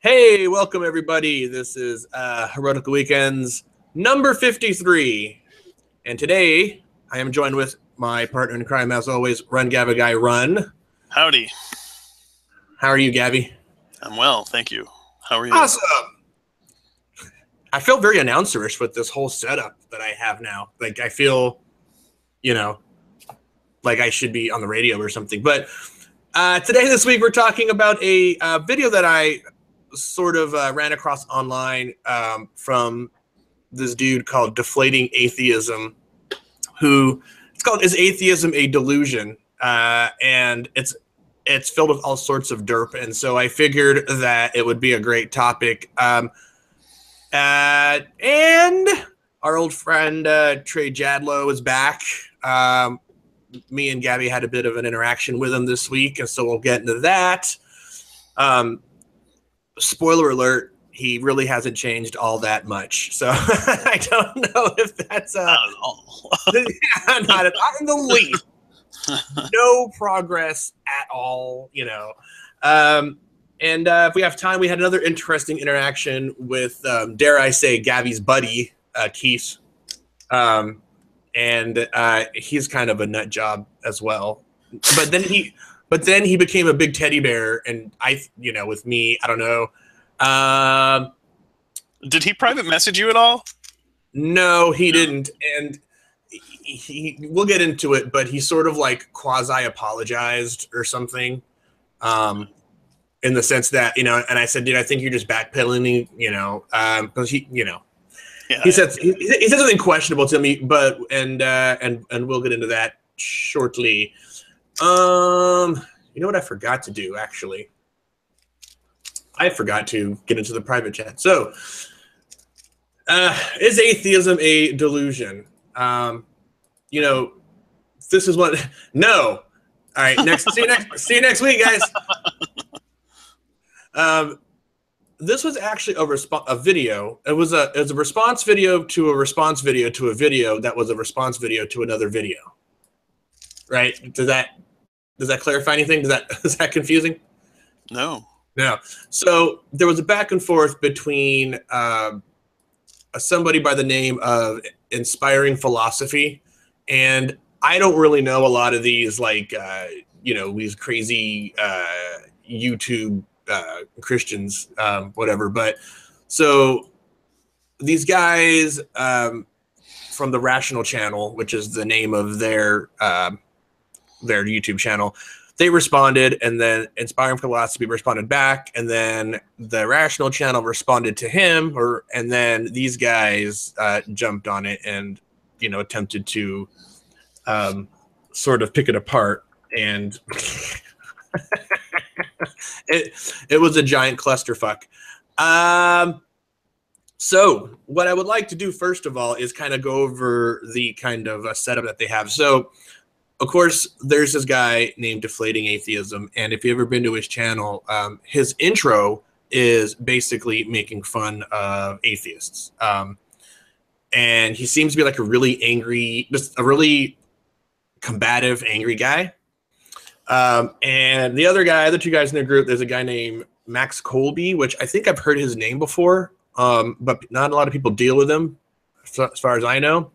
Hey, welcome everybody. This is Heretical Weekends number 53. And today I am joined with my partner in crime, as always, Run Gabby Guy Run. Howdy. How are you, Gabby? I'm well, thank you. How are you? Awesome. I feel very announcerish with this whole setup that I have now. Like I feel, like I should be on the radio or something. But this week, we're talking about a video that I sort of ran across online from this dude called Deflating Atheism, who it's called "Is Atheism a Delusion?" And it's filled with all sorts of derp, and so I figured that it would be a great topic. And our old friend Trey Jadlow is back. Me and Gabby had a bit of an interaction with him this week, and so we'll get into that. Spoiler alert, he really hasn't changed all that much. So I don't know if that's not at all. not in the least. No progress at all, And if we have time, we had another interesting interaction with, dare I say, Gabby's buddy, Keith. And he's kind of a nut job as well. But then he became a big teddy bear, and with me, I don't know. Did he private message you at all? No, he didn't. And we'll get into it, but he sort of like quasi apologized or something. In the sense that, and I said, dude, I think you're just backpedaling, because he said something questionable to me, but and we'll get into that shortly. You know what I forgot to do, actually? I forgot to get into the private chat. So, is atheism a delusion? This is what. No. All right. Next. See you next week, guys. This was actually a video. It was a response video to a response video to a video that was a response video to another video. Right? Does that clarify anything? Is that confusing? No. So there was a back and forth between somebody by the name of Inspiring Philosophy, and I don't really know a lot of these these crazy YouTube Christians, whatever. But so these guys from the Rational Channel, which is the name of their YouTube channel, they responded, and then Inspiring Philosophy responded back, and then the Rational Channel responded to him, and then these guys jumped on it and attempted to sort of pick it apart, and it was a giant clusterfuck. So what I would like to do first of all is kind of go over the kind of setup that they have. So of course, there's this guy named Deflating Atheism, and if you've ever been to his channel, his intro is basically making fun of atheists. And he seems to be like a really angry, just a really combative, angry guy. And the other two guys in the group, there's a guy named Max Colby, which I think I've heard his name before, but not a lot of people deal with him, as far as I know.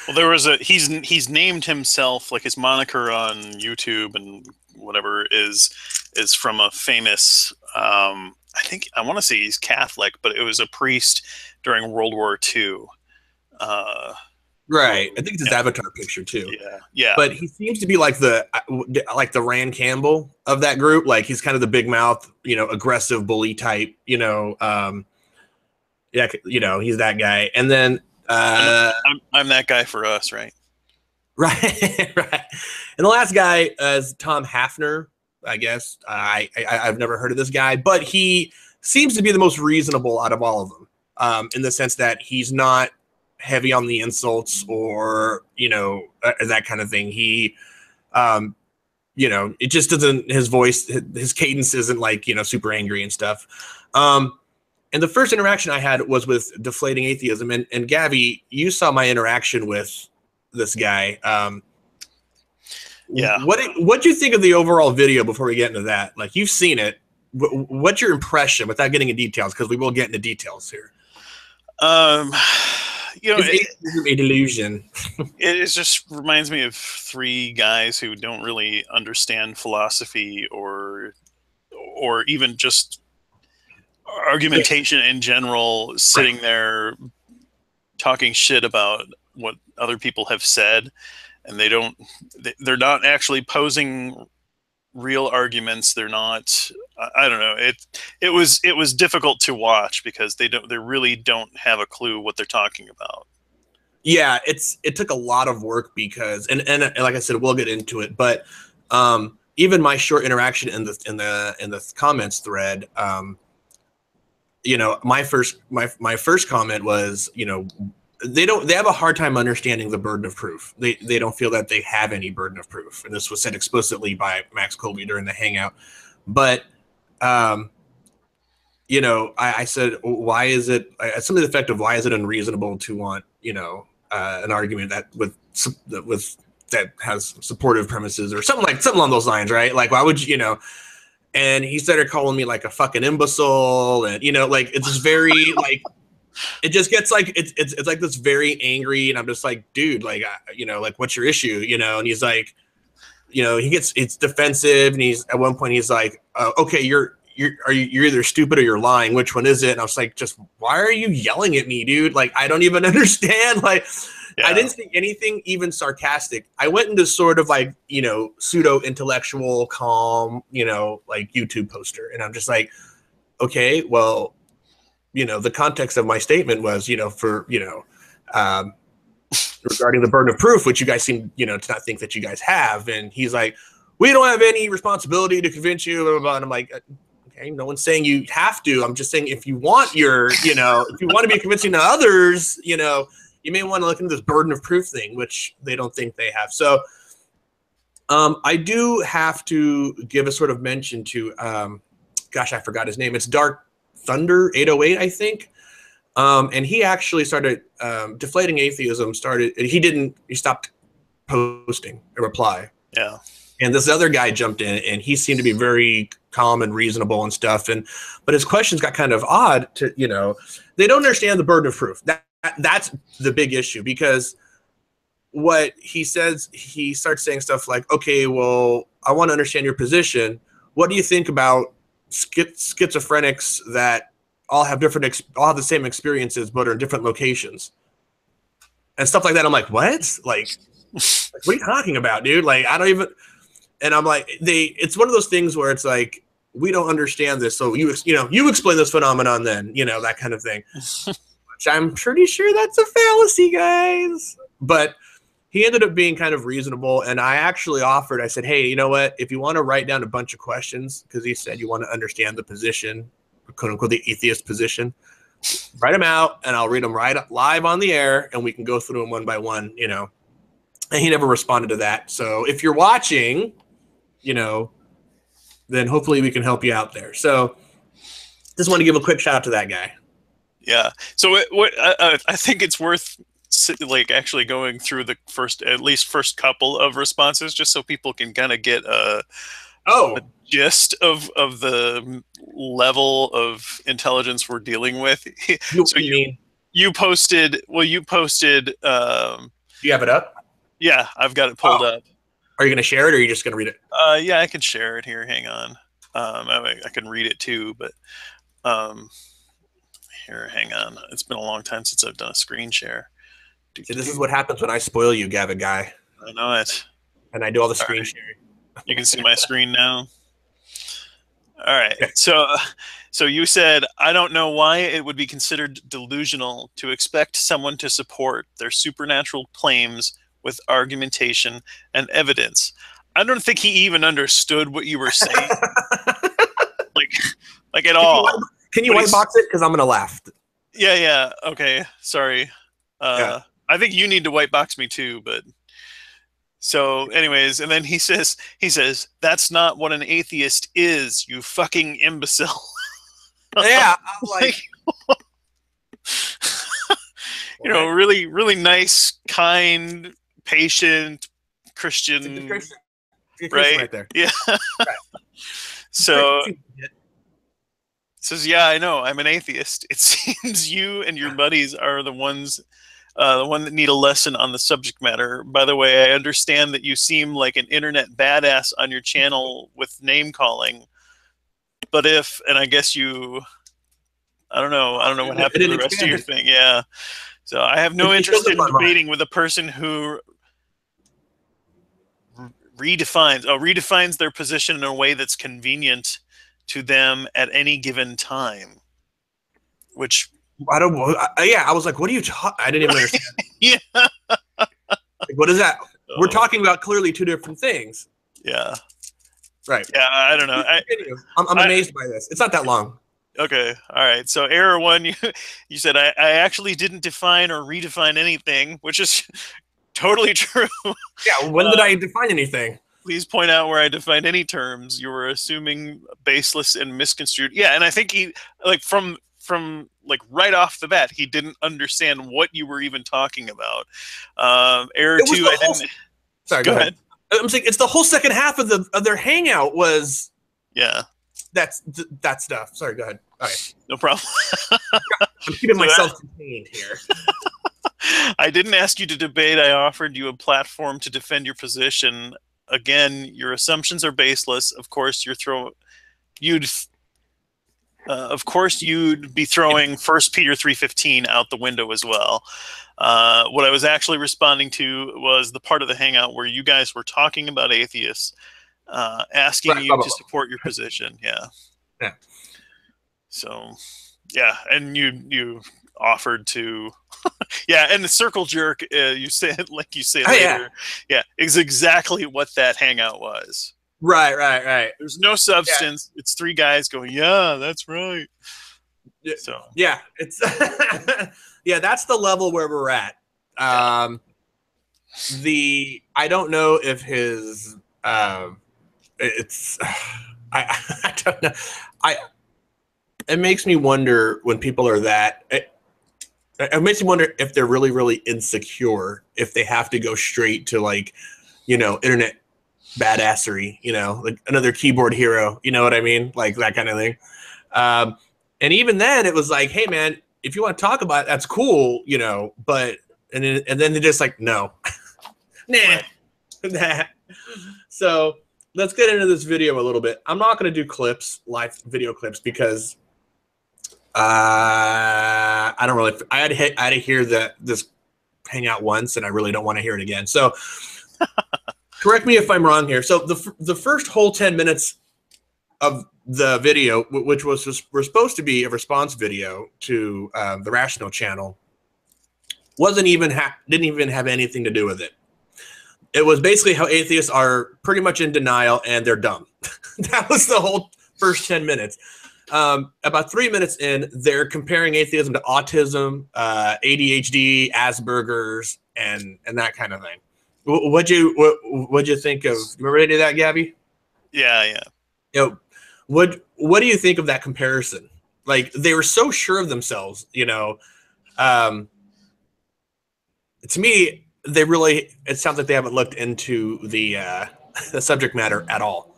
Well, there was he's named himself, like his moniker on YouTube and whatever is from a famous, I want to say he's Catholic, but it was a priest during World War II. Right. I think it's his avatar picture too. Yeah. But he seems to be like the Rand Campbell of that group. Like he's kind of the big mouth, aggressive bully type, he's that guy. And then I'm that guy for us, right? Right. And the last guy is Tom Hafner, I guess. I've never heard of this guy, but he seems to be the most reasonable out of all of them, in the sense that he's not heavy on the insults or that kind of thing. He it just doesn't, his voice, his cadence isn't like super angry and stuff. And the first interaction I had was with Deflating Atheism, and Gabby, you saw my interaction with this guy. Yeah. What do you think of the overall video before we get into that? Like, you've seen it. what's your impression without getting into details? Because we will get into details here. You know, Is atheism a delusion? It just reminds me of three guys who don't really understand philosophy or even just argumentation in general, sitting there talking shit about what other people have said, and they're not actually posing real arguments. They're not. I don't know. It was difficult to watch because they really don't have a clue what they're talking about. Yeah, it took a lot of work because and like I said, we'll get into it, but even my short interaction in the comments thread, you know, my first comment was, you know, they have a hard time understanding the burden of proof. They don't feel that they have any burden of proof, and this was said explicitly by Max Colby during the hangout. But you know, I said, why is it something to the effect of why is it unreasonable to want, you know, an argument that that has supportive premises or something along those lines, right? Like, why would you know? And he started calling me like a fucking imbecile, and you know, like it's just very like it just gets like it's like this very angry, and I'm just like, dude, like you know, like what's your issue, you know? And he's like, you know, it's defensive, and he's at one point he's like, okay, you're either stupid or you're lying. Which one is it? And I was like, just why are you yelling at me, dude? Like I don't even understand. Like I didn't say anything even sarcastic. I went into sort of like, you know, pseudo intellectual, calm, you know, like YouTube poster, and I'm just like, okay, well, you know, the context of my statement was, you know, for you know, regarding the burden of proof, which you guys seem, you know, to not think that you guys have, and he's like, we don't have any responsibility to convince you, blah, blah, blah. And I'm like, okay, no one's saying you have to. I'm just saying if you want your, you know, if you want to be convincing to others, you know, you may want to look into this burden of proof thing, which they don't think they have. So I do have to give a sort of mention to, gosh, I forgot his name. It's Dark Thunder 808, I think. And he actually started deflating atheism. He stopped posting a reply. Yeah. And this other guy jumped in, and he seemed to be very calm and reasonable and stuff. But his questions got kind of odd. To you know, they don't understand the burden of proof. That's the big issue, because what he says, he starts saying stuff like, okay, well, I want to understand your position. What do you think about schizophrenics that all have the same experiences but are in different locations and stuff like that? I'm like, what? Like what are you talking about, dude? Like I don't even. And I'm like, it's one of those things where it's like, we don't understand this, so you explain this phenomenon, then, you know, that kind of thing. Which I'm pretty sure that's a fallacy, guys. But he ended up being kind of reasonable, and I actually offered. I said, hey, you know what? If you want to write down a bunch of questions, because he said you want to understand the position, quote unquote, the atheist position, write them out, and I'll read them right live on the air, and we can go through them one by one, you know. And he never responded to that. So if you're watching, you know, then hopefully we can help you out there. So just want to give a quick shout out to that guy. Yeah. So I think it's worth like actually going through the first couple of responses, just so people can kind of get a gist of the level of intelligence we're dealing with. So you posted. Do you have it up? Yeah, I've got it pulled up. Are you going to share it, or are you just going to read it? Yeah, I can share it here. Hang on. I can read it too, but here, hang on. It's been a long time since I've done a screen share. See, this is what happens when I spoil you, Gavin guy. I know it. And I do all the screen sharing. You can see my screen now. All right. Okay. So you said, I don't know why it would be considered delusional to expect someone to support their supernatural claims with argumentation and evidence. I don't think he even understood what you were saying. like at all. Can you white box it? Because I'm going to laugh. Yeah. Okay. Sorry. I think you need to white box me too, but so anyways, and then he says, that's not what an atheist is, you fucking imbecile. Yeah. I'm like, you know, really, really nice, kind, patient Christian, right there. Yeah. So says, yeah, I know, I'm an atheist. It seems you and your buddies are the ones, the one that need a lesson on the subject matter. By the way, I understand that you seem like an internet badass on your channel with name calling. But if, and I guess you, I don't know what It happened to didn't the rest of expand your it. thing. Yeah. So I have no It interest doesn't in run mine. debating with a person who redefines their position in a way that's convenient to them at any given time. Which I don't. Yeah, I was like, "What are you talking?" I didn't even understand. yeah, Like, what is that? We're oh, talking about clearly two different things. yeah, Right. yeah. I don't know. Continue. I'm I amazed by this. It's not that long. okay, all right. So error one, you said I actually didn't define or redefine anything, which is totally true. Yeah. When did I define anything? Please point out where I defined any terms. You were assuming baseless and misconstrued. Yeah, and I think he like from like right off the bat, he didn't understand what you were even talking about. Error It was two, the I whole. didn't. Sorry. Go ahead. I'm saying it's the whole second half of their hangout was Yeah, that stuff. Sorry. Go ahead. All right. no problem. I'm keeping So myself contained here. I didn't ask you to debate. I offered you a platform to defend your position. Again, your assumptions are baseless. Of course, of course you'd be throwing First Peter 3:15 out the window as well. What I was actually responding to was the part of the hangout where you guys were talking about atheists, asking Right. you to support your position. Yeah. Yeah. So, yeah, and you offered to, yeah, and the circle jerk, you said, like you say later, yeah, is exactly what that hangout was. Right. There's no substance. Yeah. It's three guys going, yeah, that's right. Yeah. So yeah, it's yeah, that's the level where we're at. I don't know if his it's I don't know. It makes me wonder when people are that. It makes me wonder if they're really, really insecure, if they have to go straight to like, internet badassery, like another keyboard hero, you know what I mean? Like that kind of thing. And even then it was like, hey man, if you want to talk about it, that's cool, but, and then they're just like, no, nah. So let's get into this video a little bit. I'm not going to do live video clips because I don't really, I had to hear this hangout once and I really don't want to hear it again. So correct me if I'm wrong here. So the first whole 10 minutes of the video, which was supposed to be a response video to the Rational channel, didn't even have anything to do with it. It was basically how atheists are pretty much in denial and they're dumb. That was the whole first 10 minutes. About 3 minutes in, they're comparing atheism to autism, ADHD, Asperger's, and that kind of thing. What'd you think of? Remember any of that, Gabby? Yeah. What do you think of that comparison? Like they were so sure of themselves, To me, it sounds like they haven't looked into the subject matter at all.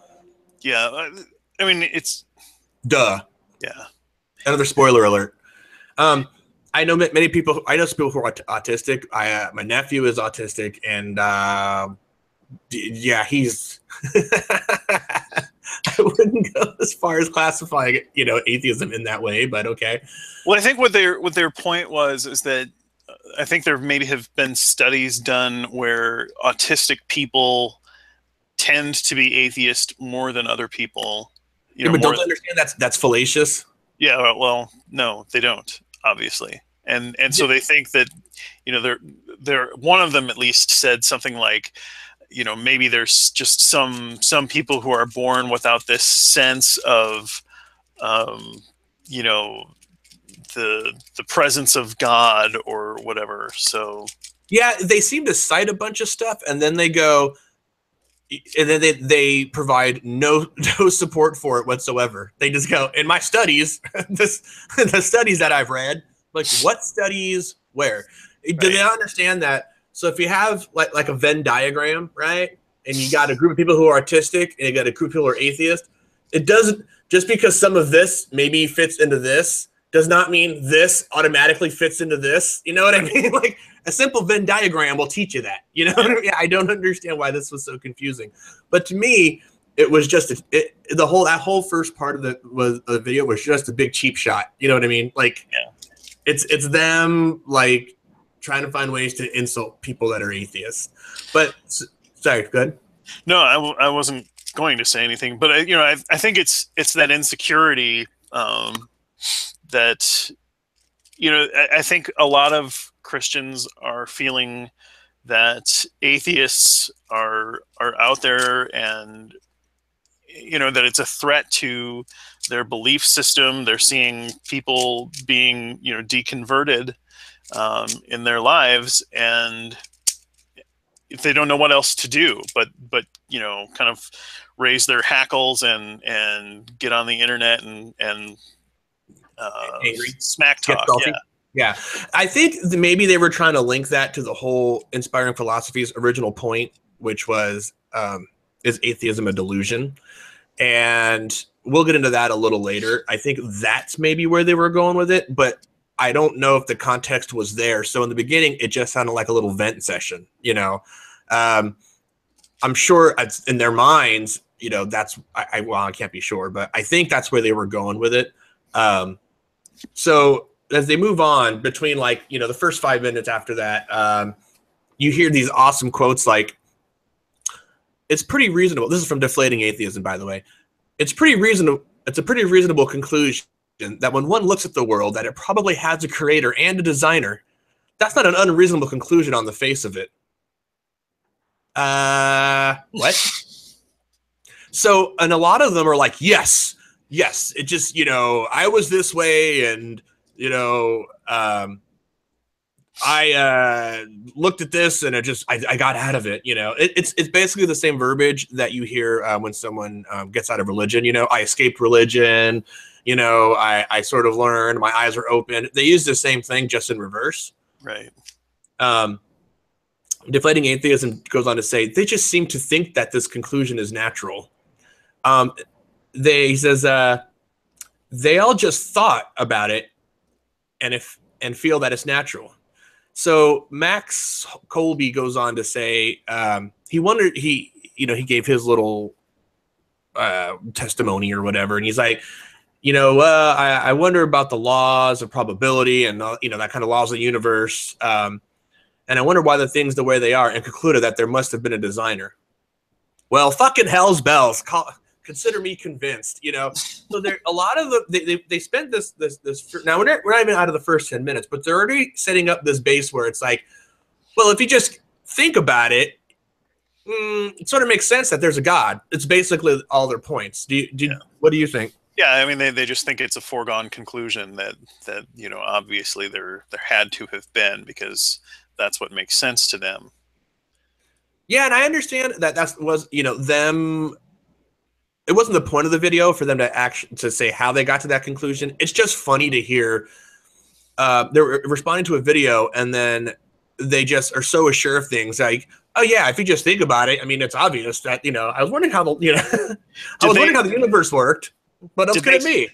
Yeah, I mean it's. Duh. Yeah. Another spoiler alert. I know many people. I know some people who are autistic. My nephew is autistic, and yeah, he's. I wouldn't go as far as classifying, atheism in that way, but okay. Well, I think what their point is that I think there maybe have been studies done where autistic people tend to be atheist more than other people. But don't they understand that's fallacious? Yeah, well, no, they don't, obviously, and so they think that they're one of them at least said something like, maybe there's just some people who are born without this sense of, the presence of God or whatever. So yeah, they seem to cite a bunch of stuff, and then they go. And then they provide no support for it whatsoever. They just go, in my studies, the studies that I've read, like what studies, where? Right. Do they understand that? So if you have like a Venn diagram, right, and you got a group of people who are artistic and you got a group of people who are atheist, it doesn't. just because some of this maybe fits into this does not mean this automatically fits into this. You know what I mean? Like a simple Venn diagram will teach you that. You know, I don't understand why this was so confusing. But to me, it was just that whole first part of the video was just a big cheap shot. You know what I mean? Like, it's them like trying to find ways to insult people that are atheists. But sorry, go ahead. No, I wasn't going to say anything, but I think it's that insecurity that I think a lot of Christians are feeling that atheists are out there, and that it's a threat to their belief system. They're seeing people being deconverted in their lives, and if they don't know what else to do but kind of raise their hackles and get on the internet and smack talk. Yeah. I think maybe they were trying to link that to the whole Inspiring Philosophy's original point, which was, is atheism a delusion? And we'll get into that a little later. I think that's maybe where they were going with it, but I don't know if the context was there. So in the beginning, it just sounded like a little vent session, I'm sure in their minds, that's, I can't be sure, but I think that's where they were going with it. So as they move on between the first 5 minutes after that, you hear these awesome quotes like, it's pretty reasonable. This is from Deflating Atheism, by the way. It's a pretty reasonable conclusion that when one looks at the world, that it probably has a creator and a designer. That's not an unreasonable conclusion on the face of it. What? So, and a lot of them are like, yes, it just, I was this way, and, I looked at this and I got out of it. It's basically the same verbiage that you hear when someone gets out of religion. I escaped religion. I sort of learned, my eyes were open. They use the same thing, just in reverse. Right. Deflating Atheism goes on to say, they just seem to think that this conclusion is natural. He says, they all just thought about it and feel that it's natural. So Max Colby goes on to say, he wondered, he gave his little testimony or whatever, and he's like, I wonder about the laws of probability and that kind of laws of the universe, and I wonder why the things the way they are, and concluded that there must have been a designer. Well, fucking hell's bells. Consider me convinced. So there a lot of they spent this now we're not even out of the first 10 minutes, but they're already setting up this base where it's like, well, if you just think about it, it sort of makes sense that there's a God. It's basically all their points. What do you think? Yeah, I mean, they just think it's a foregone conclusion that obviously there had to have been, because that's what makes sense to them. Yeah, and I understand that was them. It wasn't the point of the video for them to say how they got to that conclusion. It's just funny to hear they're responding to a video, and then they just are so assured of things like, oh yeah, if you just think about it, I mean, it's obvious that I was wondering how the wondering how the universe worked, but else could it be?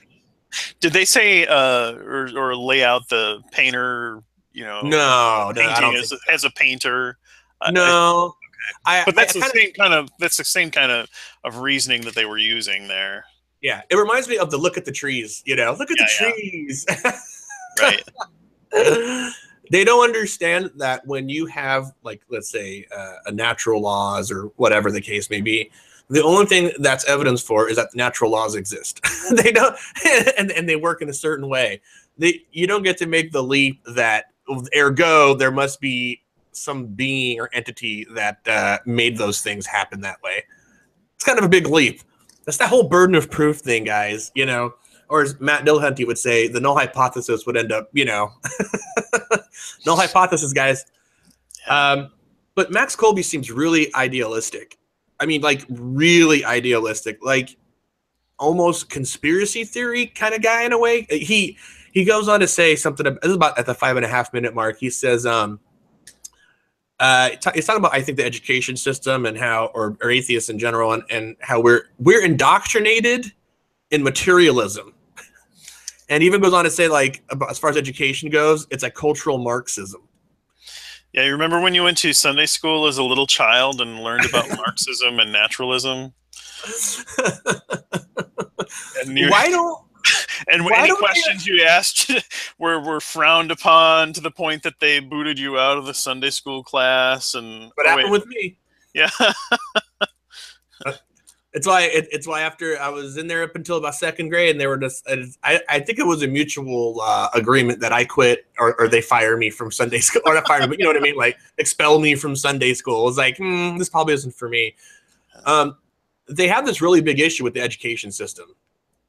Did they say or lay out the painter? No, I don't think as a painter. No. But that's the same kind of reasoning that they were using there. Yeah, it reminds me of the look at the trees. Look at the trees. Right. They don't understand that when you have, like, let's say, a natural laws or whatever the case may be, the only thing that's evidence for is that natural laws exist. They don't, and they work in a certain way. You don't get to make the leap that, ergo, there must be some being or entity that made those things happen that way. It's kind of a big leap. That's that whole burden of proof thing, guys. Or as Matt Dillahunty would say, the null hypothesis would end up, null hypothesis, guys. But Max Colby seems really idealistic. I mean, like, really idealistic, like almost conspiracy theory kind of guy in a way. He goes on to say something. This is about at the 5.5 minute mark. He says, he's talking about, I think, the education system and how, or atheists in general, and how we're indoctrinated in materialism. And even goes on to say, like, as far as education goes, it's like cultural Marxism. Yeah, you remember when you went to Sunday school as a little child and learned about Marxism and naturalism? And Why don't and why any don't questions you asked were frowned upon to the point that they booted you out of the Sunday school class? And what happened with me? Yeah. It's why after I was in there up until about second grade, and they were just, I think it was a mutual agreement that I quit or they fire me from Sunday school, or not fire me, but you know what I mean, like expel me from Sunday school. It was like, this probably isn't for me. They have this really big issue with the education system.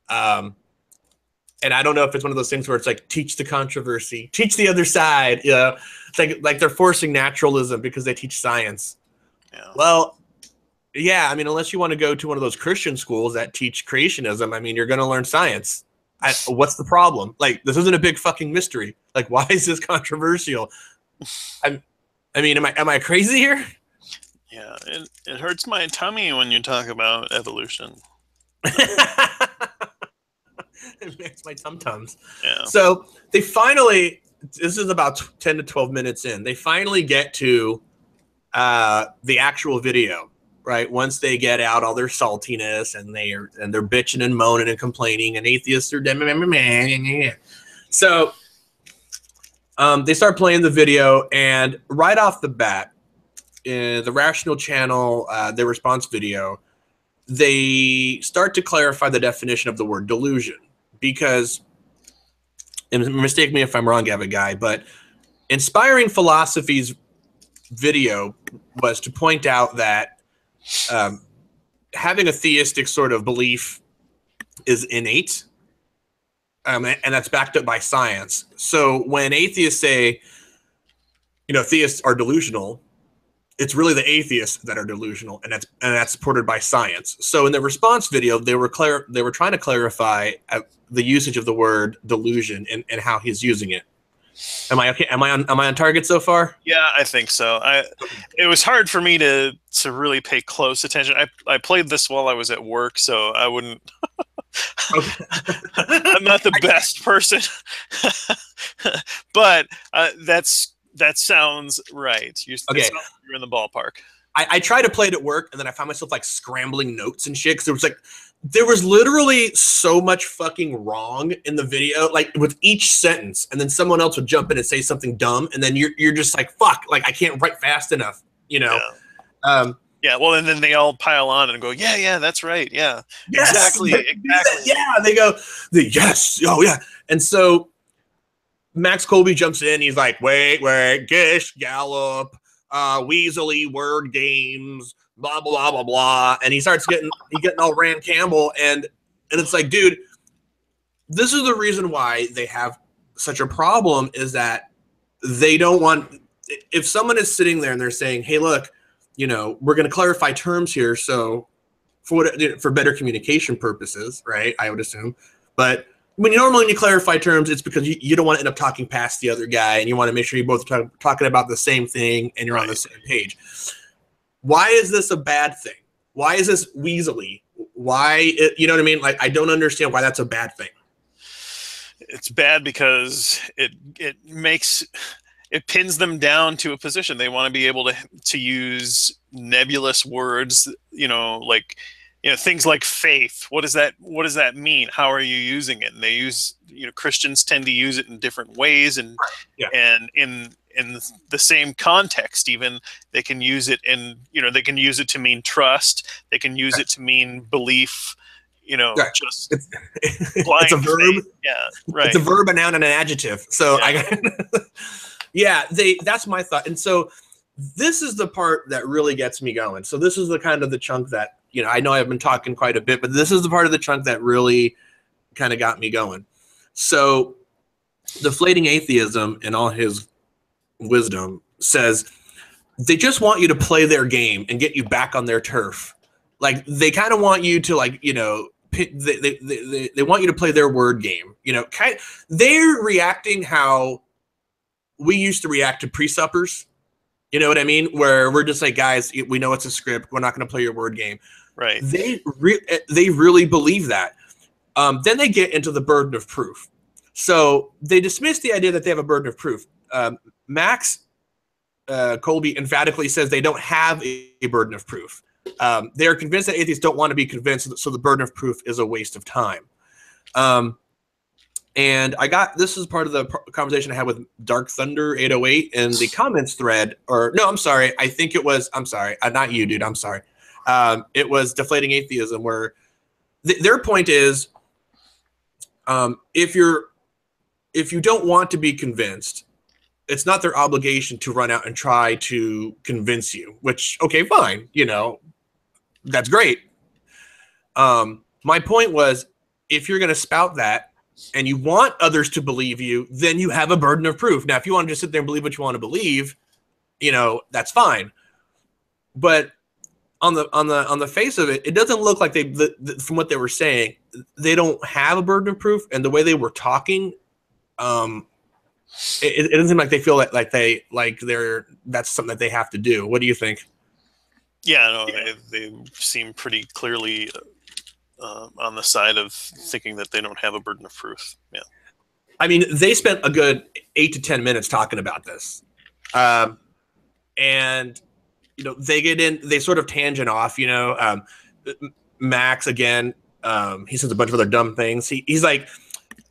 And I don't know if it's one of those things where it's like, teach the controversy, teach the other side. You know, it's like they're forcing naturalism because they teach science. Yeah. Well, yeah, I mean, unless you want to go to one of those Christian schools that teach creationism, I mean, you're going to learn science. What's the problem? Like, this isn't a big fucking mystery. Like, why is this controversial? I mean, am I crazy here? Yeah, it hurts my tummy when you talk about evolution. It makes my tum-tums. Yeah. So they finally, this is about 10 to 12 minutes in, they finally get to the actual video, right? Once they get out all their saltiness and they're bitching and moaning and complaining, and atheists are so they start playing the video, and right off the bat, the Rational Channel, their response video, they start to clarify the definition of the word delusion, because, and mistake me if I'm wrong, Gavin Guy, but Inspiring Philosophy's video was to point out that having a theistic sort of belief is innate, and that's backed up by science. So when atheists say, you know, theists are delusional, it's really the atheists that are delusional, and that's supported by science. So in the response video, they were trying to clarify the usage of the word delusion and how he's using it. Am I okay? Am I on target so far? Yeah, I think so. It was hard for me to really pay close attention. I played this while I was at work, so I wouldn't. Okay. I'm not the best person, but that sounds right. Okay. You're in the ballpark. I tried to play it at work, and then I found myself like scrambling notes and shit, because there was literally so much fucking wrong in the video, like with each sentence, and then someone else would jump in and say something dumb, and then you're just like, fuck, like I can't write fast enough, you know? Yeah. Yeah, well, and then they all pile on and go, yeah, that's right, yeah. Yes, exactly. Yeah, they go, yes, oh yeah. And so Max Colby jumps in, he's like, wait, Gish, Gallup, Weasley, word games, blah, blah, blah, blah. And he starts getting all Rand Campbell, and it's like, dude, this is the reason why they have such a problem, is that they don't want, if someone is sitting there and they're saying, hey, look, you know, we're going to clarify terms here, so for better communication purposes, right? I would assume. But when you clarify terms, it's because you don't want to end up talking past the other guy, and you want to make sure you both are talking about the same thing and you're on the same page. Why is this a bad thing? Why is this Weasley? You know what I mean? Like, I don't understand why that's a bad thing. It's bad because it pins them down to a position. They want to be able to use nebulous words, you know, like, you know, things like faith. What does that mean? How are you using it? And they use, you know, Christians tend to use it in different ways, and in the same context, even they can use it they can use it to mean trust. They can use it to mean belief. You know, just it's a verb. Faith. Yeah, right. It's a verb, a noun, and an adjective. So that's my thought. And so this is the part that really gets me going. So this is the kind of the chunk that, you know, I know I've been talking quite a bit, but this is the part of the chunk that really kind of got me going. So Deflating Atheism in all his wisdom says they just want you to play their game and get you back on their turf. Like, they kind of want you to, like, you know, they want you to play their word game. You know, they're reacting how we used to react to pre-suppers. You know what I mean? Where we're just like, guys, we know it's a script. We're not going to play your word game. Right. They really believe that. Then they get into the burden of proof. So they dismiss the idea that they have a burden of proof. Max Colby emphatically says they don't have a burden of proof. They are convinced that atheists don't want to be convinced, so the burden of proof is a waste of time. And this is part of the conversation I had with Dark Thunder 808 in the comments thread, I'm sorry, not you, dude, I'm sorry. It was Deflating Atheism, where their point is, if you don't want to be convinced, it's not their obligation to run out and try to convince you, which, okay, fine, that's great. My point was, if you're going to spout that and you want others to believe you, then you have a burden of proof. Now, if you want to just sit there and believe what you want to believe, that's fine. But on the face of it, it doesn't look like from what they were saying, they don't have a burden of proof, and the way they were talking, it doesn't seem like they feel that's something that they have to do. What do you think? Yeah, no, they seem pretty clearly on the side of thinking that they don't have a burden of proof. Yeah, I mean, they spent a good 8 to 10 minutes talking about this, and they get in, they sort of tangent off. Max again, he says a bunch of other dumb things. He's like,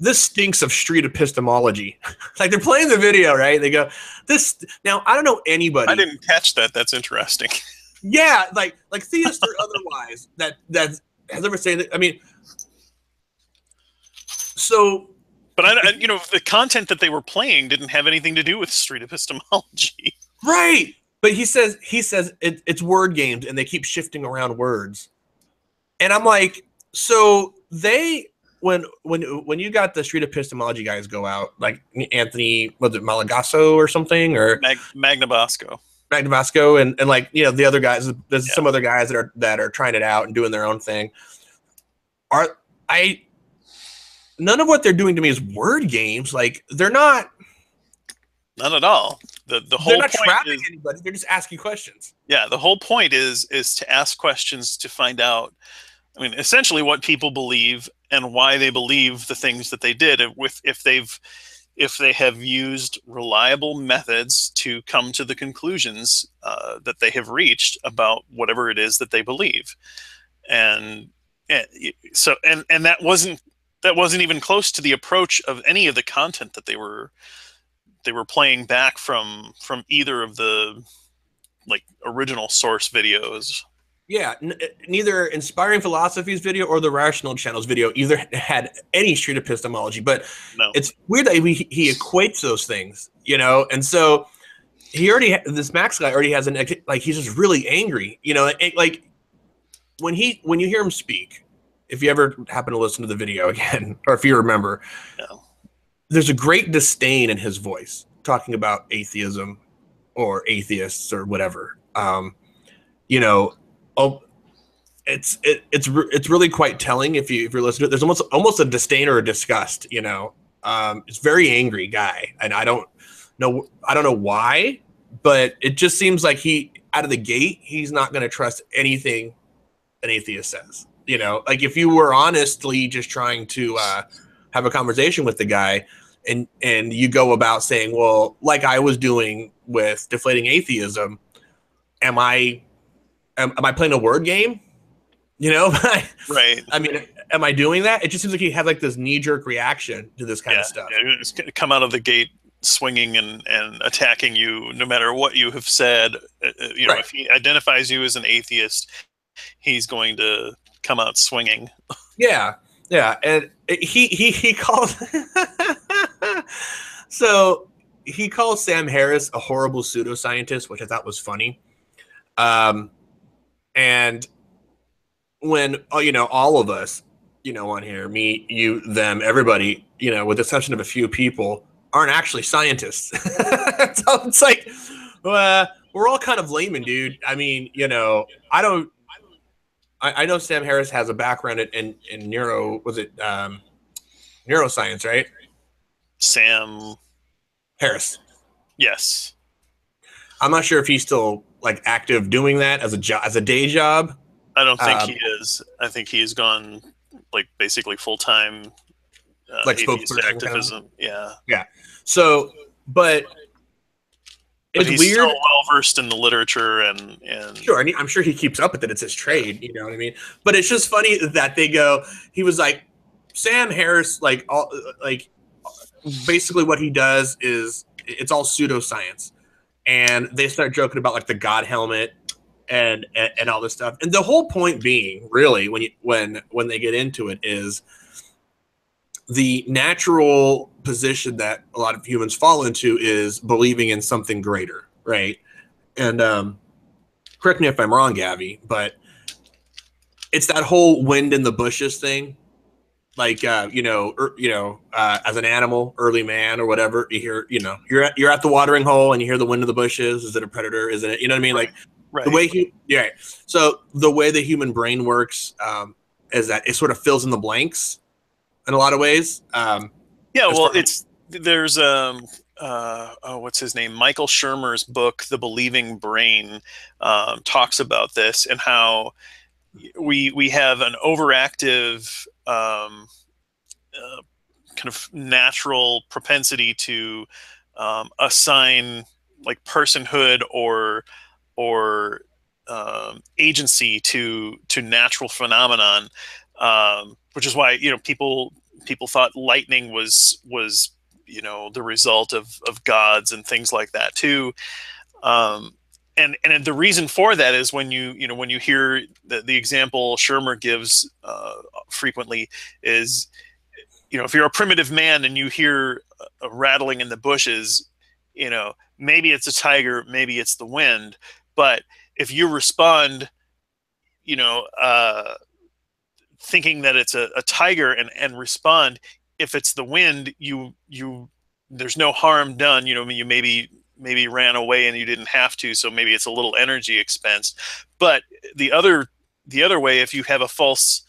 this stinks of street epistemology. Like, they're playing the video, right? They go, this. Now, I don't know anybody. I didn't catch that. That's interesting. Yeah, like theist or otherwise, that has ever said that. I mean, so. But the content that they were playing didn't have anything to do with street epistemology. Right. But he says it's word games, and they keep shifting around words. And I'm like, so when you got the street epistemology guys go out, like Anthony, was it Malagasso or something, or Magnabosco, and like, the other guys, there's some other guys that are trying it out and doing their own thing. None of what they're doing to me is word games. Like, they're not. Not at all. The whole they're not point trapping is, anybody. They're just asking questions. Yeah, the whole point is to ask questions to find out. I mean, essentially, what people believe and why they believe the things that they did. If they have used reliable methods to come to the conclusions that they have reached about whatever it is that they believe, and that wasn't even close to the approach of any of the content that they were playing back from either of the original source videos. Yeah, neither Inspiring Philosophies video or the Rational Channels video either had any street epistemology, but It's weird that he equates those things, and so this Max guy already has he's just really angry, like when you hear him speak, if you ever happen to listen to the video again, or if you remember, there's a great disdain in his voice talking about atheism or atheists or whatever. It's really quite telling if you're listening to it. There's almost a disdain or a disgust. It's very angry guy, and I don't know why, but it just seems like out of the gate, he's not going to trust anything an atheist says. Like, if you were honestly just trying to have a conversation with the guy, and you go about saying, well, like I was doing with Deflating Atheism, am I playing a word game? Right. I mean, am I doing that? It just seems like he had this knee-jerk reaction to this kind of stuff. Yeah, it's going to come out of the gate swinging and attacking you no matter what you have said. Right. If he identifies you as an atheist, he's going to come out swinging. Yeah, and he calls so he calls Sam Harris a horrible pseudoscientist, which I thought was funny. And when all of us, on here, me, you, them, everybody, with the exception of a few people, aren't actually scientists. So it's like, we're all kind of laymen, dude. I mean, I know Sam Harris has a background in neuroscience, right? Sam Harris. Yes. I'm not sure if he's still active doing that as a day job. I don't think he is. I think he's gone like basically full-time like atheist spokesperson activism. Yeah. Yeah. So, but it's he's weird. still well versed in the literature and Sure, and I'm sure he keeps up with it. It's his trade, you know what I mean? But it's just funny that they go. He was like, Sam Harris, like basically what he does is it's all pseudoscience, and they start joking about like the God helmet and all this stuff. And the whole point being, really, when they get into it, is the natural position that a lot of humans fall into is believing in something greater, right? And correct me if I'm wrong, Gavi, but it's that whole wind in the bushes thing. Like as an animal, early man or whatever, you hear, you're at the watering hole and you hear the wind of the bushes. Is it a predator? Isn't it? You know what I mean? Like right. The way So the way the human brain works is that it sort of fills in the blanks in a lot of ways. There's what's his name? Michael Shermer's book, The Believing Brain, talks about this and how we have an overactive kind of natural propensity to assign like personhood or agency to natural phenomenon, which is why people thought lightning was the result of gods and things like that too. And the reason for that is when you hear the example Shermer gives frequently is, if you're a primitive man and you hear a rattling in the bushes, maybe it's a tiger, maybe it's the wind. But if you respond, thinking that it's a tiger and respond, if it's the wind, there's no harm done. You maybe ran away and you didn't have to, so maybe it's a little energy expense. But the other way, if you have a false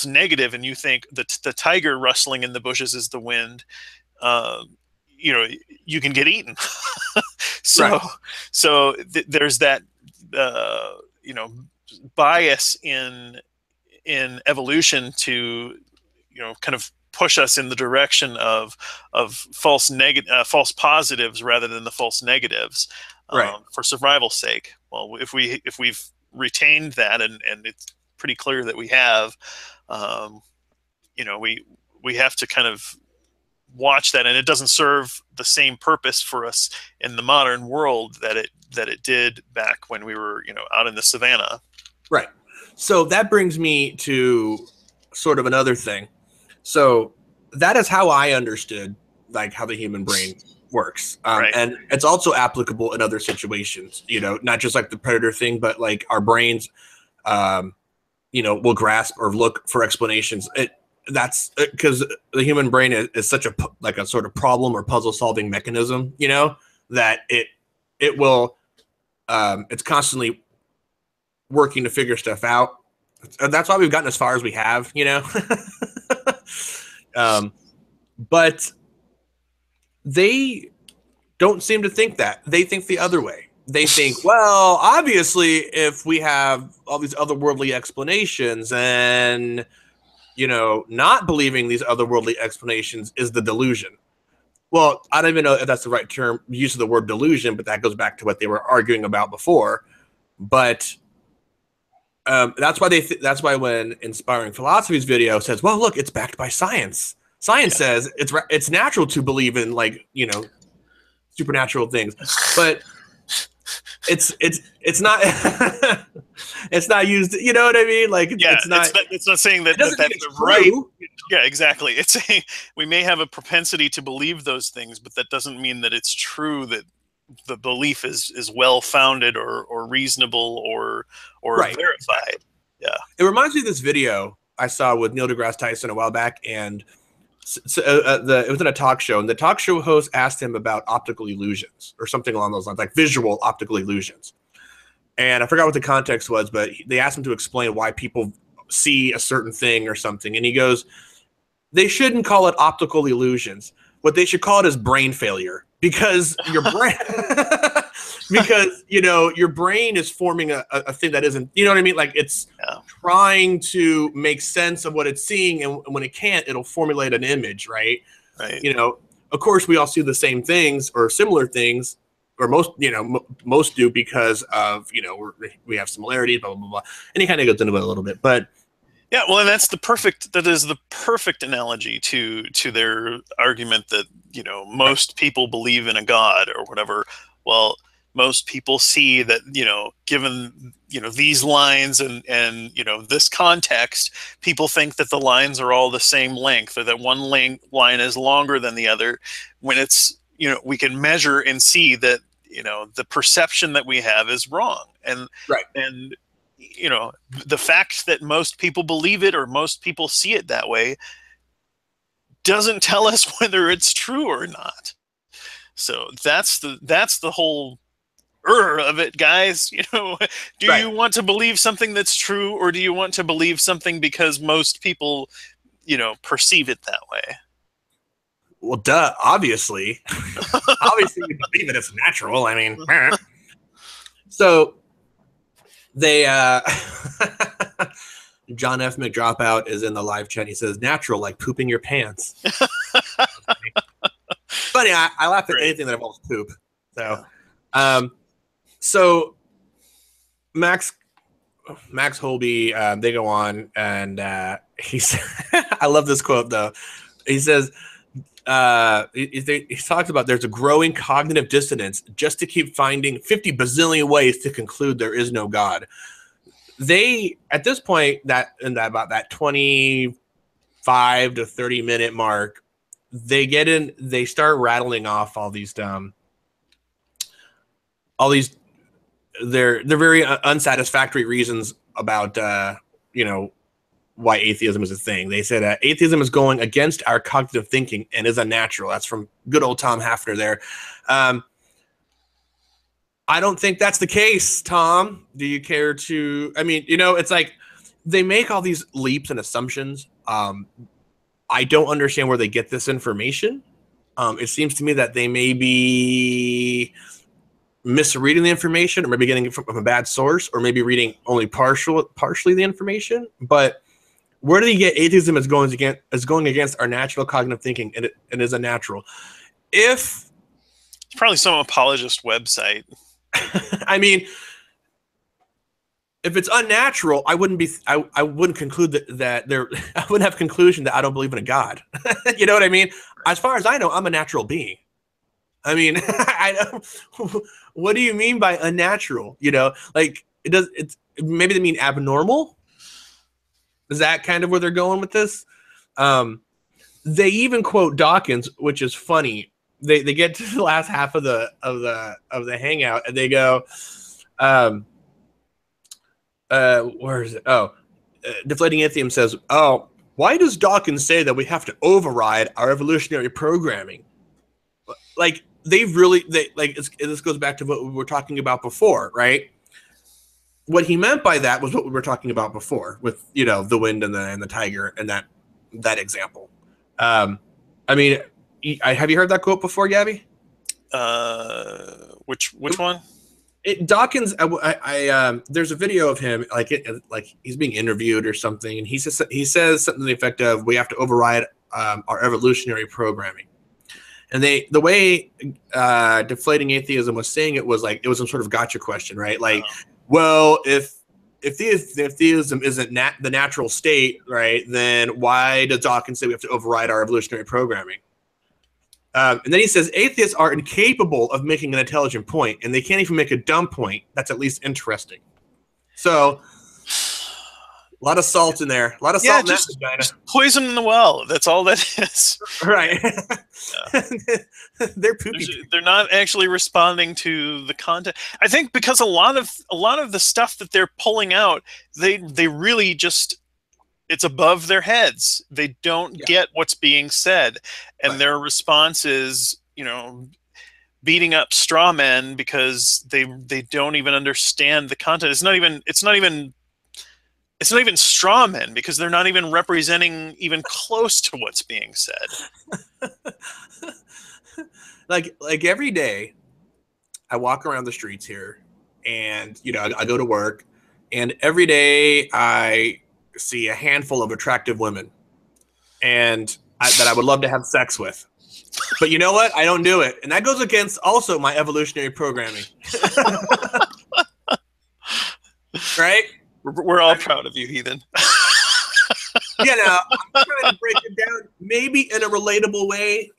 negative and you think that the tiger rustling in the bushes is the wind, you can get eaten. There's that bias in evolution to kind of push us in the direction of false positives rather than the false negatives, for survival's sake. Well, if we've retained that, and it's pretty clear that we have, we have to kind of watch that, and it doesn't serve the same purpose for us in the modern world that it did back when we were out in the savannah. Right. So that brings me to sort of another thing. So that is how I understood like how the human brain works. And it's also applicable in other situations, not just like the predator thing, but like our brains, will grasp or look for explanations. That's because the human brain is such a sort of problem or puzzle solving mechanism, that it will, it's constantly working to figure stuff out. That's why we've gotten as far as we have, but they don't seem to think that. They think the other way. They think, well, obviously, if we have all these otherworldly explanations, and not believing these otherworldly explanations is the delusion. Well, I don't even know if that's the right term, use of the word delusion, but that goes back to what they were arguing about before. But that's why that's why when Inspiring Philosophy's video says, well, look, it's backed by science. Science says it's natural to believe in supernatural things, but it's not it's not used. You know what I mean? Like it's not saying that that's right. Yeah, exactly. It's saying we may have a propensity to believe those things, but that doesn't mean that it's true, that the belief is well founded or reasonable or verified. Yeah. It reminds me of this video I saw with Neil deGrasse Tyson a while back, and it was in a talk show, and the talk show host asked him about optical illusions or something along those lines, like visual optical illusions. And I forgot what the context was, but they asked him to explain why people see a certain thing or something. And he goes, they shouldn't call it optical illusions. What they should call it is brain failure, because your brain because your brain is forming a thing that isn't, you know what I mean? Like it's trying to make sense of what it's seeing, and when it can't, it'll formulate an image, right? Right. Of course we all see the same things or similar things, or most most do, because of we have similarities, blah blah blah blah, and he kind of goes into it a little bit, but yeah, well, and that is the perfect analogy to their argument that most people believe in a god or whatever. Well, most people see that given these lines and this context, people think that the lines are all the same length, or that one line is longer than the other, when it's we can measure and see that the perception that we have is wrong, and right. and the fact that most people believe it or most people see it that way doesn't tell us whether it's true or not. So that's the whole of it, guys. Do right. you want to believe something that's true, or do you want to believe something because most people perceive it that way? Well, duh, obviously. Obviously we believe it, it's natural. I mean, so they John F. McDropout is in the live chat. He says, natural, like pooping your pants. Funny, I laugh at anything that involves poop. So so Max Holby, they go on, and he's I love this quote though. He says he talks about there's a growing cognitive dissonance just to keep finding 50 bazillion ways to conclude there is no God. They, at this point, about that 25 to 30 minute mark, they start rattling off all these they're very unsatisfactory reasons about why atheism is a thing. They said atheism is going against our cognitive thinking and is unnatural. That's from good old Tom Hafner there. I don't think that's the case, Tom. Do you care to? I mean, it's like they make all these leaps and assumptions. I don't understand where they get this information. It seems to me that they may be misreading the information, or maybe getting it from a bad source, or maybe reading only partially the information. But where do you get atheism is going against our natural cognitive thinking, and it is unnatural? It's probably some apologist website. I mean, if it's unnatural, I wouldn't conclude that there. I wouldn't have conclusion that I don't believe in a God. You know what I mean? As far as I know, I'm a natural being. I mean, what do you mean by unnatural? Like it's maybe they mean abnormal. Is that kind of where they're going with this? They even quote Dawkins, which is funny. They get to the last half of the hangout, and they go, where is it? Deflating Atheism says, oh, why does Dawkins say that we have to override our evolutionary programming? Like this goes back to what we were talking about before, right? What he meant by that was what we were talking about before with the wind and the tiger and that example. I mean, have you heard that quote before, Gabby? Which one? Dawkins. There's a video of him like he's being interviewed or something, and he says something to the effect of, we have to override our evolutionary programming. And the way Deflating Atheism was saying it was like it was some sort of gotcha question, right? Like, well, if theism isn't the natural state, right, then why does Dawkins say we have to override our evolutionary programming? And then he says atheists are incapable of making an intelligent point, and they can't even make a dumb point that's at least interesting. So a lot of salt in there. A lot of salt in that vagina. Just poison in the well. That's all that is. Right. They're poopy. They're not actually responding to the content. I think because a lot of the stuff that they're pulling out, they really just, it's above their heads. They don't get what's being said, and their response is, beating up straw men because they don't even understand the content. It's not even straw men because they're not even representing even close to what's being said. like every day, I walk around the streets here, and I go to work, and every day I see a handful of attractive women, and that I would love to have sex with. But you know what? I don't do it, and that goes against also my evolutionary programming. Right? We're all proud of you, Heathen. I'm trying to break it down, maybe in a relatable way.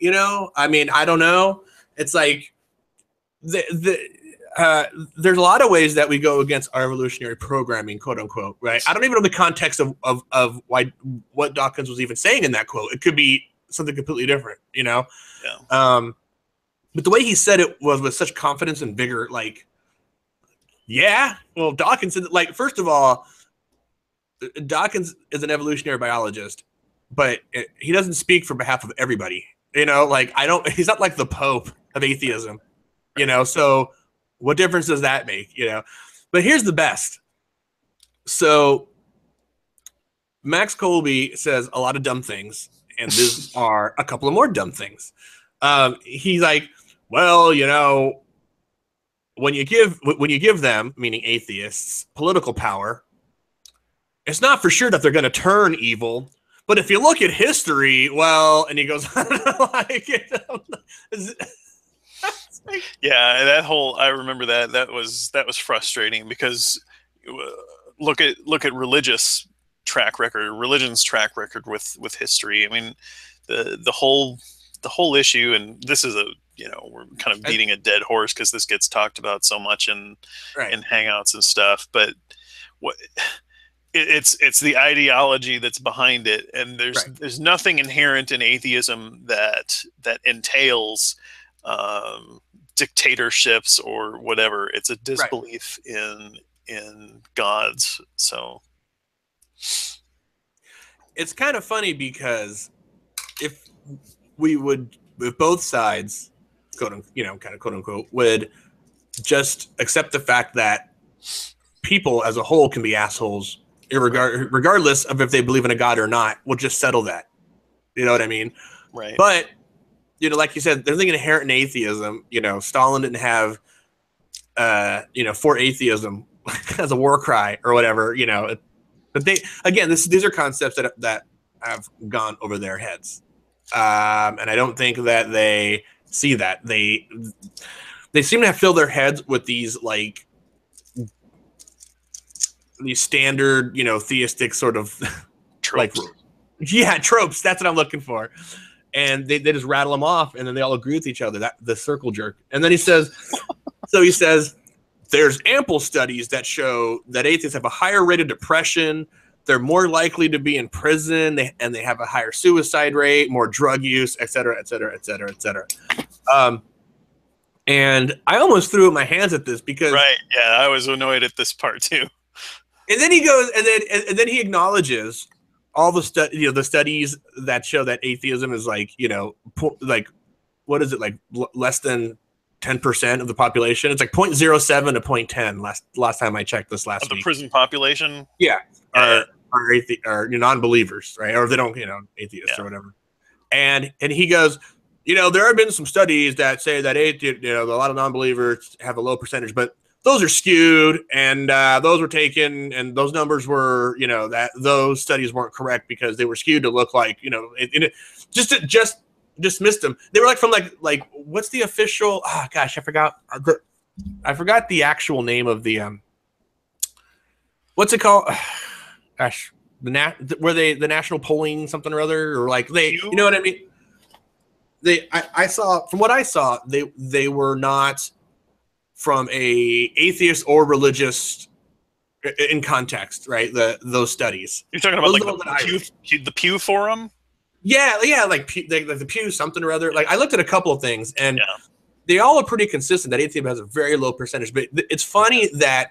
I mean, I don't know. It's like there's a lot of ways that we go against our evolutionary programming, quote unquote. Right? I don't even know the context of why what Dawkins was even saying in that quote. It could be something completely different. Yeah. But the way he said it was with such confidence and vigor, like, yeah. Well, Dawkins said, like, first of all, Dawkins is an evolutionary biologist, but he doesn't speak for behalf of everybody. Like, he's not like the Pope of atheism, so what difference does that make? But here's the best. So Max Colby says a lot of dumb things, and these are a couple of more dumb things. He's like, well, when you give them, meaning atheists, political power, it's not for sure that they're going to turn evil. But if you look at history, well, and he goes, yeah, I remember that was frustrating, because look at religion's track record with history. I mean, the whole issue, and this is we're kind of beating a dead horse because this gets talked about so much in hangouts and stuff, but it's the ideology that's behind it, and there's nothing inherent in atheism that entails dictatorships or whatever. It's a disbelief in gods. So it's kind of funny, because if both sides, quote unquote, would just accept the fact that people as a whole can be assholes, regardless of if they believe in a god or not, we'll just settle that. You know what I mean? Right. But like you said, there's nothing inherent in atheism. Stalin didn't have for atheism as a war cry or whatever. But these are concepts that have gone over their heads, and I don't think that they see that. They seem to have filled their heads with these these standard, theistic sort of tropes. Tropes. That's what I'm looking for. And they just rattle them off, and then they all agree with each other. The circle jerk. And then he says, there's ample studies that show that atheists have a higher rate of depression. They're more likely to be in prison, and they have a higher suicide rate, more drug use, et cetera, et cetera, et cetera, et cetera. And I almost threw my hands at this because I was annoyed at this part too. And then he goes, and then he acknowledges all the the studies that show that atheism is what is it, less than 10% of the population? It's 0.07 to 0.10 last time I checked this last week. Of the prison population? Yeah. Are non-believers, right? Or if they don't, atheists or whatever. And he goes, there have been some studies that say that a lot of non-believers have a low percentage, but those are skewed, and those were taken, and those numbers were, that those studies weren't correct because they were skewed to look like, just dismissed them. They were from what's the official? Oh gosh, I forgot the actual name of the what's it called? Gosh, the national polling something or other, or you know what I mean? I saw, from what I saw, they were not from a atheist or religious in context, right? Those studies. You're talking about the Pew Forum? Yeah, the Pew something or other. I looked at a couple of things, and they all are pretty consistent that atheism has a very low percentage. But it's funny that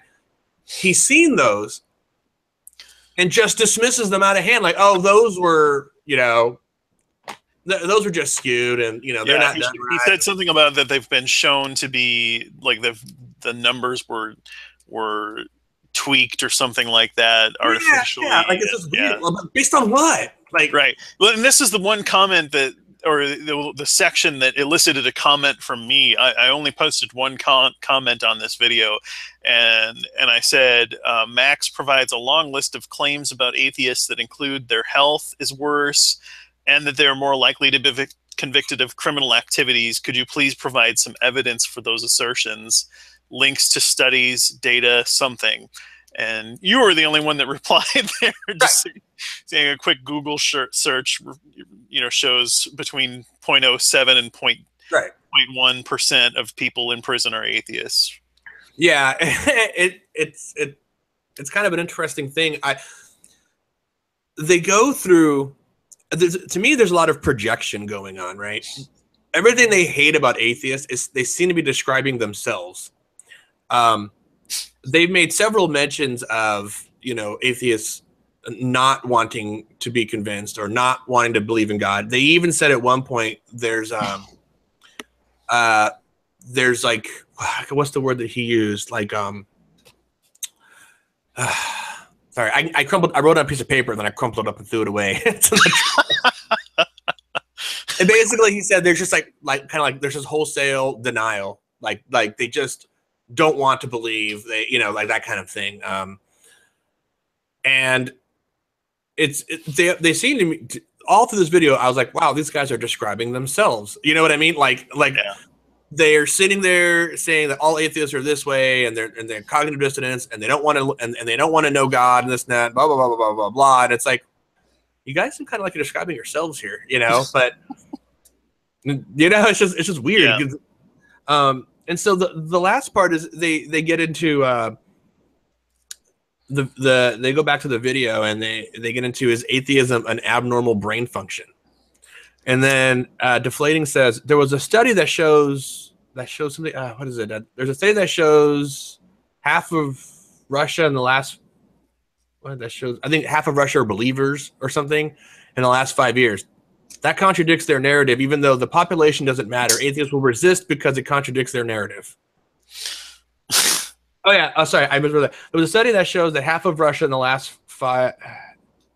he's seen those and just dismisses them out of hand, those were, those were just skewed, and they're not done right. He said something about that they've been shown to be the numbers were tweaked or something like that artificially. It's just weird. Based on what? Right. Well, and this is the one comment that or the section that elicited a comment from me. I only posted one comment on this video, and I said, Max provides a long list of claims about atheists that include their health is worse and that they're more likely to be convicted of criminal activities. Could you please provide some evidence for those assertions? Links to studies, data, something. And you were the only one that replied there. Just saying a quick Google search, shows between 0.07 and 0.1% of people in prison are atheists. Yeah, it's kind of an interesting thing. They go through. To me, there's a lot of projection going on, right? Everything they hate about atheists is they seem to be describing themselves. They've made several mentions of, atheists not wanting to be convinced or not wanting to believe in God. They even said at one point there's like, what's the word that he used? Like, sorry, I wrote it on a piece of paper, and then I crumpled it up and threw it away. And basically he said there's just like there's this wholesale denial. Like they just don't want to believe, they, like that kind of thing. And they seem to me, all through this video, I was like, wow, these guys are describing themselves. You know what I mean? Like yeah. They're sitting there saying that all atheists are this way, and they're cognitive dissonance, and they don't want to, and they don't want to know God, and this and that, blah blah blah blah blah blah blah. And it's like, you guys seem kind of like you're describing yourselves here, but it's just weird. Yeah. And so the last part is they get into they go back to the video, and they get into, is atheism an abnormal brain function? And then Deflating says there was a study that shows something. What is it? There's a study that shows half of Russia in the last. What that shows? I think half of Russia are believers or something in the last 5 years. That contradicts their narrative, even though the population doesn't matter. Atheists will resist because it contradicts their narrative. Oh yeah. Oh, sorry, I misread that. There was a study that shows that half of Russia in the last 5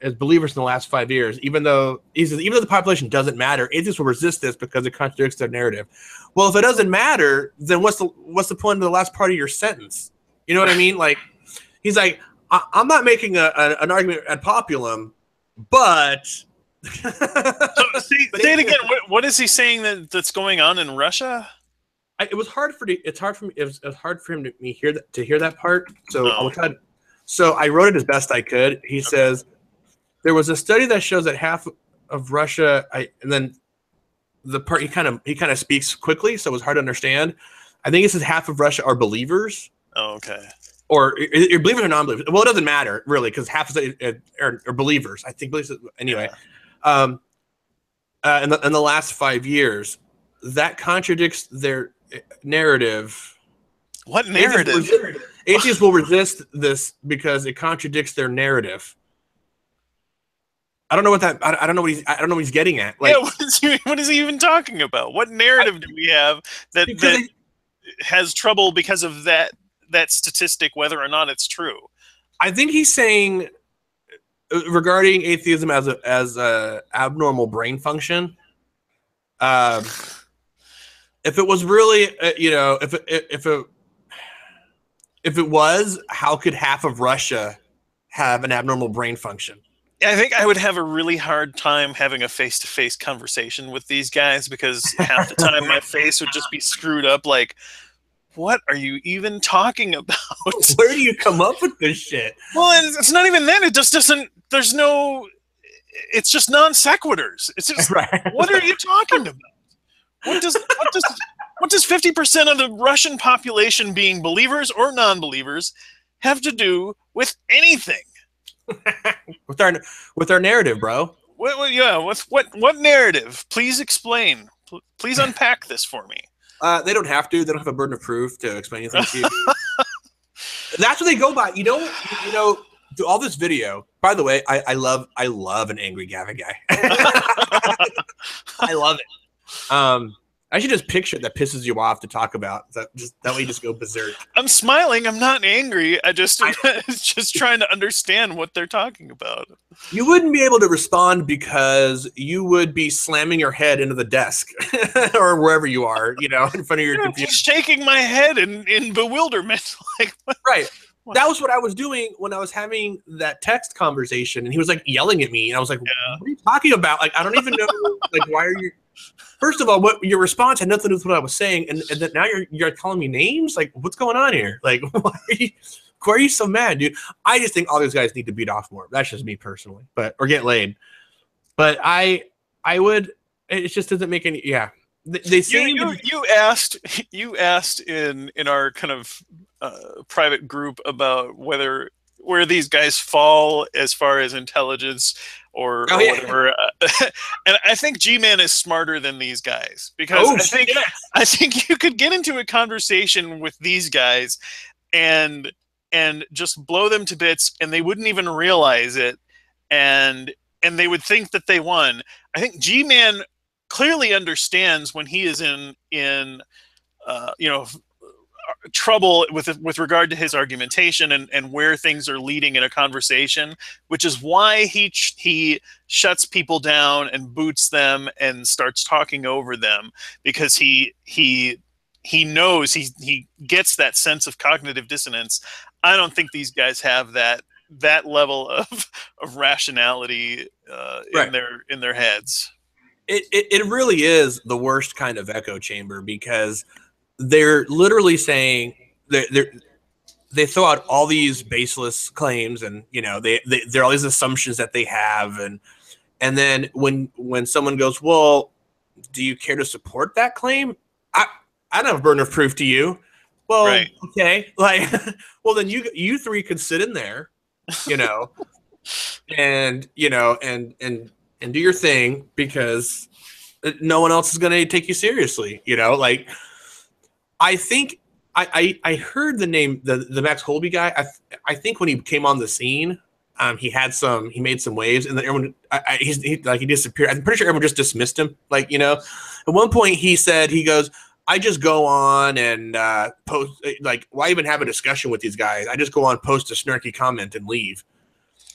as believers in the last 5 years, even though the population doesn't matter, atheists will resist this because it contradicts their narrative. Well, if it doesn't matter, then what's the point of the last part of your sentence? You know what I mean? Like, he's like, I'm not making an argument ad populum, but. So, say it again. What is he saying that's going on in Russia? It was hard for me to hear that part. So I'll try. So I wrote it as best I could. He says there was a study that shows that half of Russia, and then the part he kind of speaks quickly, so it was hard to understand. I think it says half of Russia are believers. Oh, okay. Or you're believers or non-believers. Well, it doesn't matter really, because half are believers. I think anyway. Yeah. In the last 5 years, that contradicts their narrative. What narrative? Atheists will resist this because it contradicts their narrative. I don't know what he's getting at. Like, yeah, what is he even talking about? What narrative do we have that has trouble because of that statistic, whether or not it's true? I think he's saying regarding atheism as a abnormal brain function. If it was really, if it was, how could half of Russia have an abnormal brain function? I think I would have a really hard time having a face-to-face conversation with these guys, because half the time my face would just be screwed up. Like, what are you even talking about? Where do you come up with this shit? Well, it's not even that. It just doesn't. There's no. It's just non sequiturs. It's just. Right. What are you talking about? What does 50% of the Russian population being believers or non-believers have to do with anything? with our narrative, bro. What narrative? Please explain. Please unpack this for me. They don't have to. They don't have a burden of proof to explain anything to you. That's what they go by. Through all this video. By the way, I love an angry Gavin guy. I love it. I should just picture that pisses you off to talk about. That way you just go berserk. I'm smiling. I'm not angry. I just just trying to understand what they're talking about. You wouldn't be able to respond because you would be slamming your head into the desk or wherever you are, in front of your computer. Just shaking my head in bewilderment. Like, what? Right. That was what I was doing when I was having that text conversation, and he was like yelling at me, and I was like, "What are you talking about? Like, I don't even know. Like, why are you?" First of all, what your response had nothing to do with what I was saying, and then now you're calling me names. Like, what's going on here? Like, why are you so mad, dude? I just think all these guys need to beat off more. That's just me personally, or get laid. But I would. It just doesn't make any. Yeah, they seem. You asked in our kind of private group about where these guys fall as far as intelligence or whatever. And I think G-Man is smarter than these guys, because I think you could get into a conversation with these guys and just blow them to bits, and they wouldn't even realize it, and they would think that they won. I think G-Man clearly understands when he is in trouble with regard to his argumentation and where things are leading in a conversation, which is why he shuts people down and boots them and starts talking over them, because he knows he gets that sense of cognitive dissonance. I don't think these guys have that level of rationality in their heads. It really is the worst kind of echo chamber, because they're literally saying they throw out all these baseless claims, and there are all these assumptions that they have, and then when someone goes, well, do you care to support that claim? I don't have a burden of proof to you. Well, right. Okay, like, well, then you three could sit in there, and do your thing, because no one else is going to take you seriously. Like, I think I heard the name, the Max Holby guy. I think when he came on the scene, he made some waves, and then everyone he disappeared. I'm pretty sure everyone just dismissed him. Like, at one point he said, he goes, I just go on and post, like, why even have a discussion with these guys? I just go on, post a snarky comment, and leave.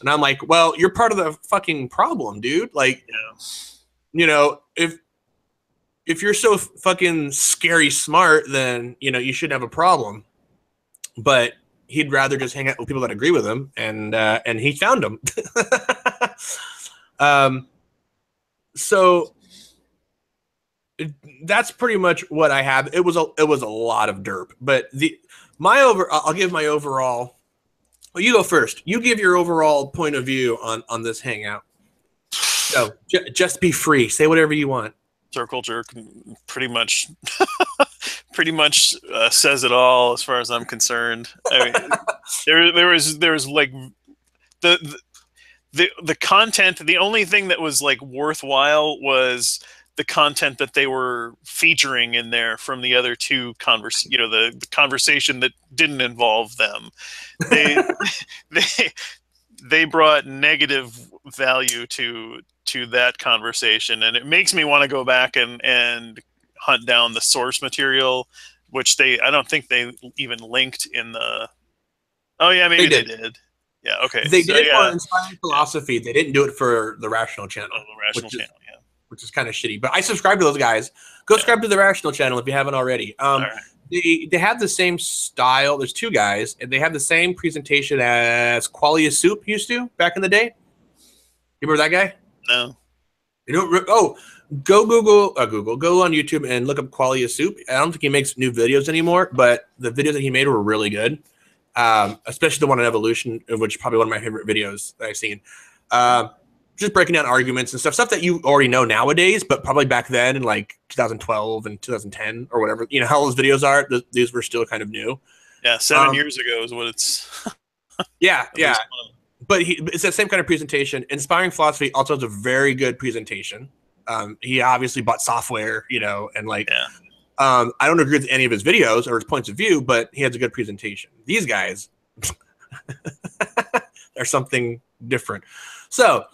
And I'm like, well, you're part of the fucking problem, dude. Like, if you're so fucking scary smart, then, you shouldn't have a problem. But he'd rather just hang out with people that agree with him, and he found them. So that's pretty much what I have. It was a lot of derp, but I'll give my overall. Well, you go first. You give your overall point of view on this hangout. So just be free. Say whatever you want. Circle jerk pretty much says it all as far as I'm concerned. I mean, there was like the content. The only thing that was like worthwhile was the content that they were featuring in there from the other two the conversation that didn't involve them. They brought negative value to that conversation, and it makes me want to go back and hunt down the source material, which I don't think they even linked in the. Oh yeah, maybe they did. Yeah, okay. They did it for Inspiring Philosophy. Yeah. They didn't do it for the Rational Channel. Oh, the Rational Channel, yeah. Which is kind of shitty. But I subscribe to those guys. Go subscribe to the Rational Channel if you haven't already. All right. They have the same style. There's two guys, and they have the same presentation as Qualia Soup used to back in the day. You remember that guy? No. You don't? Oh, go Google. Go on YouTube and look up Qualia Soup. I don't think he makes new videos anymore, but the videos that he made were really good. Especially the one on evolution, which is probably one of my favorite videos that I've seen. Just breaking down arguments and stuff that you already know nowadays, but probably back then in like 2012 and 2010 or whatever, how those videos are. These were still kind of new. Yeah, 7 years ago is what it's. Yeah. But it's that same kind of presentation. Inspiring Philosophy also has a very good presentation. He obviously bought software, and like. Yeah. I don't agree with any of his videos or his points of view, but he has a good presentation. These guys are something different. So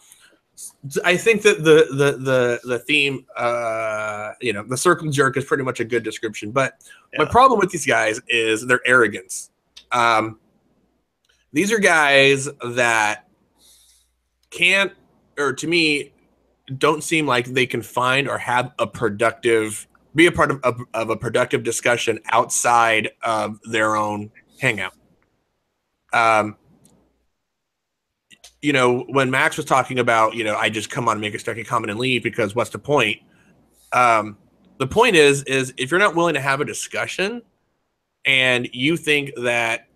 I think that the theme, the circle jerk is pretty much a good description. But my problem with these guys is their arrogance. These are guys that can't, or to me, don't seem like they can find or have a productive, be a part of a productive discussion outside of their own hangout. When Max was talking about, I just come on, make a starky comment and leave because what's the point? The point is if you're not willing to have a discussion and you think that,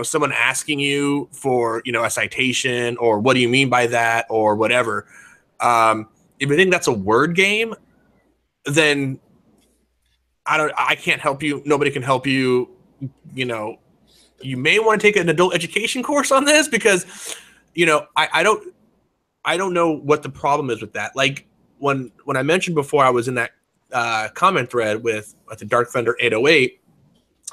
someone asking you for, a citation or what do you mean by that or whatever, if you think that's a word game, then I can't help you. Nobody can help you. You may want to take an adult education course on this because, I don't know what the problem is with that. Like when I mentioned before, I was in that comment thread with the Dark Thunder 808,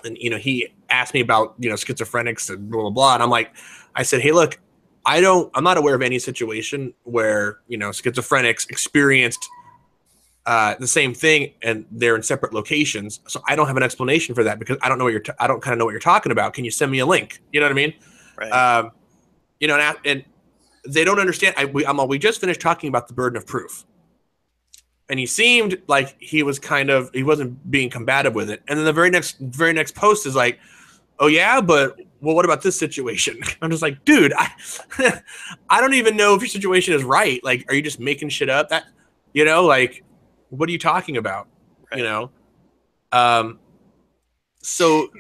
and he asked me about schizophrenics and blah blah blah, and I said, hey, look, I'm not aware of any situation where schizophrenics experienced the same thing and they're in separate locations. So I don't have an explanation for that because I don't know I don't kind of know what you're talking about. Can you send me a link? You know what I mean? Right. And they don't understand. We just finished talking about the burden of proof, and he seemed like he wasn't being combative with it. And then the very next post is like, oh yeah, but well, what about this situation? I'm just like, dude, I don't even know if your situation is right. Like, are you just making shit up? That, what are you talking about? Right. So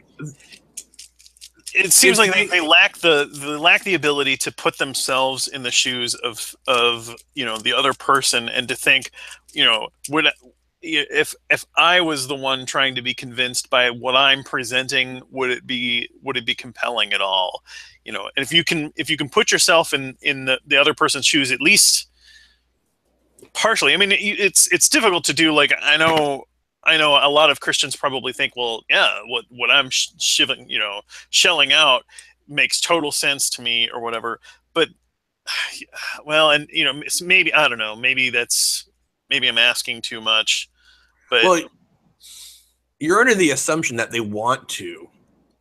it seems like they lack the ability to put themselves in the shoes of the other person and to think, if I was the one trying to be convinced by what I'm presenting, would it be compelling at all? And if you can put yourself in the other person's shoes, at least partially. I mean, it's difficult to do. Like I know a lot of Christians probably think, well, yeah, what I'm shelling out makes total sense to me or whatever. But well, and maybe I don't know. Maybe I'm asking too much. But well, you're under the assumption that they want to.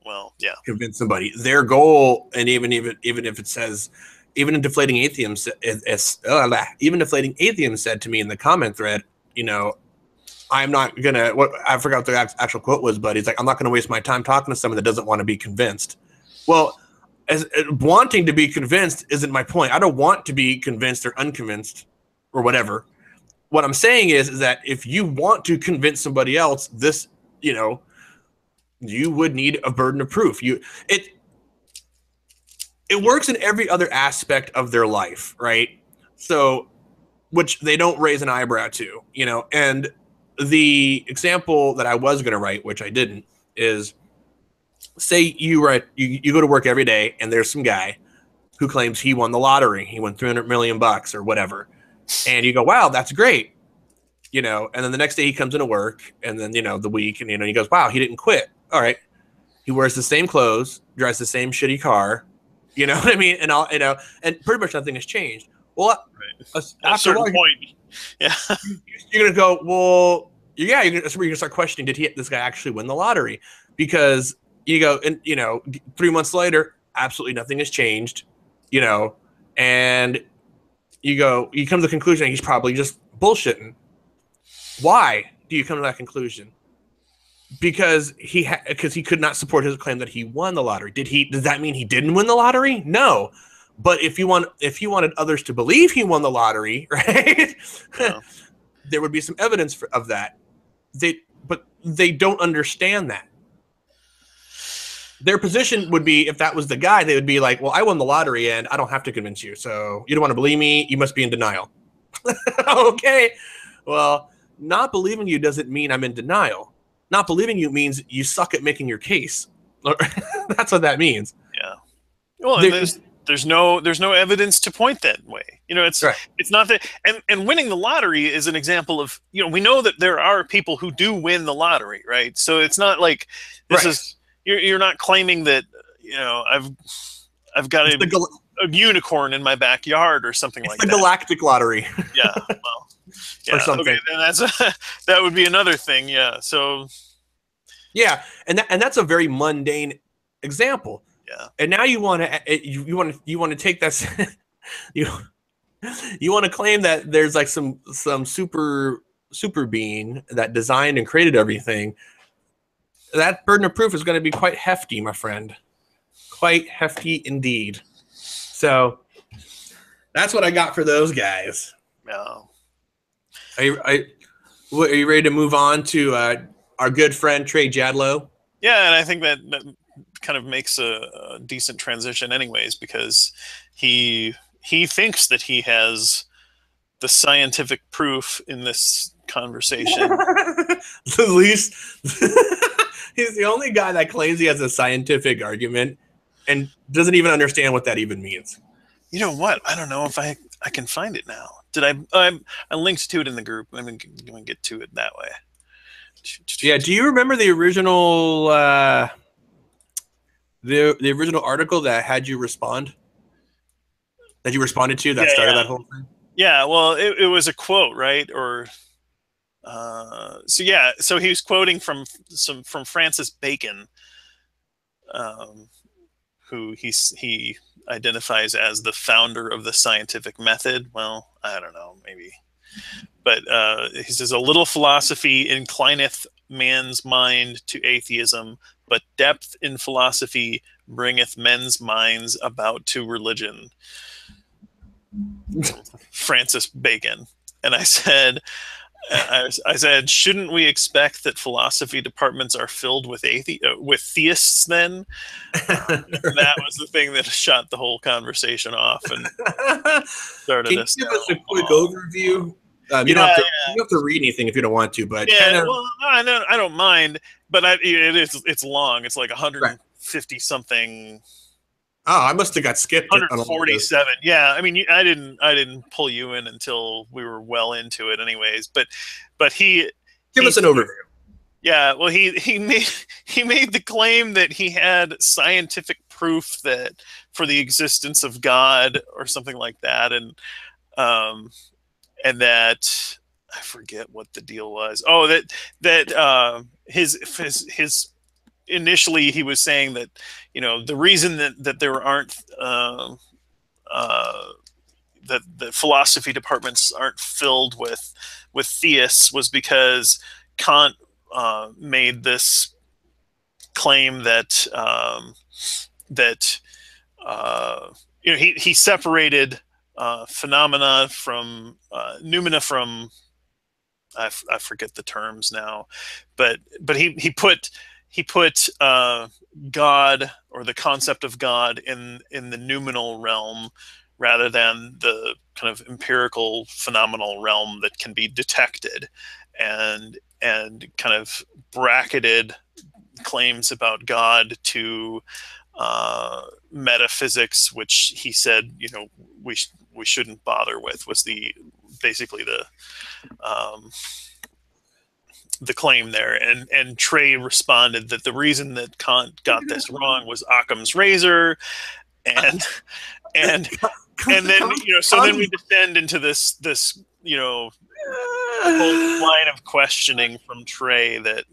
Well, yeah. Convince somebody. Their goal, and even if it says, even Deflating Atheism said to me in the comment thread, I'm not gonna. I forgot what the actual quote was, but he's like, I'm not gonna waste my time talking to someone that doesn't want to be convinced. Well, as wanting to be convinced isn't my point. I don't want to be convinced or unconvinced or whatever. What I'm saying is that if you want to convince somebody else, you would need a burden of proof. It works in every other aspect of their life, right? So, which they don't raise an eyebrow to, and the example that I was going to write, which I didn't, is say you go to work every day and there's some guy who claims he won the lottery. He won $300 million or whatever. And you go, wow, that's great. And then the next day he comes into work and then, the week and, he goes, wow, he didn't quit. All right. He wears the same clothes, drives the same shitty car. You know what I mean? And and pretty much nothing has changed. Well, right. At a certain point, yeah, you're gonna go. Well, yeah, you're gonna start questioning: did this guy actually win the lottery? Because you go, and 3 months later, absolutely nothing has changed. And you come to the conclusion he's probably just bullshitting. Why do you come to that conclusion? Because he could not support his claim that he won the lottery. Does that mean he didn't win the lottery? No. But if he wanted others to believe he won the lottery, right? Yeah. There would be some evidence of that. But they don't understand that. Their position would be, if that was the guy, they would be like, well, I won the lottery and I don't have to convince you. So you don't want to believe me? You must be in denial. Okay. Well, not believing you doesn't mean I'm in denial. Not believing you means you suck at making your case. That's what that means. Yeah. Well, there's no evidence to point that way. It's right. It's not that, and winning the lottery is an example of, we know that there are people who do win the lottery, right? So it's not like this right. You're not claiming that, I've got It's a unicorn in my backyard or something like the that. galactic lottery. Yeah, well, yeah, or something. okay, then that would be another thing. Yeah, so yeah, and that's a very mundane example. yeah, And now you want to you want to take that you you want to claim that there's like some super being that designed and created everything. That burden of proof is going to be quite hefty, my friend. Quite hefty indeed. So that's what I got for those guys. yeah. Are you ready to move on to our good friend Trey Jadlow? Yeah, and I think that kind of makes a decent transition, anyways, because he thinks that he has the scientific proof in this conversation. At least he's the only guy that claims he has a scientific argument and doesn't even understand what that even means. You know what? I don't know if I can find it now. Did I linked to it in the group. I'm going to get to it that way. Yeah. Do you remember the original the original article that had you respond? That you responded to that started that whole thing? Yeah. Well, it was a quote, right? Or so yeah. So he was quoting from Francis Bacon, who he identifies as the founder of the scientific method. Well, I don't know, maybe. But he says, a little philosophy inclineth man's mind to atheism, but depth in philosophy bringeth men's minds about to religion. Francis Bacon. And I said, shouldn't we expect that philosophy departments are filled with theists then? That was the thing that shot the whole conversation off and started. Can you give us a quick overview? You don't have to read anything if you don't want to, but well, I don't mind, but it's long. It's like 150 something. Oh, I must have got skipped. 147. Yeah, I mean, I didn't pull you in until we were well into it, anyways. But give us an overview. Yeah, well, he made the claim that he had scientific proof that for the existence of God or something like that, and that I forget what the deal was. Oh, that his initially he was saying that, you know, the reason that there aren't that the philosophy departments aren't filled with theists was because Kant made this claim that you know, he separated phenomena from noumena from I forget the terms now, but he put God, or the concept of God, in the noumenal realm rather than the kind of empirical phenomenal realm that can be detected, and kind of bracketed claims about God to metaphysics, which he said, you know, we shouldn't bother with, was basically the claim there. And Trey responded that the reason that Kant got this wrong was Occam's razor, and then, you know, so then we descend into this you know, whole line of questioning from Trey that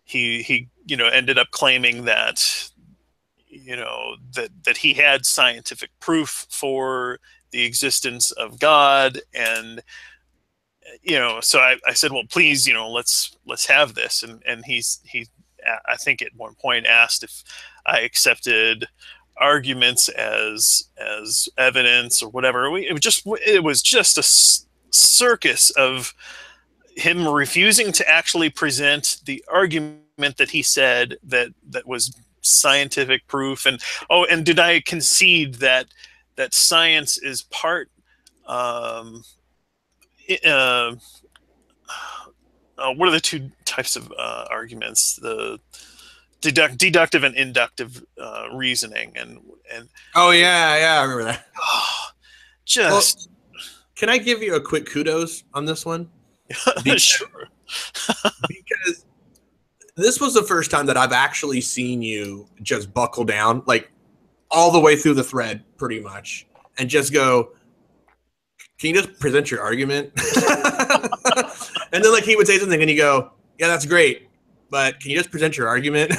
he you know, ended up claiming that, you know, that he had scientific proof for the existence of God. And, you know, so I said, well, please, you know, let's have this. And he I think at one point asked if I accepted arguments as evidence or whatever. It was just a circus of him refusing to actually present the argument that he said that was scientific proof. And and did I concede that science is part what are the two types of arguments? The deductive and inductive reasoning, and oh yeah, I remember that. Just can I give you a quick kudos on this one? Sure. Because this was the first time that I've actually seen you just buckle down. Like, all the way through the thread, pretty much, and just go, can you just present your argument? And then like he would say something and you go, yeah, that's great, but can you just present your argument?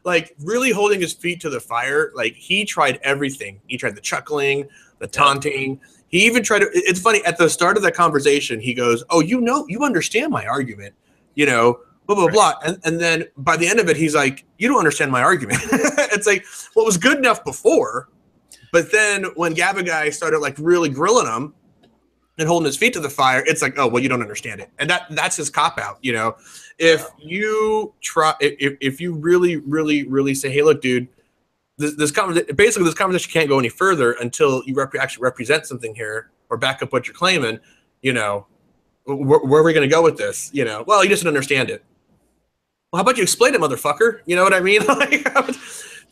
like really holding his feet to the fire. Like he tried everything. He tried the chuckling, the taunting. He even tried to, it's funny, at the start of the conversation, he goes, oh, you understand my argument, blah, blah, blah. And then by the end of it, he's like, you don't understand my argument. It's like, well, it was good enough before, but then when Gabagai started like really grilling him and holding his feet to the fire, it's like, oh, well, you don't understand it. And that's his cop out, If you try, if you really, really, really say, hey, look, dude, this conversation can't go any further until you actually represent something here or back up what you're claiming, where are we going to go with this? Well, you just don't understand it. Well, how about you explain it, motherfucker? You know what I mean?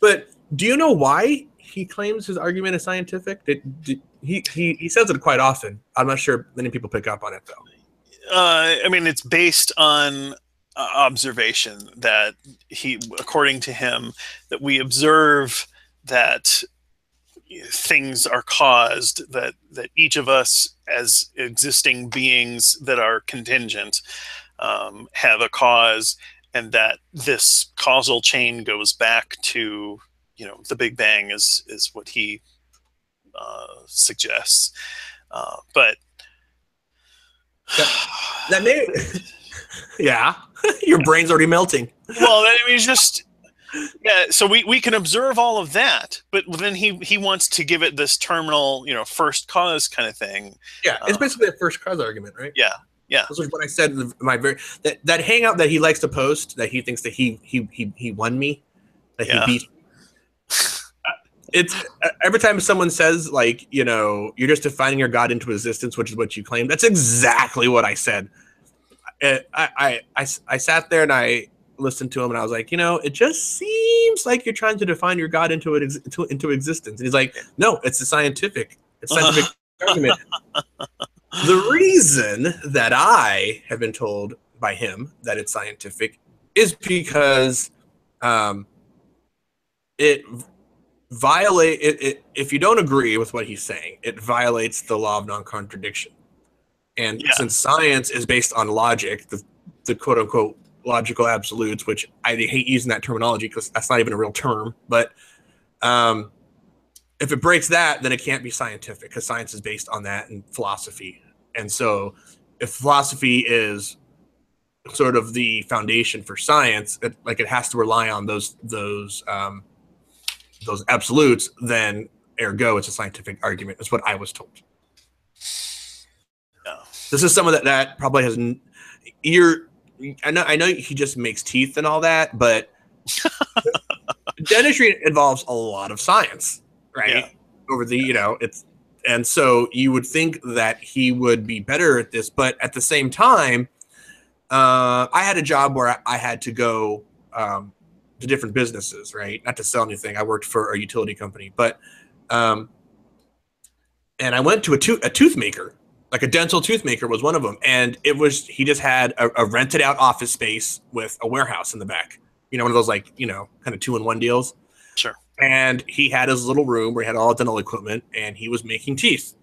But do you know why he claims his argument is scientific? He says it quite often. I'm not sure many people pick up on it, though. I mean, it's based on observation that according to him, that we observe that things are caused, that each of us as existing beings that are contingent have a cause, and that this causal chain goes back to, the Big Bang is what he suggests. But that may, yeah, your brain's already melting. Well, I mean, so we can observe all of that, but then he wants to give it this terminal, first cause kind of thing. Yeah, it's basically a first cause argument, right? Yeah. This is what I said in that hangout that he likes to post, that he thinks that he won me, that he beat. It's every time someone says like, you're just defining your God into existence, which is what you claim. That's exactly what I said. I sat there and I listened to him and I was like, it just seems like you're trying to define your God into existence. And he's like, no, it's a scientific argument. The reason that I have been told by him that it's scientific is because if you don't agree with what he's saying, it violates the law of non-contradiction. And since science is based on logic, the quote unquote logical absolutes, which I hate using that terminology because that's not even a real term, but if it breaks that, then it can't be scientific because science is based on that and philosophy. And so if philosophy is sort of the foundation for science, it has to rely on those absolutes, then ergo it's a scientific argument. That's what I was told. Yeah. This is someone that probably has I know he just makes teeth and all that, but dentistry involves a lot of science, right? Yeah. Over the, and so you would think that he would be better at this, but at the same time, I had a job where I had to go to different businesses, right? Not to sell anything. I worked for a utility company, but and I went to a tooth maker, like a dental tooth maker was one of them, and he just had a rented out office space with a warehouse in the back. One of those like kind of 2-in-1 deals. Sure. And he had his little room where he had all dental equipment, and he was making teeth.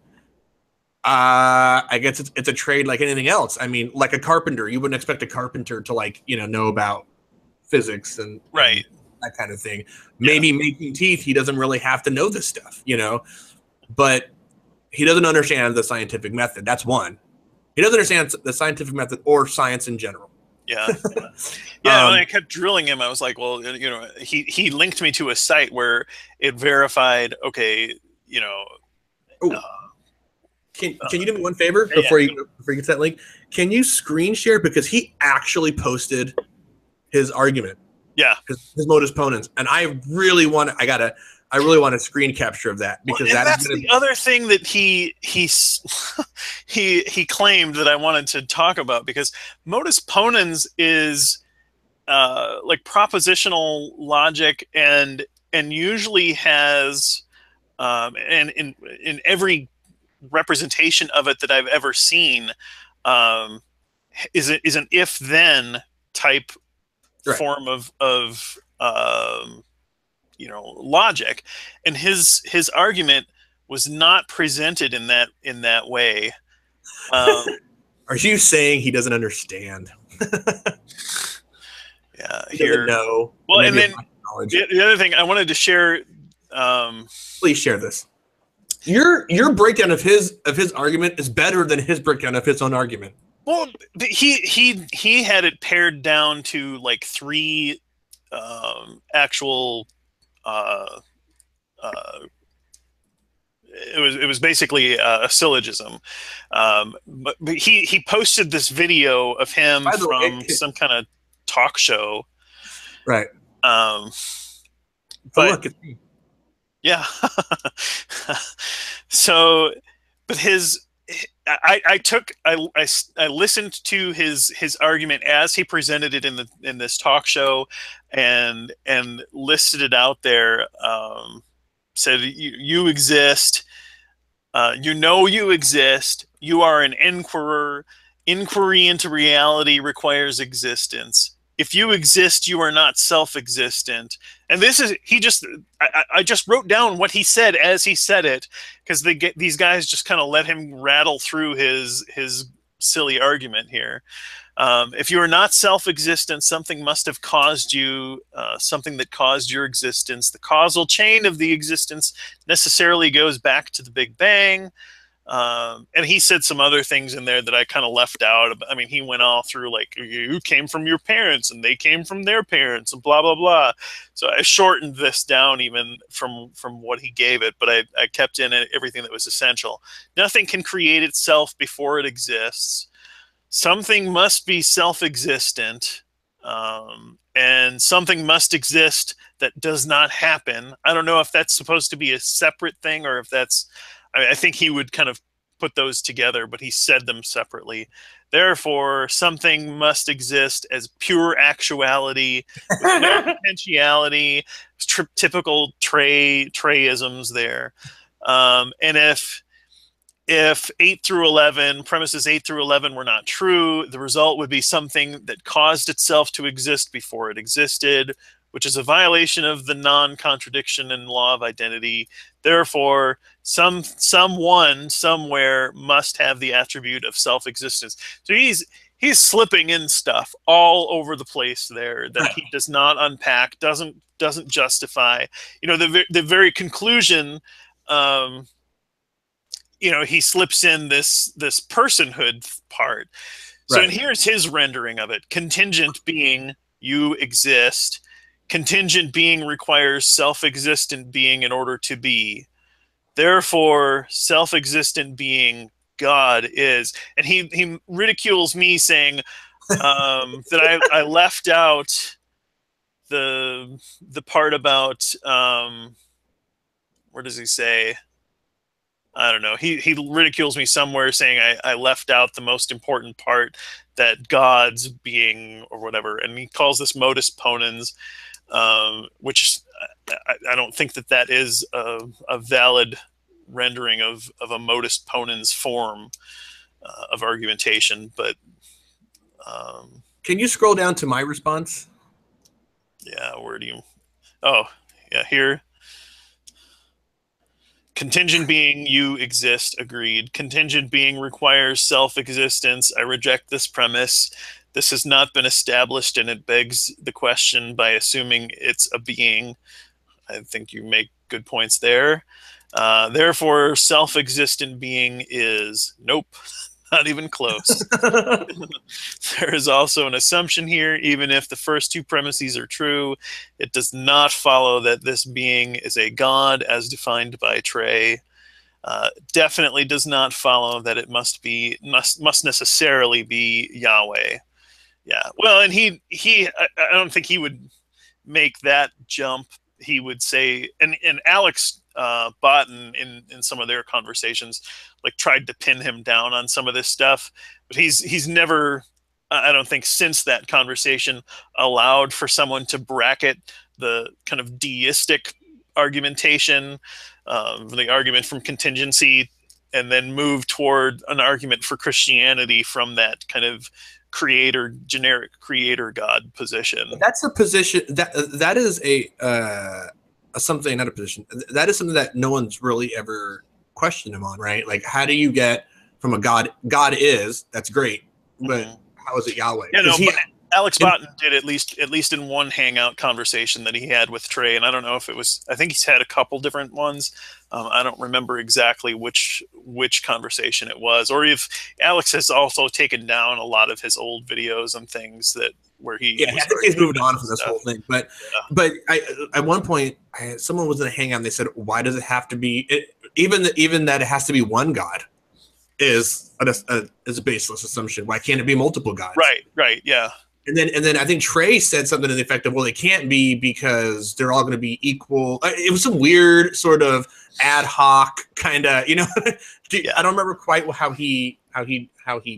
I guess it's a trade like anything else. I mean, like a carpenter, you wouldn't expect a carpenter to know about physics and that kind of thing. Maybe making teeth, he doesn't really have to know this stuff, but he doesn't understand the scientific method. That's one. He doesn't understand the scientific method or science in general. Yeah. When I kept drilling him, I was like, well, he linked me to a site where it verified, okay, Can you do me one favor before you get to that link? Can you screen share, because he actually posted his argument. Yeah. His modus ponens, and I really want a screen capture of that, because that's the other thing that he claimed that I wanted to talk about, because modus ponens is like propositional logic, and usually has and in every representation of it that I've ever seen is an if then type form of logic, and his argument was not presented in that way. Are you saying he doesn't understand? Yeah, He doesn't here. know. Well, and Maybe a then lack of knowledge. the other thing I wanted to share. Please share this. Your breakdown of his argument is better than his breakdown of his own argument. Well, he had it pared down to like three actual. Uh, it was basically a syllogism, but he posted this video of him By the from way, some kind of talk show, right? um, Oh, but look, it's me. yeah. So, but I listened to his argument as he presented it in this talk show, and listed it out there. Said you exist, you exist. You are an inquirer. Inquiry into reality requires existence. If you exist, you are not self-existent. And this is I just wrote down what he said as he said it, because these guys just kind of let him rattle through his silly argument here. If you are not self-existent, something must have caused you, something that caused your existence. The causal chain of the existence necessarily goes back to the Big Bang. And he said some other things in there that I kind of left out. I mean, he went all through like, you came from your parents and they came from their parents and blah, blah, blah. So I shortened this down even from what he gave it, but I kept in it everything that was essential. Nothing can create itself before it exists. Something must be self-existent, and something must exist that does not happen. I don't know if that's supposed to be a separate thing, or if that's, I think he would kind of put those together, but he said them separately. Therefore, something must exist as pure actuality, with no potentiality, typical Treyisms there. And if 8 through 11, premises 8 through 11 were not true, the result would be something that caused itself to exist before it existed, which is a violation of the non-contradiction and law of identity. Therefore, someone somewhere must have the attribute of self-existence. So he's slipping in stuff all over the place there that he does not unpack, doesn't justify. The very conclusion. He slips in this personhood part. So, right. And here's his rendering of it. Contingent being, you exist. Contingent being requires self-existent being in order to be. Therefore, self-existent being, God is. And he ridicules me, saying that I left out the part about, where does he say? I don't know. He ridicules me somewhere, saying I left out the most important part, that God's being or whatever, and he calls this modus ponens, which I don't think that is a valid rendering of a modus ponens form of argumentation. But can you scroll down to my response? Yeah, where do you? Oh, yeah, here. Contingent being, you exist, agreed. Contingent being requires self-existence. I reject this premise. This has not been established, and it begs the question by assuming it's a being. I think you make good points there. Therefore, self-existent being is nope, not even close. There is also an assumption here. Even if the first two premises are true, it does not follow that this being is a god as defined by Trey. Definitely does not follow that it must necessarily be Yahweh. Yeah. Well, and I don't think he would make that jump. He would say, and Alex Botten in some of their conversations, like, tried to pin him down on some of this stuff, but he's never, I don't think, since that conversation, allowed for someone to bracket the kind of deistic argumentation, the argument from contingency, and then move toward an argument for Christianity from that kind of generic creator God position. That's a position that is a something, not a position. That is something that no one's really ever questioned him on, right? Like, how do you get from a God? God is, that's great, but how is it Yahweh? Yeah, no, but Alex Botten did at least in one hangout conversation that he had with Trey, and I don't know if it was. I think he's had a couple different ones. I don't remember exactly which conversation it was, or if Alex has also taken down a lot of his old videos and things that where he. I think he's moved on from this whole thing. But I at one point, someone was in a hangout and they said, "Why does it have to be even that it has to be one God?" Is a baseless assumption. Why can't it be multiple gods? Right, yeah. And then I think Trey said something to the effect of, well, they can't be because they're all going to be equal. It was some weird sort of ad hoc kind of, I don't remember quite how he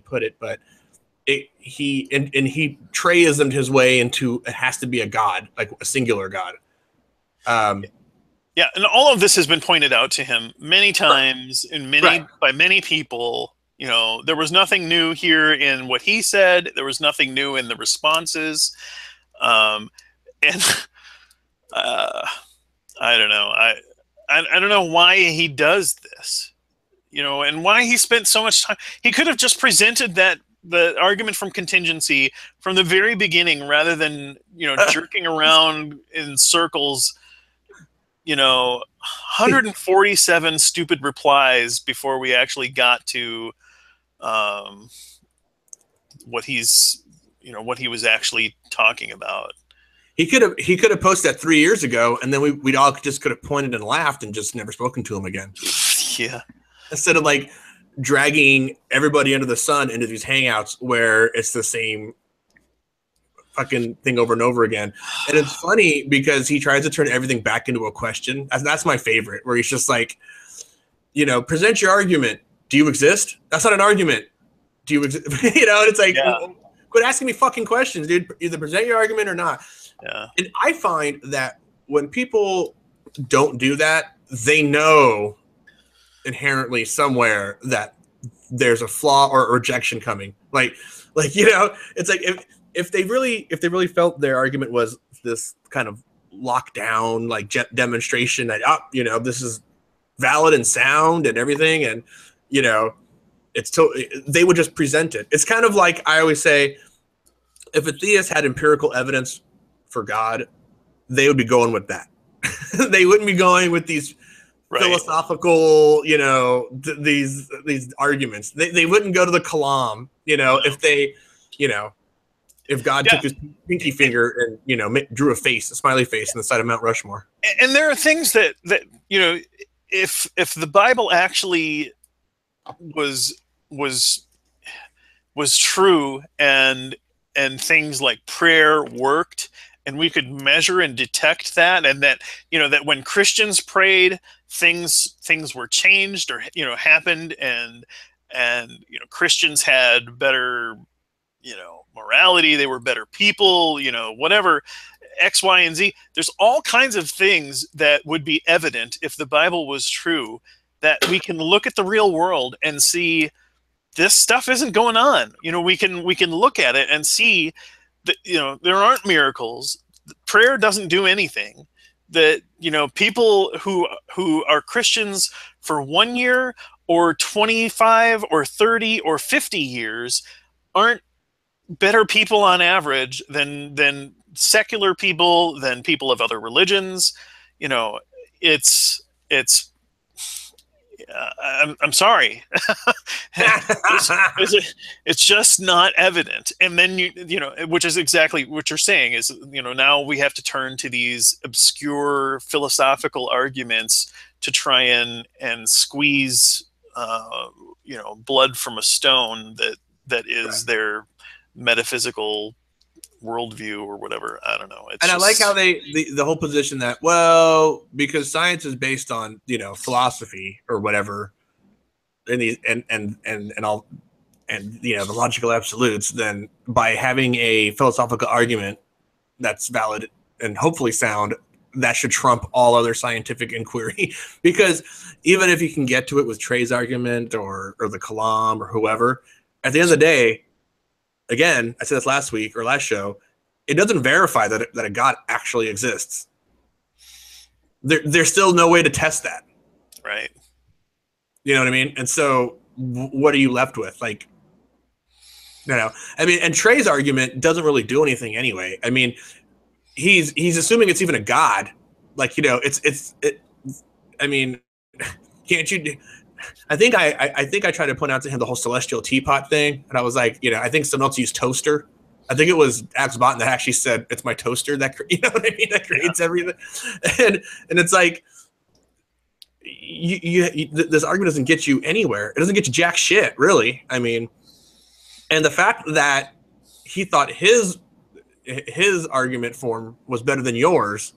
put it, but he Treyismed his way into it has to be a god, like a singular god. Yeah, and all of this has been pointed out to him many times by many people. There was nothing new here in what he said. There was nothing new in the responses. And I don't know. I don't know why he does this, and why he spent so much time. He could have just presented the argument from contingency from the very beginning rather than, jerking around in circles, 147 stupid replies before we actually got to what he was actually talking about. He could have posted that 3 years ago, and then we'd all just could have pointed and laughed and just never spoken to him again. Yeah. Instead of like dragging everybody under the sun into these hangouts where it's the same fucking thing over and over again. And it's funny because he tries to turn everything back into a question. That's my favorite, where he's just like, present your argument. Do you exist? That's not an argument. Do you exist? And it's like, quit asking me fucking questions, dude. Either present your argument or not. Yeah. And I find that when people don't do that, they know inherently somewhere that there's a flaw or a rejection coming. Like it's like if they really felt their argument was this kind of lockdown, like demonstration that this is valid and sound and everything, and they would just present it. It's kind of like I always say, if a theist had empirical evidence for God, they would be going with that. They wouldn't be going with these philosophical, these arguments. They wouldn't go to the Kalam, if they, if God took his pinky finger and, drew a smiley face on the side of Mount Rushmore. And there are things that if the Bible actually was true and things like prayer worked, and we could measure and detect that, and that that when Christians prayed, things were changed or happened, and Christians had better morality, they were better people, whatever, X, Y, and Z. There's all kinds of things that would be evident if the Bible was true, that we can look at the real world and see this stuff isn't going on. We can look at it and see that there aren't miracles. Prayer doesn't do anything. That people who are Christians for 1 year or 25 or 30 or 50 years aren't better people on average than secular people, than people of other religions. It's I'm sorry. It's just not evident. And then which is exactly what you're saying is, now we have to turn to these obscure philosophical arguments to try and squeeze blood from a stone that is their metaphysical worldview or whatever. I don't know. I like how the whole position that, well, because science is based on philosophy or whatever, and the logical absolutes, then by having a philosophical argument that's valid and hopefully sound, that should trump all other scientific inquiry. Because even if you can get to it with Trey's argument or the Kalam or whoever, at the end of the day, again, I said this last week or last show, it doesn't verify that a God actually exists. there's still no way to test that. Right. You know what I mean? And so what are you left with? Like, you know, I mean, and Trey's argument doesn't really do anything anyway. I mean, he's assuming it's even a god. Like, you know, I mean, can't you? I think I tried to point out to him the whole celestial teapot thing, and I was like, you know, I think someone else used toaster. I think it was Axbot that actually said it's my toaster that, you know what I mean, that creates everything, and it's like, this argument doesn't get you anywhere. It doesn't get you jack shit, really. I mean, and the fact that he thought his argument form was better than yours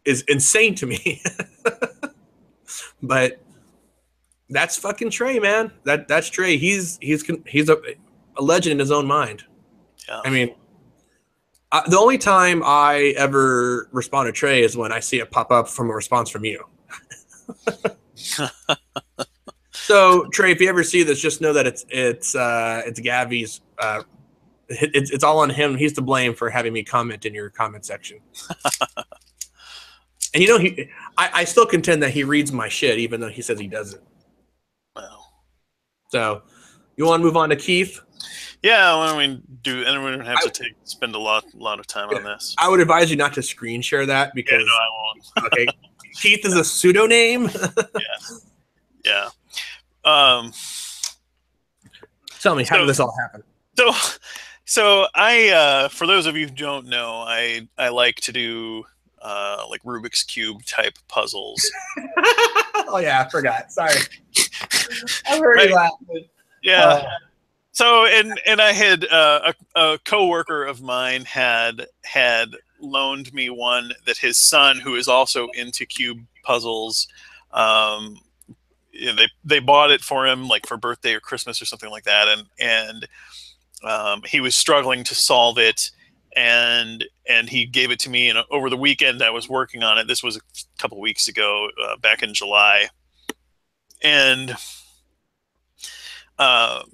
is insane to me. But that's fucking Trey, man. That's Trey. He's a legend in his own mind. Yeah. I mean, the only time I ever respond to Trey is when I see it pop up from a response from you. So Trey, if you ever see this, just know that it's Gavi's. It's all on him. He's to blame for having me comment in your comment section. And you know, I still contend that he reads my shit, even though he says he doesn't. Wow. So, you want to move on to Keith? Yeah, why don't we do? And we don't have to spend a lot of time on this. I would advise you not to screen share that because no, I won't. Okay, Keith is a pseudonym. Yeah. Tell me, how did this all happen? So I, for those of you who don't know, I like to do like Rubik's Cube type puzzles. Oh yeah, I forgot. Sorry. I heard you laughing. Yeah. So and I had a coworker of mine had loaned me one that his son, who is also into cube puzzles, they bought it for him like for birthday or Christmas or something like that, and he was struggling to solve it, and he gave it to me, and over the weekend I was working on it. This was a couple weeks ago, back in July, and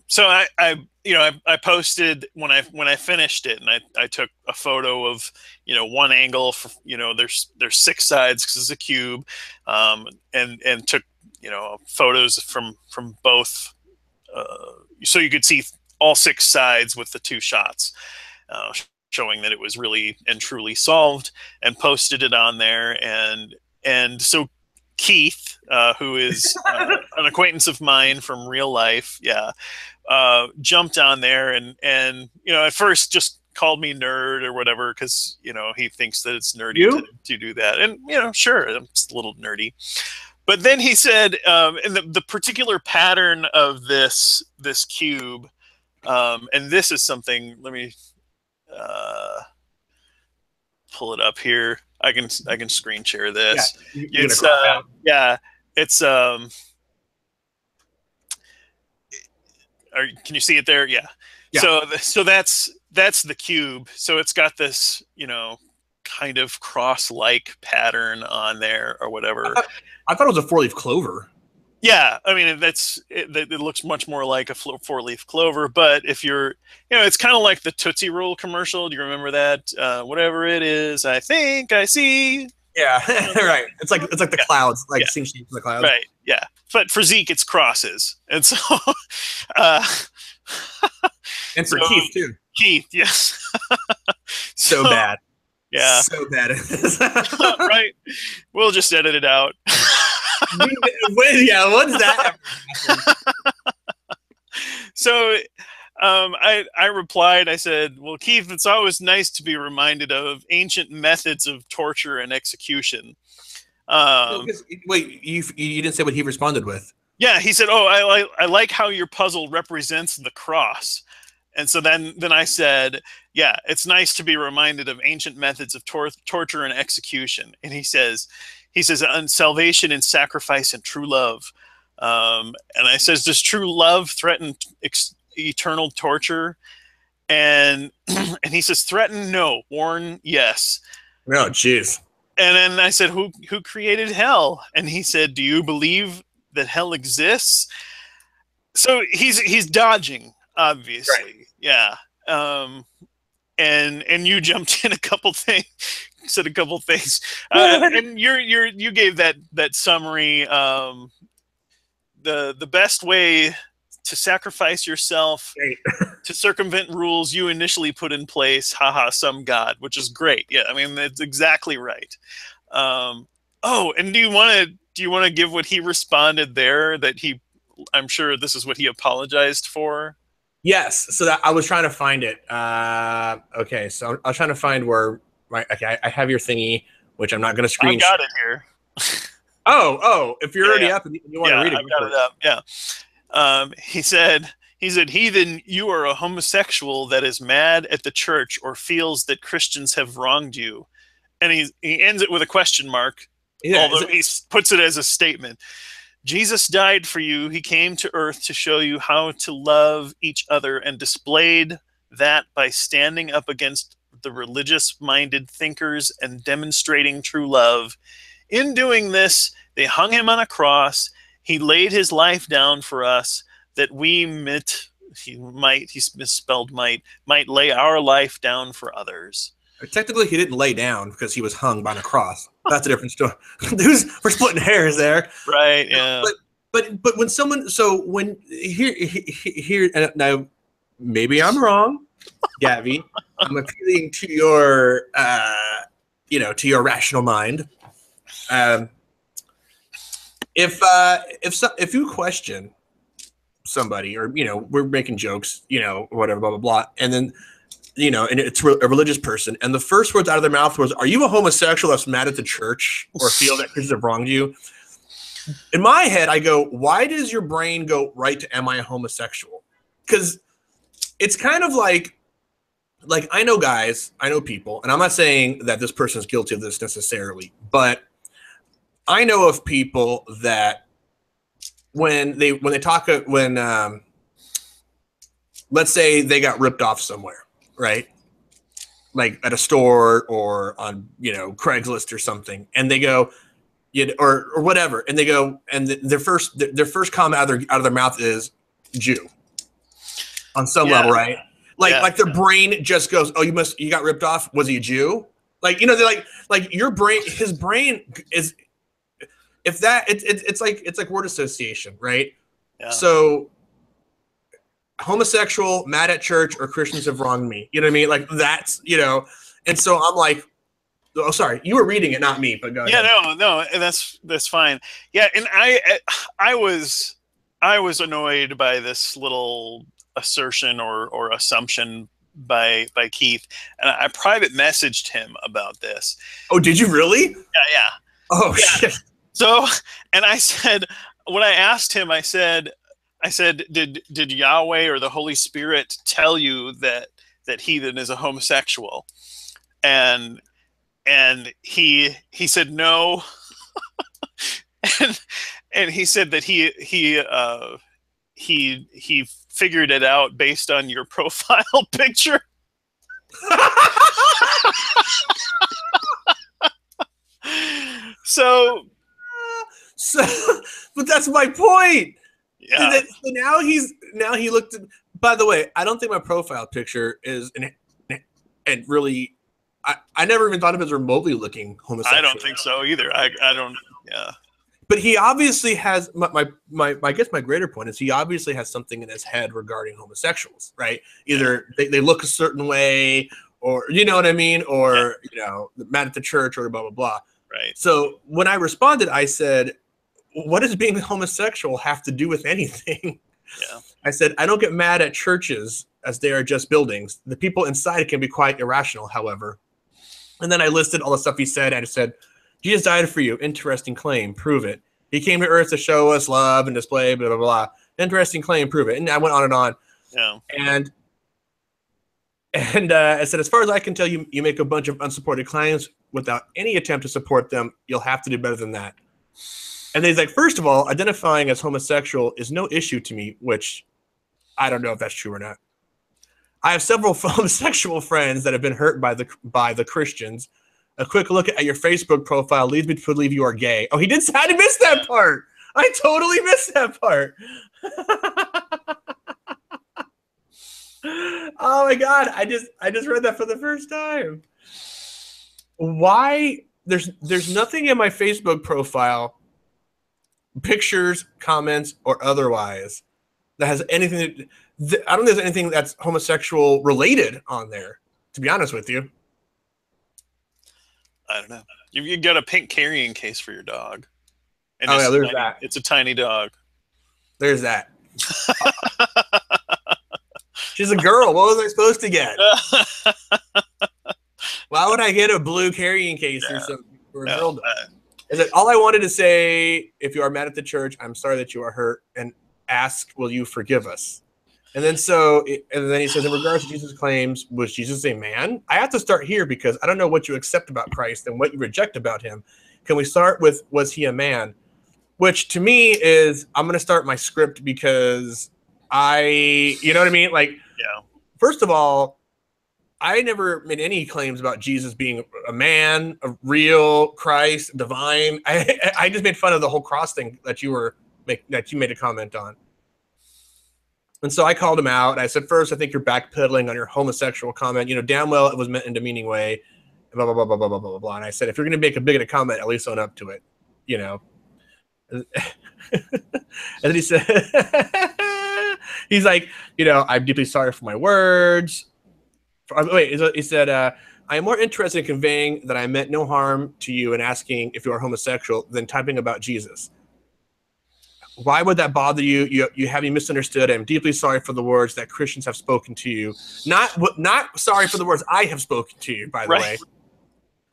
so I posted when I finished it, and I took a photo of, you know, one angle for, you know, there's 6 sides because it's a cube, and took, you know, photos from both, so you could see all 6 sides with the 2 shots, showing that it was really and truly solved, and posted it on there, and so Keith, who is an acquaintance of mine from real life, jumped on there and you know, at first just called me nerd or whatever, because, you know, he thinks that it's nerdy to do that, and, you know, sure, I'm just a little nerdy. But then he said, in the particular pattern of this cube, and this is something, let me pull it up here. I can screen share this. Yeah, it's can you see it there? Yeah. So that's the cube. So it's got this, you know, kind of cross-like pattern on there or whatever. I thought it was a 4-leaf clover. Yeah, I mean, it looks much more like a 4-leaf clover, but if you're, you know, it's kind of like the Tootsie Roll commercial. Do you remember that? Whatever it is, I think I see. Yeah, right. It's like the clouds, like sing sheep in the clouds. Right. Yeah, but for Zeke, it's crosses, and so, and for Keith too. Keith, yes. So bad. Yeah. So bad. Right. We'll just edit it out. Yeah, what's that? So I replied, I said, well, Keith, it's always nice to be reminded of ancient methods of torture and execution. Wait, you didn't say what he responded with. Yeah, he said, oh, I like how your puzzle represents the cross. And so then I said, yeah, it's nice to be reminded of ancient methods of torture and execution. And he says, on salvation and sacrifice and true love. And I says, does true love threaten eternal torture? And he says, threaten, no. Warn, yes. Oh, jeez. And then I said, who created hell? And he said, do you believe that hell exists? So he's dodging, obviously. Right. Yeah. And you jumped in a couple said a couple things, and you gave that summary. The best way to sacrifice yourself to circumvent rules you initially put in place, haha, some god, which is great. Yeah, I mean that's exactly right. Oh, and do you want to give what he responded there? I'm sure this is what he apologized for. Yes. So that I was trying to find it. Okay. So I was trying to find where. Right. Okay. I have your thingy, which I'm not going to screen. I've got it here. Oh. If you're already up and you want to read it, I've got it up. Yeah. He said, "Heathen, you are a homosexual that is mad at the church or feels that Christians have wronged you." And he ends it with a question mark, although he puts it as a statement. Jesus died for you. He came to earth to show you how to love each other and displayed that by standing up against the religious-minded thinkers and demonstrating true love. In doing this, they hung him on a cross. He laid his life down for us that we he misspelled might lay our life down for others. Technically, he didn't lay down because he was hung by a cross. That's a different story. We're splitting hairs there, right? Yeah. But when someone here now, maybe I'm wrong, Gavi. I'm appealing to your to your rational mind. If you question somebody, or we're making jokes, whatever, blah blah blah, and then. And it's a religious person, and the first words out of their mouth was, "Are you a homosexual that's mad at the church or feel that Christians have wronged you?" In my head, I go, why does your brain go right to, am I a homosexual? Because it's kind of like I know guys, I know people, and I'm not saying that this person's guilty of this necessarily, but I know of people that when let's say they got ripped off somewhere, right? Like at a store or on, Craigslist or something. And they go, or whatever. And they go, and their first comment out of their mouth is Jew on some level, right? Like their brain just goes, oh, you got ripped off. Was he a Jew? They're like your brain, his brain is, if that it's like word association, right? Yeah. So homosexual, mad at church, or Christians have wronged me. You know what I mean? Like that's, and so I'm like, oh, sorry, you were reading it, not me, but go ahead. Yeah, no, that's fine. Yeah, and I was annoyed by this little assertion or assumption by Keith, and I private messaged him about this. Oh, did you really? Yeah. Oh, yeah. Shit. So, and I said, when I asked him, I said, did Yahweh or the Holy Spirit tell you that Heathen is a homosexual? And he said no. and he said that he figured it out based on your profile picture. So, but that's my point. Yeah. So now he looked at, by the way, I don't think my profile picture is and really I never even thought of it as remotely looking homosexual. I don't think so either. I don't. Yeah. But he obviously has my I guess my greater point is he obviously has something in his head regarding homosexuals, right? Either they look a certain way, or you know what I mean, or mad at the church, or blah blah blah. Right. So when I responded, I said, what does being homosexual have to do with anything? Yeah. I said, I don't get mad at churches as they are just buildings. The people inside can be quite irrational, however. And then I listed all the stuff he said. I said, Jesus died for you. Interesting claim. Prove it. He came to earth to show us love and display, blah, blah, blah. Interesting claim. Prove it. And I went on and on. Yeah. And I said, as far as I can tell, you make a bunch of unsupported claims without any attempt to support them. You'll have to do better than that. And he's like, first of all, identifying as homosexual is no issue to me, which I don't know if that's true or not. I have several homosexual friends that have been hurt by the Christians. A quick look at your Facebook profile leads me to believe you are gay. Oh, he did. I missed that part. I totally missed that part. Oh my God. I just read that for the first time. why there's nothing in my Facebook profile, pictures, comments, or otherwise, that has anything. I don't think there's anything that's homosexual related on there. To be honest with you, I don't know. You got a pink carrying case for your dog, and oh yeah, there's tiny, that. it's a tiny dog. There's that. She's a girl. What was I supposed to get? Why would I get a blue carrying case or something for a girl dog? Is it all I wanted to say? If you are mad at the church, I'm sorry that you are hurt, and ask, will you forgive us? And then and then he says, in regards to Jesus' claims, was Jesus a man? I have to start here because I don't know what you accept about Christ and what you reject about him. Can we start with, was he a man? Which to me is, I'm going to start my script because you know what I mean? Like, Yeah. First of all, I never made any claims about Jesus being a man, a real Christ, divine. I just made fun of the whole cross thing that you made a comment on. And so I called him out. I said, first, I think you're backpedaling on your homosexual comment. You know, damn well it was meant in a demeaning way, blah, blah, blah, blah, blah, blah, blah, blah. And I said, if you're going to make a bigoted comment, at least own up to it, you know. And then he said, he's like, you know, I'm deeply sorry for my words. He said, I am more interested in conveying that I meant no harm to you and asking if you are homosexual than typing about Jesus. Why would that bother you? You have me misunderstood. I'm deeply sorry for the words that Christians have spoken to you. Not sorry for the words I have spoken to you, by the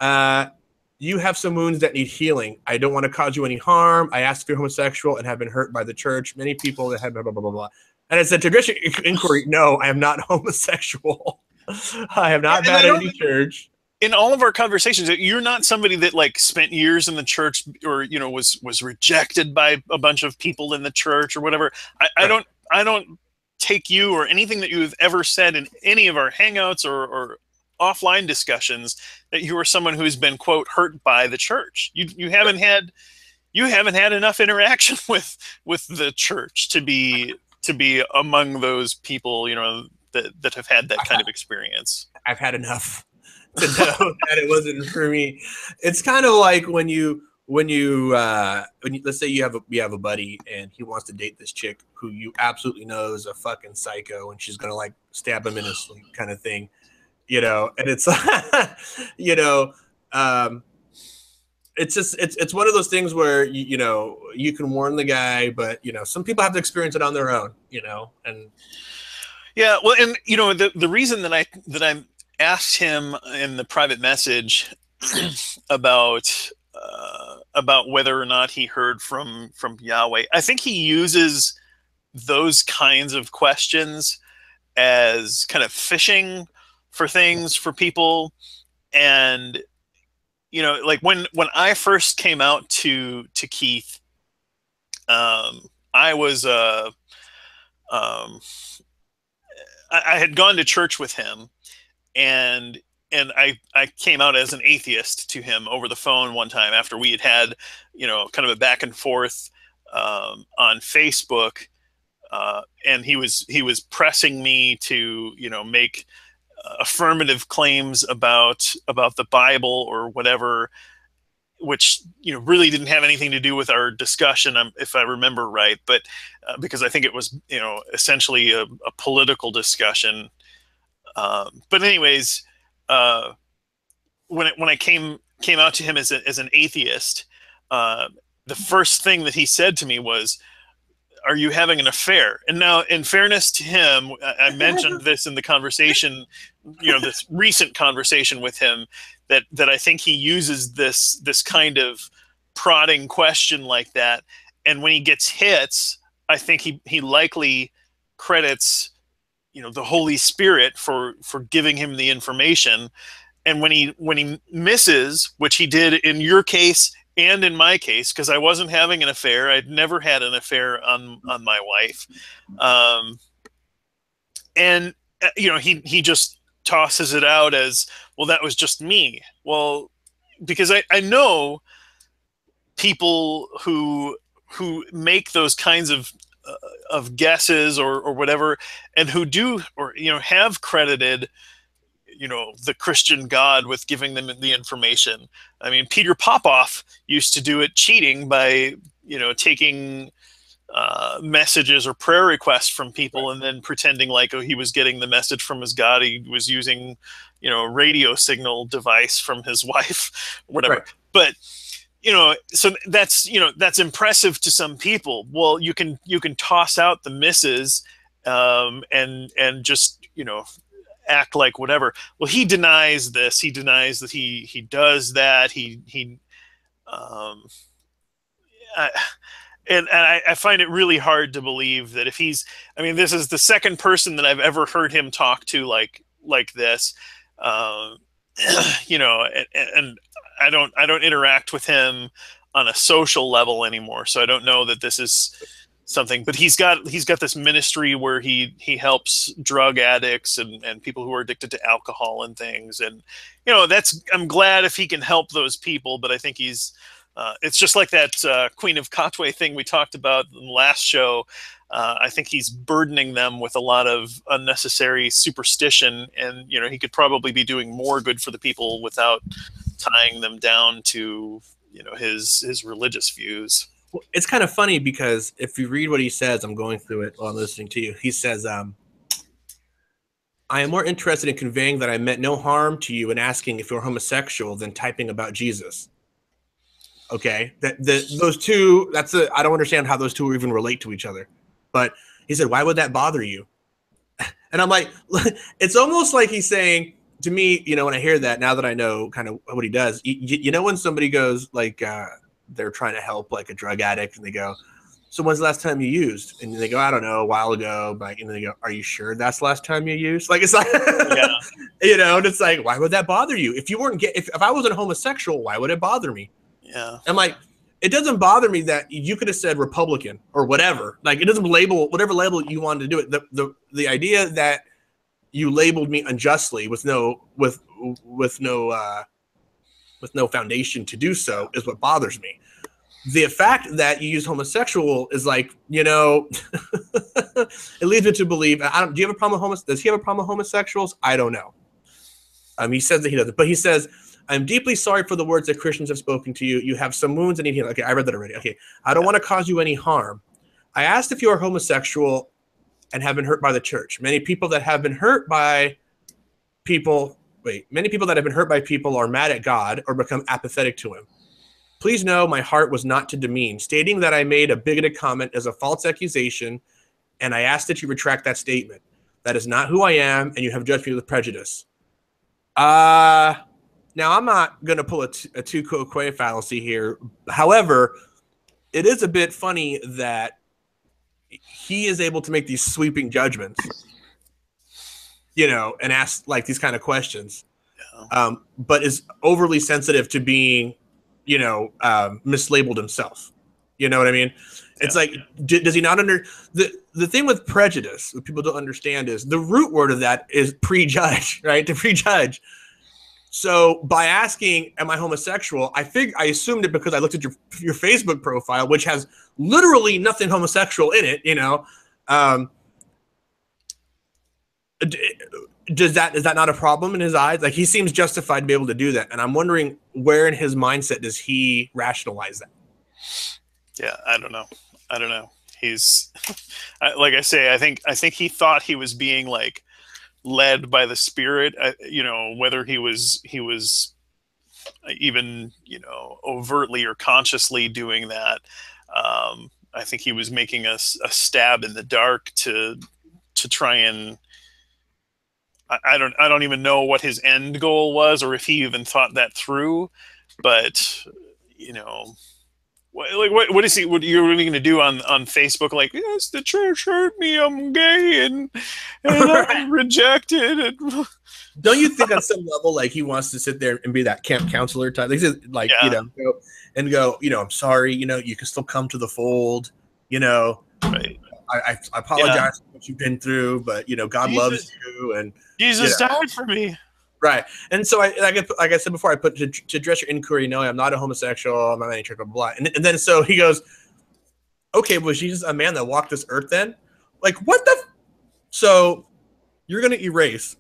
way. You have some wounds that need healing. I don't want to cause you any harm. I asked if you're homosexual and have been hurt by the church. Many people that have blah, blah, blah, blah, blah. And I said, to address your inquiry, no, I am not homosexual. I have not been in any church. In all of our conversations, you're not somebody that like spent years in the church or, you know, was rejected by a bunch of people in the church or whatever. I don't take you or anything that you've ever said in any of our hangouts or offline discussions that you are someone who's been, quote, hurt by the church. You haven't had enough interaction with the church to be among those people, you know, that have had that kind of experience. I've had enough to know that it wasn't for me. It's kind of like when you let's say you have a buddy and he wants to date this chick who you absolutely know is a fucking psycho and she's gonna like stab him in his sleep kind of thing, you know. And it's you know, it's just it's one of those things where you know, you can warn the guy, but you know, some people have to experience it on their own, you know. And yeah, well, and you know, the reason that I asked him in the private message about whether or not he heard from Yahweh, I think he uses those kinds of questions as kind of fishing for things for people. And you know, like when I first came out to Keith, I was I had gone to church with him, and I came out as an atheist to him over the phone one time after we had you know, kind of a back and forth on Facebook, and he was pressing me to, you know, make affirmative claims about the Bible or whatever, which, you know, really didn't have anything to do with our discussion, if I remember right, but because I think it was, you know, essentially a political discussion. But anyways, when I came out to him as an atheist, the first thing that he said to me was, "Are you having an affair?" And now, in fairness to him, I mentioned this in the conversation, you know, this recent conversation with him, that I think he uses this kind of prodding question like that, and when he gets hits, I think he likely credits, you know, the Holy Spirit for giving him the information. And when he misses, which he did in your case and in my case, because I wasn't having an affair, I'd never had an affair on my wife, and you know, he just tosses it out as, well, that was just me. Well, because I know people who make those kinds of guesses or whatever, and who do, or you know, have credited the Christian God with giving them the information. I mean, Peter Popoff used to do it cheating by, taking messages or prayer requests from people, and then pretending like, he was getting the message from his God. He was using, a radio signal device from his wife, whatever. Right. But, so that's impressive to some people. Well, you can toss out the misses, and just, act like whatever. Well, he denies this. He denies that he does that. And I find it really hard to believe that if this is the second person that I've ever heard him talk to like this, and I don't interact with him on a social level anymore. So I don't know that this is something, but he's got this ministry where he helps drug addicts and people who are addicted to alcohol and things. And, I'm glad if he can help those people, but I think it's just like that Queen of Katwe thing we talked about in the last show. I think he's burdening them with a lot of unnecessary superstition, and, he could probably be doing more good for the people without tying them down to, his religious views. Well, it's kind of funny because if you read what he says, I'm going through it while I'm listening to you. He says, I am more interested in conveying that I meant no harm to you in asking if you're homosexual than typing about Jesus. Okay, those two, I don't understand how those two even relate to each other. But he said, why would that bother you? And I'm like, it's almost like he's saying to me, when I hear that, now that I know kind of what he does, when somebody goes like, they're trying to help like a drug addict, and they go, so when's the last time you used? And they go, I don't know, a while ago. But and they go, are you sure that's the last time you used? Like, it's like, yeah. And it's like, why would that bother you? If you weren't if I wasn't homosexual, why would it bother me? Yeah. I'm like, it doesn't bother me that you could have said Republican or whatever. Like, it doesn't label whatever label you wanted to do it. The idea that you labeled me unjustly with no foundation to do so is what bothers me. The fact that you use homosexual is like, it leads me to believe. Do you have a problem with does he have a problem with homosexuals? I don't know. He says that he doesn't, but he says, I'm deeply sorry for the words that Christians have spoken to you. You have some wounds and need healing. Okay, I read that already. Okay, I don't want to cause you any harm. I asked if you are homosexual and have been hurt by the church. Many people that have been hurt by people are mad at God or become apathetic to him. Please know my heart was not to demean. Stating that I made a bigoted comment is a false accusation, and I ask that you retract that statement. That is not who I am, and you have judged me with prejudice. Now, I'm not going to pull a tu quoque fallacy here. However, it is a bit funny that he is able to make these sweeping judgments, and ask like these kind of questions, but is overly sensitive to being, mislabeled himself. You know what I mean? It's like, does he not the thing with prejudice, what people don't understand is the root word of that is prejudge, right? To prejudge. So by asking, am I homosexual? I assumed it because I looked at your Facebook profile, which has literally nothing homosexual in it, is that not a problem in his eyes? Like, he seems justified to be able to do that. And I'm wondering where in his mindset does he rationalize that? Yeah, I don't know. He's, like I say, I think he thought he was being like led by the Spirit, whether he was even, overtly or consciously doing that. I think he was making a stab in the dark to try and, I don't even know what his end goal was, or if he even thought that through, but what is he? What are you really going to do on Facebook? Like, yes, the church hurt me. I'm gay and I'm rejected. And don't you think on some level, like, he wants to sit there and be that camp counselor type? Like, go, I'm sorry. You can still come to the fold. Right. I apologize for what you've been through, but God loves you, and Jesus died for me. Right. And so like I said before, I put to address your inquiry, no, I'm not a homosexual, I'm not any church, blah, blah, blah. And then so he goes, okay, was Jesus a man that walked this earth then? Like, what the? So you're going to erase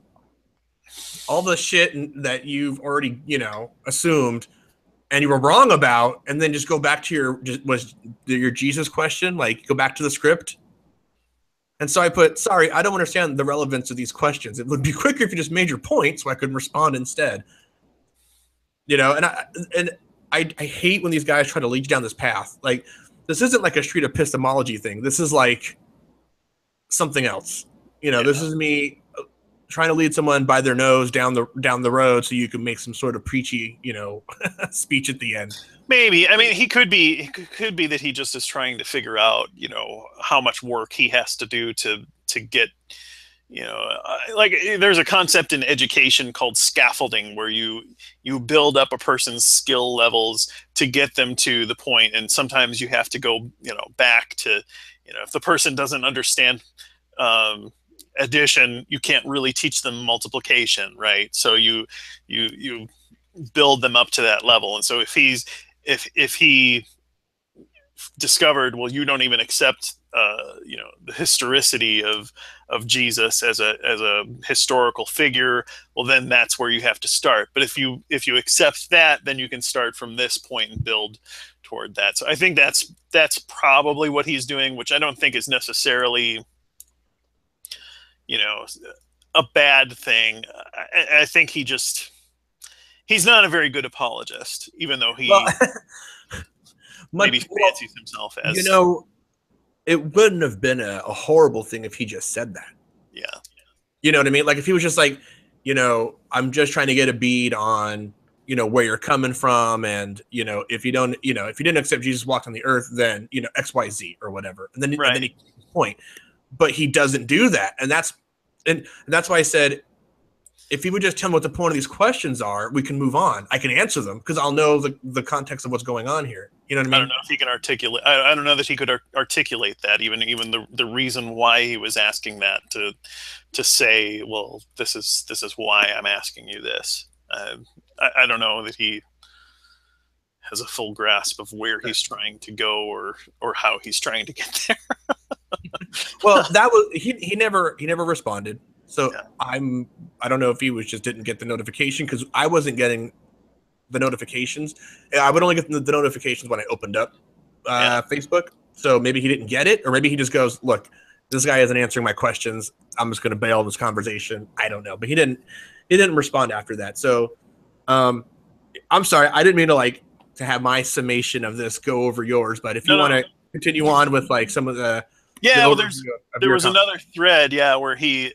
all the shit that you've already, assumed and you were wrong about, and then just go back to your Jesus question, like go back to the script. And so I put, sorry, I don't understand the relevance of these questions. It would be quicker if you just made your point so I could respond instead. And I hate when these guys try to lead you down this path. Like, this isn't like a street epistemology thing. This is like something else. This is me trying to lead someone by their nose down the road so you can make some sort of preachy, speech at the end. Maybe. I mean, it could be that he just is trying to figure out, how much work he has to do to get, like there's a concept in education called scaffolding where you build up a person's skill levels to get them to the point. And sometimes you have to go, back to, if the person doesn't understand, addition, you can't really teach them multiplication, right? So you build them up to that level. And so if he discovered, well, you don't even accept the historicity of Jesus as a historical figure, well, then that's where you have to start. But if you accept that, then you can start from this point and build toward that. So I think that's probably what he's doing, which I don't think is necessarily a bad thing. I think he's not a very good apologist, even though he maybe fancies himself as. It wouldn't have been a horrible thing if he just said that. Yeah. You know what I mean? Like if he was just like, I'm just trying to get a bead on, where you're coming from. And, if you didn't accept Jesus walked on the earth, then, X, Y, Z or whatever. And then he gets his point. But he doesn't do that. And that's why I said, if he would just tell me what the point of these questions are, we can move on. I can answer them because I'll know the context of what's going on here. You know what I mean? I don't know if he can articulate. I don't know that he could articulate that. Even the reason why he was asking that to say, well, this is why I'm asking you this. I don't know that he has a full grasp of where he's trying to go or how he's trying to get there. Well, that was he never responded. So yeah. I don't know if he didn't get the notification because I wasn't getting the notifications. I would only get the notifications when I opened up Facebook. So maybe he didn't get it, or maybe he just goes, "Look, this guy isn't answering my questions. I'm just going to bail this conversation." I don't know, but he didn't respond after that. So I'm sorry, I didn't mean to have my summation of this go over yours. But if you want to continue on with some of the there was another thread, where he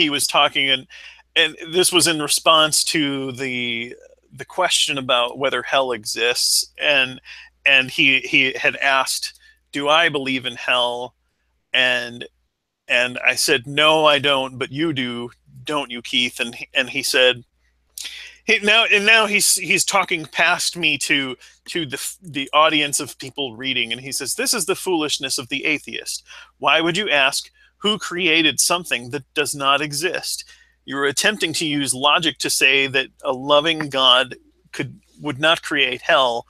was talking, and this was in response to the question about whether hell exists, and he had asked, "Do I believe in hell?" And I said, "No, I don't, but you do, don't you, Keith?" And he said, now he's talking past me to the audience of people reading, and he says, "This is the foolishness of the atheist. Why would you ask who created something that does not exist? You're attempting to use logic to say that a loving God would not create hell.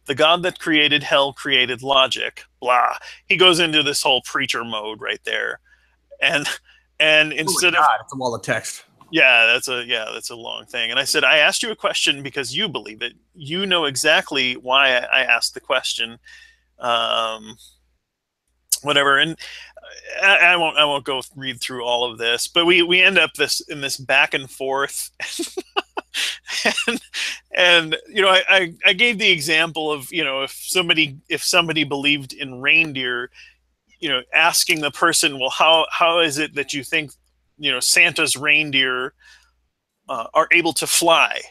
The God that created hell created logic." Blah. He goes into this whole preacher mode right there, and instead of it's a wall of text. Yeah, that's a long thing. And I said, "I asked you a question because you believe it. You know exactly why I asked the question." Whatever. And I won't go read through all of this, but we end up in this back and forth. and I gave the example of, if somebody believed in reindeer, asking the person, "Well, how is it that you think Santa's reindeer are able to fly?"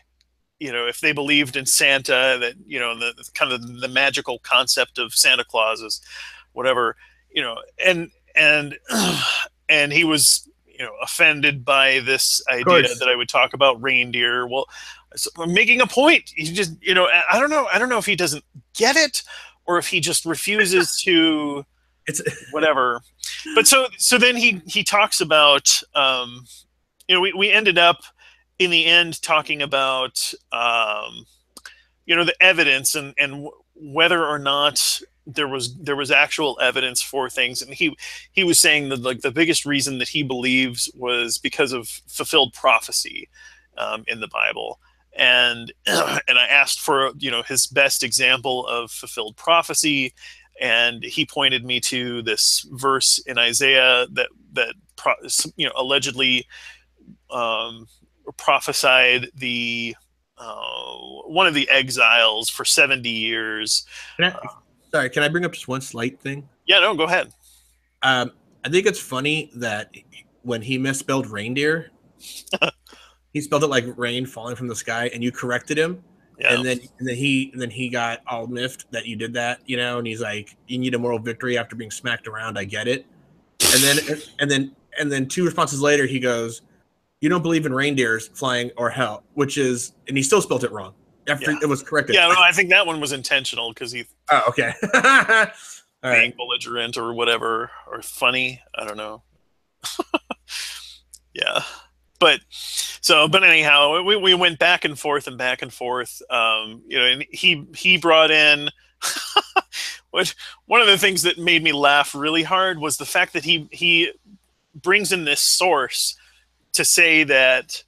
If they believed in Santa, that the kind of the magical concept of Santa Claus is whatever, and he was offended by this idea that I would talk about reindeer. Well, so I'm making a point. He just I don't know if he doesn't get it or if he just refuses to. It's whatever. But so then he talks about we ended up in the end talking about the evidence and whether or not there was actual evidence for things. And he was saying that the biggest reason that he believes was because of fulfilled prophecy. in the Bible. And and I asked for his best example of fulfilled prophecy, and he pointed me to this verse in Isaiah that allegedly prophesied the one of the exiles for 70 years. Sorry, can I bring up just one slight thing? Yeah, no, go ahead. I think it's funny that when he misspelled reindeer, he spelled it like rain falling from the sky, and you corrected him, Yeah. and then he got all miffed that you did that, and he's like, "You need a moral victory after being smacked around. I get it." And then 2 responses later, he goes, "You don't believe in reindeers flying or hell," and he still spelled it wrong after it was corrected. Yeah, no, I think that one was intentional because he. Oh, okay. All being belligerent or whatever, or funny. I don't know. Yeah. But anyhow, we went back and forth and back and forth. And he brought in one of the things that made me laugh really hard was the fact that he brings in this source to say that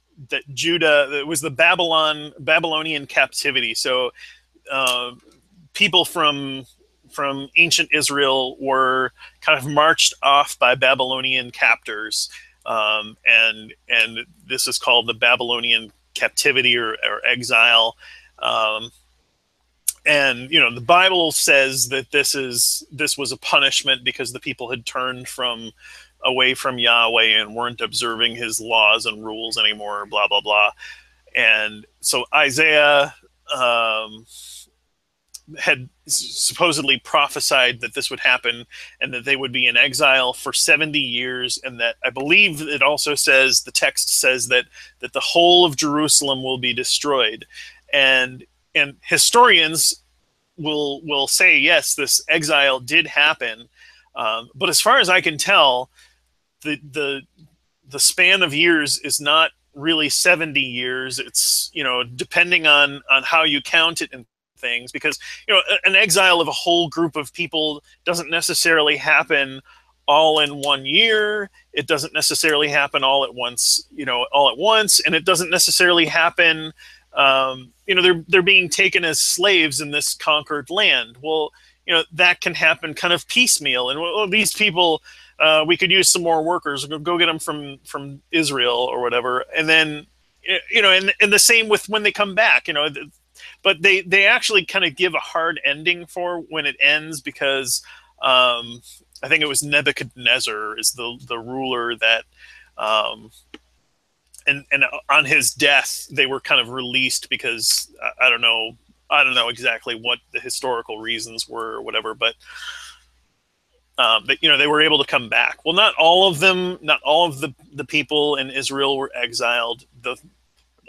Judah, it was the Babylonian captivity. So people from ancient Israel were kind of marched off by Babylonian captors. And this is called the Babylonian captivity or exile. And the Bible says that this was a punishment because the people had turned away from Yahweh and weren't observing his laws and rules anymore, blah, blah, blah. And so Isaiah had supposedly prophesied that this would happen and that they would be in exile for 70 years. And that I believe it also says, the text says that the whole of Jerusalem will be destroyed. And historians will say, yes, this exile did happen. But as far as I can tell, the span of years is not really 70 years. It's, depending on how you count it and things, because an exile of a whole group of people doesn't necessarily happen all in 1 year. It doesn't necessarily happen all at once, and it doesn't necessarily happen they're being taken as slaves in this conquered land. Well, that can happen kind of piecemeal, and well, these people, we could use some more workers, go get them from Israel or whatever, and then and the same with when they come back, but they actually kind of give a hard ending for when it ends, because I think it was Nebuchadnezzar is the ruler that and on his death they were kind of released because I don't know exactly what the historical reasons were or whatever, but they were able to come back. Well, not all of them, not all of the people in Israel were exiled.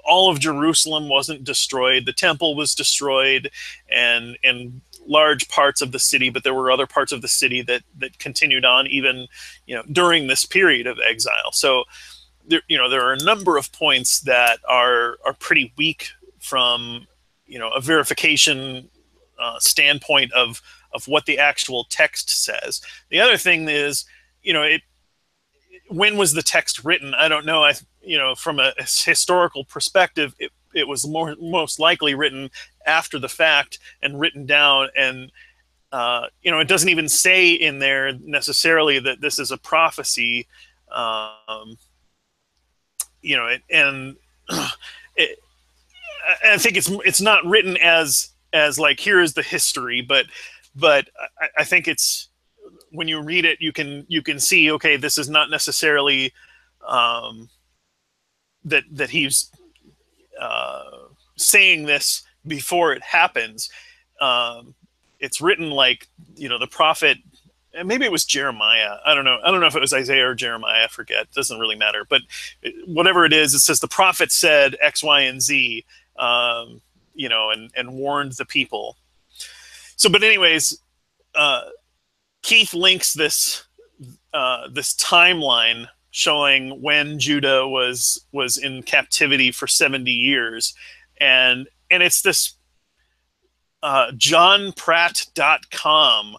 All of Jerusalem wasn't destroyed. The temple was destroyed, and large parts of the city, but there were other parts of the city that continued on even during this period of exile. So there are a number of points that are pretty weak from a verification standpoint of what the actual text says. The other thing is, when was the text written? I don't know. From a historical perspective, it was most likely written after the fact and written down. And, it doesn't even say in there necessarily that this is a prophecy. I think it's not written as like, here is the history, but I think it's, when you read it, you can see, okay, this is not necessarily that he's saying this before it happens. It's written like, the prophet, and maybe it was Jeremiah. I don't know if it was Isaiah or Jeremiah. I forget. It doesn't really matter. But whatever it is, it says the prophet said X, Y, and Z, and warned the people. So, but anyways, Keith links this timeline showing when Judah was in captivity for 70 years, and it's this johnpratt.com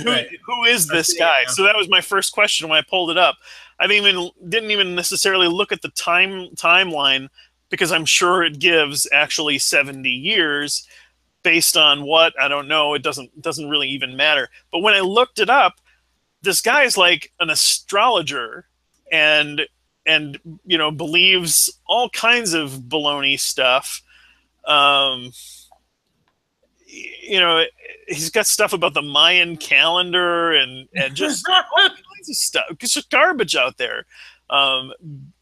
Right. Who is I'm this seeing it guy? now. So that was my first question when I pulled it up. I didn't even necessarily look at the timeline because I'm sure it gives actually 70 years based on what I don't know. It doesn't really even matter. But when I looked it up, this guy is like an astrologer and believes all kinds of baloney stuff. Um, you know, he's got stuff about the Mayan calendar and just all kinds of stuff. It's just garbage out there. Um,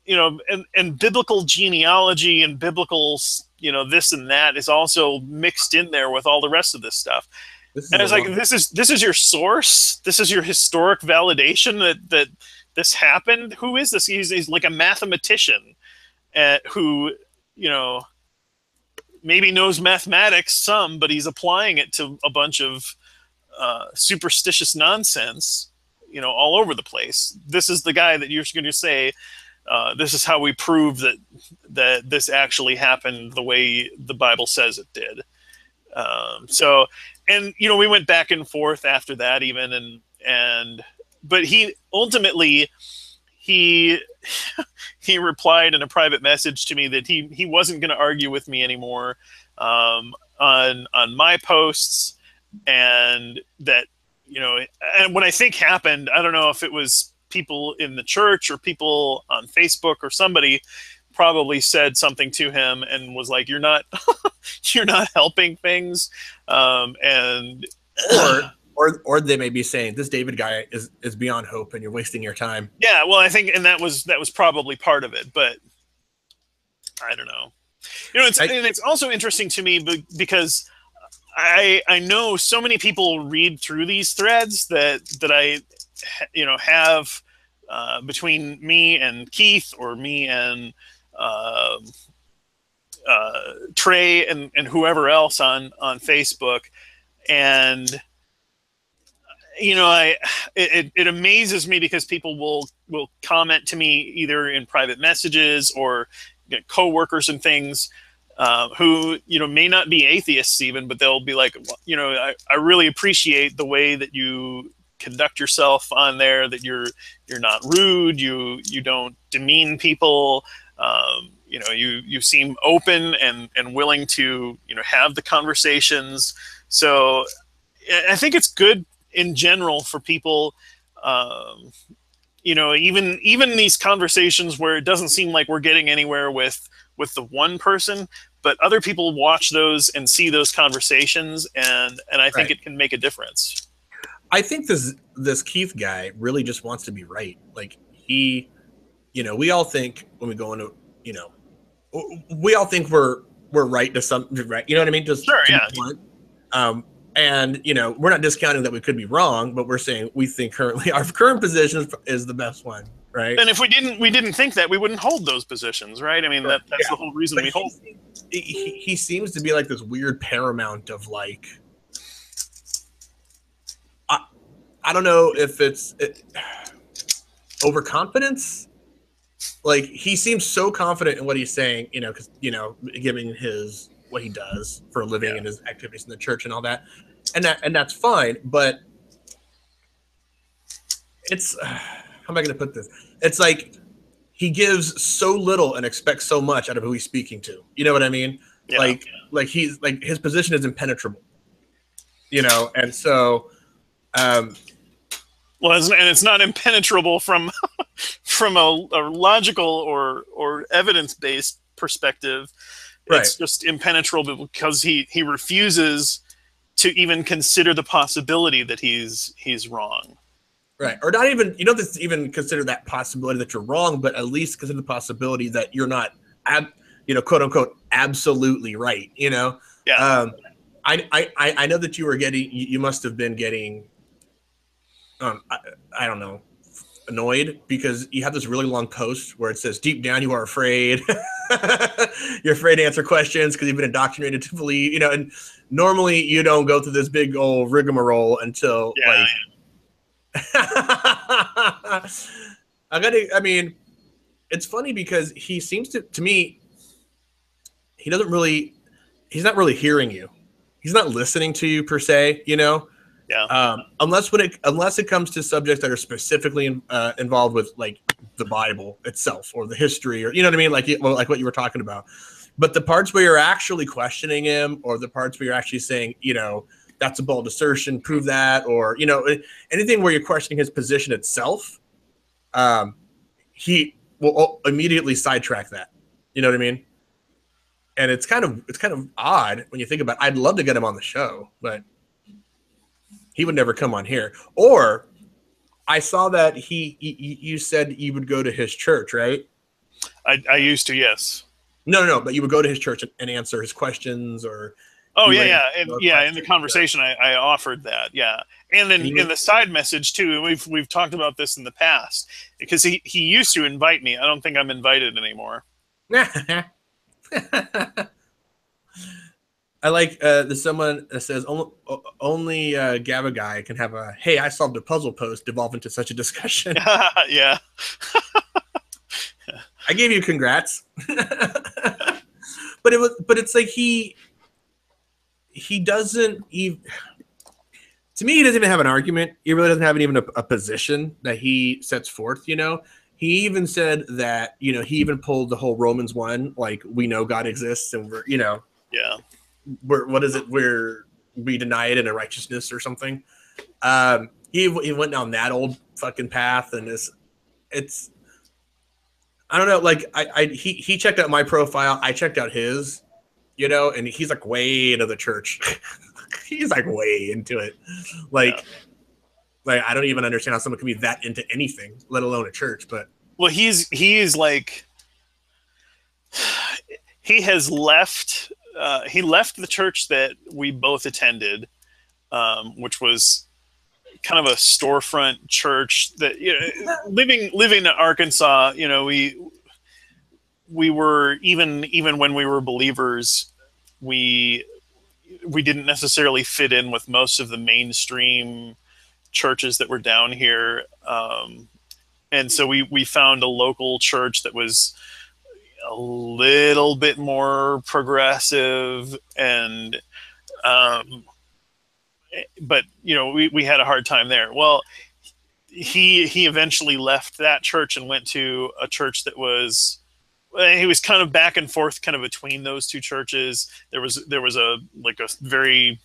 and biblical genealogy and biblical, this and that is also mixed in there with all the rest of this stuff. This And is a it's like, long. this is your source. This is your historic validation that this happened. Who is this? He's like a mathematician who, you know, maybe knows mathematics some, but he's applying it to a bunch of superstitious nonsense, all over the place. This is the guy that you're going to say, this is how we prove that this actually happened the way the Bible says it did. We went back and forth after that even, but he ultimately, he he replied in a private message to me that he wasn't going to argue with me anymore on my posts, and that and what I think happened, I don't know if it was people in the church or people on Facebook or somebody probably said something to him and was like, you're not you're not helping things, and Or they may be saying this David guy is beyond hope and you're wasting your time. yeah, well, I think, and that was probably part of it, but I don't know. It's also interesting to me because I know so many people read through these threads that I have between me and Keith, or me and Trey and whoever else on Facebook, and it amazes me because people will comment to me either in private messages or co-workers and things, who may not be atheists even, but they'll be like, I really appreciate the way that you conduct yourself on there, that you're not rude, you don't demean people, you seem open and willing to have the conversations. So I think it's good in general for people, even these conversations where it doesn't seem like we're getting anywhere with the one person, but other people watch those and see those conversations, and I think it can make a difference. I think this Keith guy really just wants to be right. Like we all think when we go into, we all think we're right to some, right? You know what I mean? Just sure, yeah. And we're not discounting that we could be wrong, but we're saying we think our current position is the best one, right? And if we didn't think that, we wouldn't hold those positions, right? I mean, that's the whole reason we hold. He seems to be like this weird paramount of like, I don't know if it's overconfidence. Like he seems so confident in what he's saying, because giving what he does for a living and his activities in the church and all that, and that's fine. But it's how am I going to put this? It's like he gives so little and expects so much out of who he's speaking to. You know what I mean? Yeah. Like he's like his position is impenetrable. And so. Well, and it's not impenetrable from a logical or evidence-based perspective. Right. It's just impenetrable because he refuses to even consider the possibility that he's wrong. Right. Or not even, even consider that possibility that you're wrong, but at least consider the possibility that you're not, quote unquote, absolutely right. Yeah. I know that you must have been getting, I don't know, annoyed because you have this really long post where it says deep down you are afraid. You're afraid to answer questions because you've been indoctrinated to believe, and normally you don't go through this big old rigmarole until it's funny because he seems to me, he's not really hearing you. He's not listening to you per se, Yeah. Unless it comes to subjects that are specifically involved with like the Bible itself or the history, or you know what I mean, like what you were talking about. But the parts where you're actually questioning him, or the parts where you're actually saying, that's a bold assertion, prove that, or anything where you're questioning his position itself, he will immediately sidetrack that. You know what I mean? And it's kind of odd when you think about it. I'd love to get him on the show, but he would never come on here. Or I saw that you said you would go to his church, right? I used to, yes. No, but you would go to his church and answer his questions, or oh yeah, in the conversation, I offered that, yeah, and then in the side message too. We've talked about this in the past because he used to invite me. I don't think I'm invited anymore. I like there's someone that says only Gaba guy can have a "Hey, I solved a puzzle" post devolve into such a discussion. Yeah. I gave you congrats. But it's like he doesn't even, to me, he doesn't even have an argument. He really doesn't have even a position that he sets forth, He even said that, he even pulled the whole Romans 1, like, we know God exists and we're, yeah. What is it? We deny it in a righteousness or something. He went down that old fucking path, and it's I don't know. Like he checked out my profile. I checked out his, and he's like way into the church. He's like way into it. Like I don't even understand how someone can be that into anything, let alone a church. But well, he is like, he has left. He left the church that we both attended, which was kind of a storefront church that, living in Arkansas, we were even when we were believers, we didn't necessarily fit in with most of the mainstream churches that were down here. And so we found a local church that was a little bit more progressive, and but we had a hard time there. Well, he eventually left that church and went to a church that was, he was kind of back and forth, kind of between those two churches. There was a very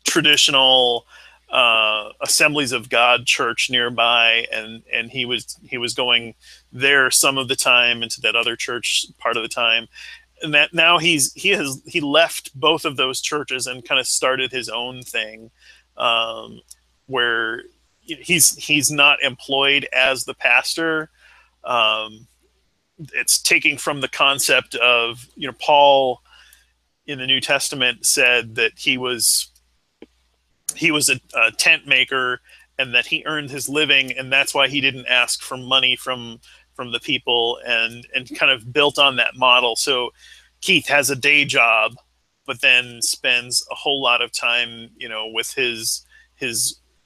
traditional Assemblies of God church nearby, and he was going there some of the time, and to that other church part of the time. And that now he left both of those churches and kind of started his own thing, where he's not employed as the pastor. It's taking from the concept of, Paul in the New Testament said that he was a tent maker, and that he earned his living, and that's why he didn't ask for money from the people, and kind of built on that model. So Keith has a day job, but then spends a whole lot of time, with his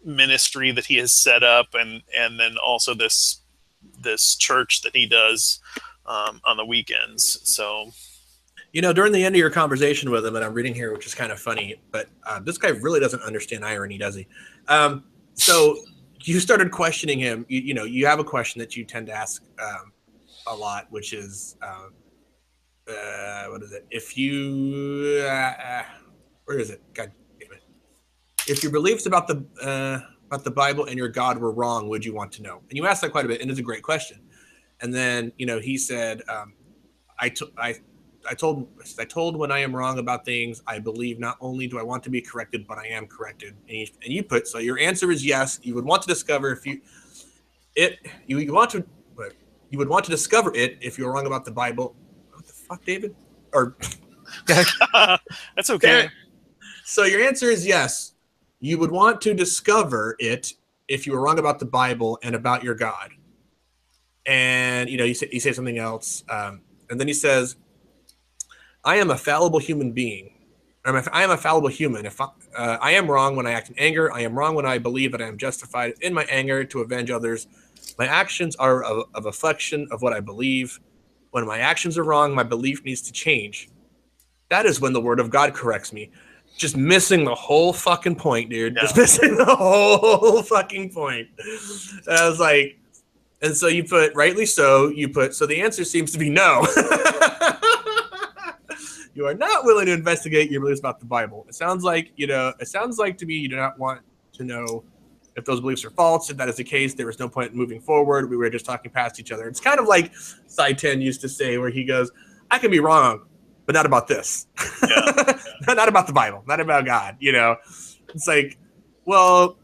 ministry that he has set up, and then also this church that he does on the weekends. So, during the end of your conversation with him, and I'm reading here, which is kind of funny, but this guy really doesn't understand irony, does he? So you started questioning him. You have a question that you tend to ask a lot, which is, what is it? If you, where is it? God damn it! If your beliefs about the Bible and your God were wrong, would you want to know? And you asked that quite a bit, and it's a great question. And then he said, I told when I am wrong about things, I believe not only do I want to be corrected, but I am corrected. And you put, so your answer is yes. You would want to discover you would want to discover it if you're wrong about the Bible. What the fuck, David? Or that's okay. So your answer is yes. You would want to discover it if you were wrong about the Bible and about your God. And you say something else, and then he says, I am a fallible human being. I am a fallible human. If I am wrong when I act in anger, I am wrong when I believe that I am justified in my anger to avenge others. My actions are a reflection of what I believe. When my actions are wrong, my belief needs to change. That is when the word of God corrects me. just missing the whole fucking point, dude. Yeah. Just missing the whole fucking point. And I was like, and so you put, rightly so, so the answer seems to be no. You are not willing to investigate your beliefs about the Bible. It sounds like, it sounds like to me you do not want to know if those beliefs are false. If that is the case, there was no point in moving forward. We were just talking past each other. It's kind of like Side 10 used to say, where he goes, I can be wrong, but not about this. Yeah. Not about the Bible, not about God, It's like, well,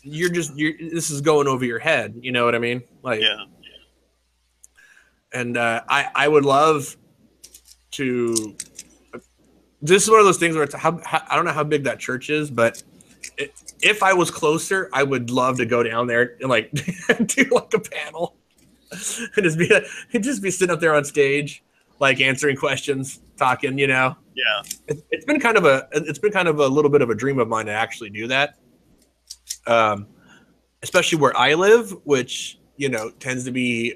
this is going over your head. You know what I mean? Like, yeah. And I would love to. This is one of those things where it's I don't know how big that church is, but if I was closer, I would love to go down there and like do like a panel and just be sitting up there on stage, like answering questions, talking. Yeah. It's been kind of a little bit of a dream of mine to actually do that. Especially where I live, which tends to be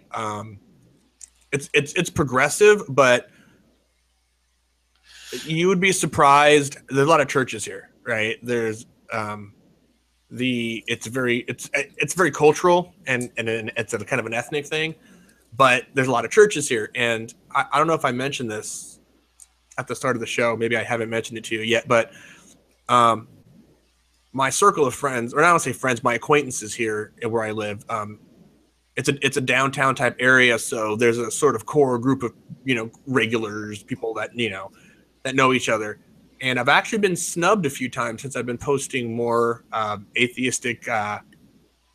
it's progressive, but you would be surprised. There's a lot of churches here, right? There's it's very cultural and it's a kind of an ethnic thing, but there's a lot of churches here, and I don't know if I mentioned this at the start of the show. Maybe I haven't mentioned it to you yet, but my circle of friends, or I don't say friends, my acquaintances here where I live, it's a downtown type area, so there's a sort of core group of regulars, people that that know each other. And I've actually been snubbed a few times since I've been posting more atheistic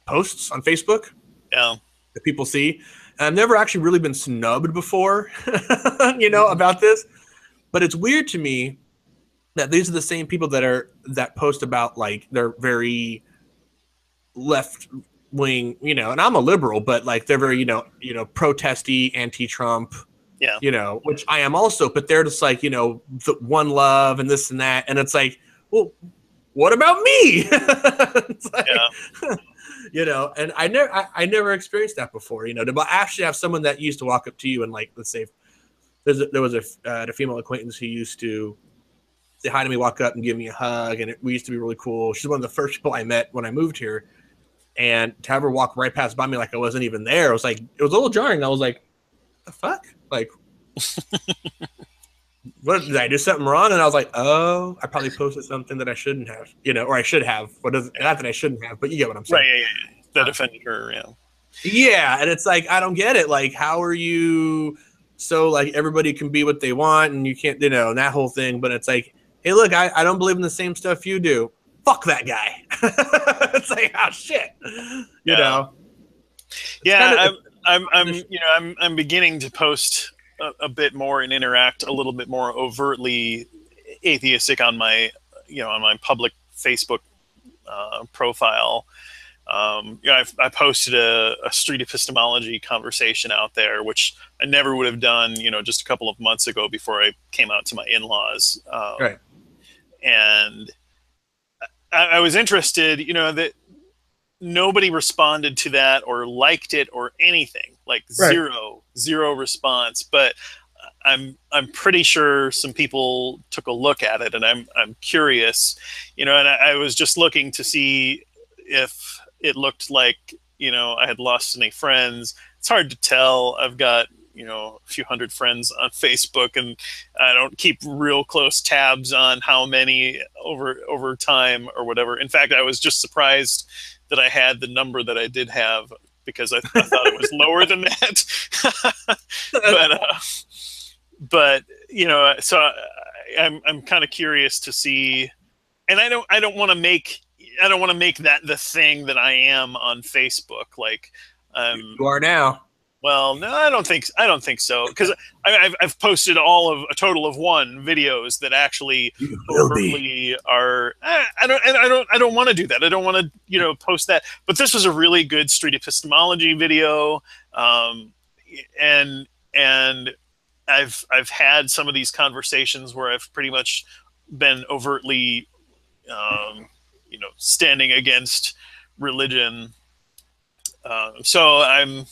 posts on Facebook. Yeah, that people see. And I've never actually really been snubbed before, about this. But it's weird to me that these are the same people that post about like they're very left wing, and I'm a liberal, but like they're very protesty, anti-Trump. Yeah. Which I am also, but they're just like, the one love and this and that. And it's like, well, what about me? It's like, yeah. And I never experienced that before, to actually have someone that used to walk up to you and like, let's say there was a female acquaintance who used to say hi to me, walk up and give me a hug. And we used to be really cool. She's one of the first people I met when I moved here, and to have her walk right past by me like I wasn't even there, it was a little jarring. I was like, the fuck? Like, what, did I do something wrong? And I was like, oh, I probably posted something that I shouldn't have, or I should have. Not that I shouldn't have, but you get what I'm saying. Right, yeah. That offended her, yeah. Yeah, and it's like, I don't get it. Like, how are you so, like, everybody can be what they want and you can't, and that whole thing. But it's like, hey, look, I don't believe in the same stuff you do. Fuck that guy. It's like, oh, shit. You know? Yeah, I'm beginning to post a bit more and interact a little bit more overtly atheistic on my public Facebook profile. I posted a street epistemology conversation out there, which I never would have done, just a couple of months ago before I came out to my in-laws. Right. And I was interested, that nobody responded to that or liked it or anything. Like zero response. But I'm pretty sure some people took a look at it, and I'm curious, and I was just looking to see if it looked like, I had lost any friends. It's hard to tell. I've got, a few hundred friends on Facebook, and I don't keep real close tabs on how many over time or whatever. In fact, I was just surprised that I had the number that I did have, because I thought it was lower than that. But so I'm kind of curious to see, and I don't want to make that the thing that I am on Facebook. Like, you are now. Well, no, I don't think so, because I've posted a total of 1 videos that actually overtly are. I don't want to do that. I don't want to post that. But this was a really good street epistemology video, and I've had some of these conversations where I've pretty much been overtly, standing against religion. So I'm.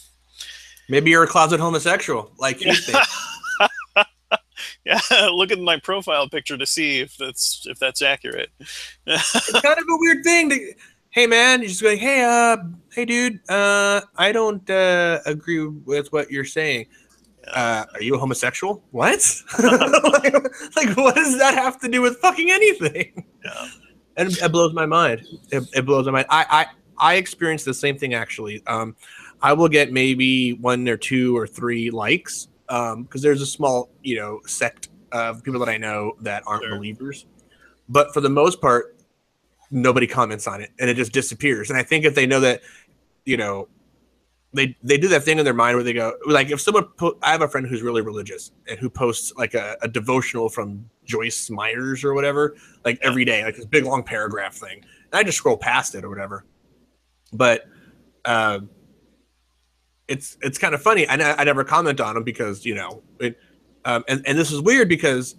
Maybe you're a closet homosexual, like you think. Yeah, Yeah, look at my profile picture to see if that's accurate. It's kind of a weird thing to, hey man, you're just going, hey dude, I don't agree with what you're saying. Are you a homosexual? What? like, what does that have to do with fucking anything? Yeah. And it blows my mind. It blows my mind. I experienced the same thing actually. I will get maybe 1 or 2 or 3 likes because there's a small, sect of people that I know that aren't believers. But for the most part, nobody comments on it, and it just disappears. And I think if they know that, they do that thing in their mind where they go, like, if someone I have a friend who's really religious and who posts like a devotional from Joyce Myers or whatever, like every day, like this big long paragraph thing. And I just scroll past it or whatever. But it's kind of funny. I never comment on them because, and this is weird because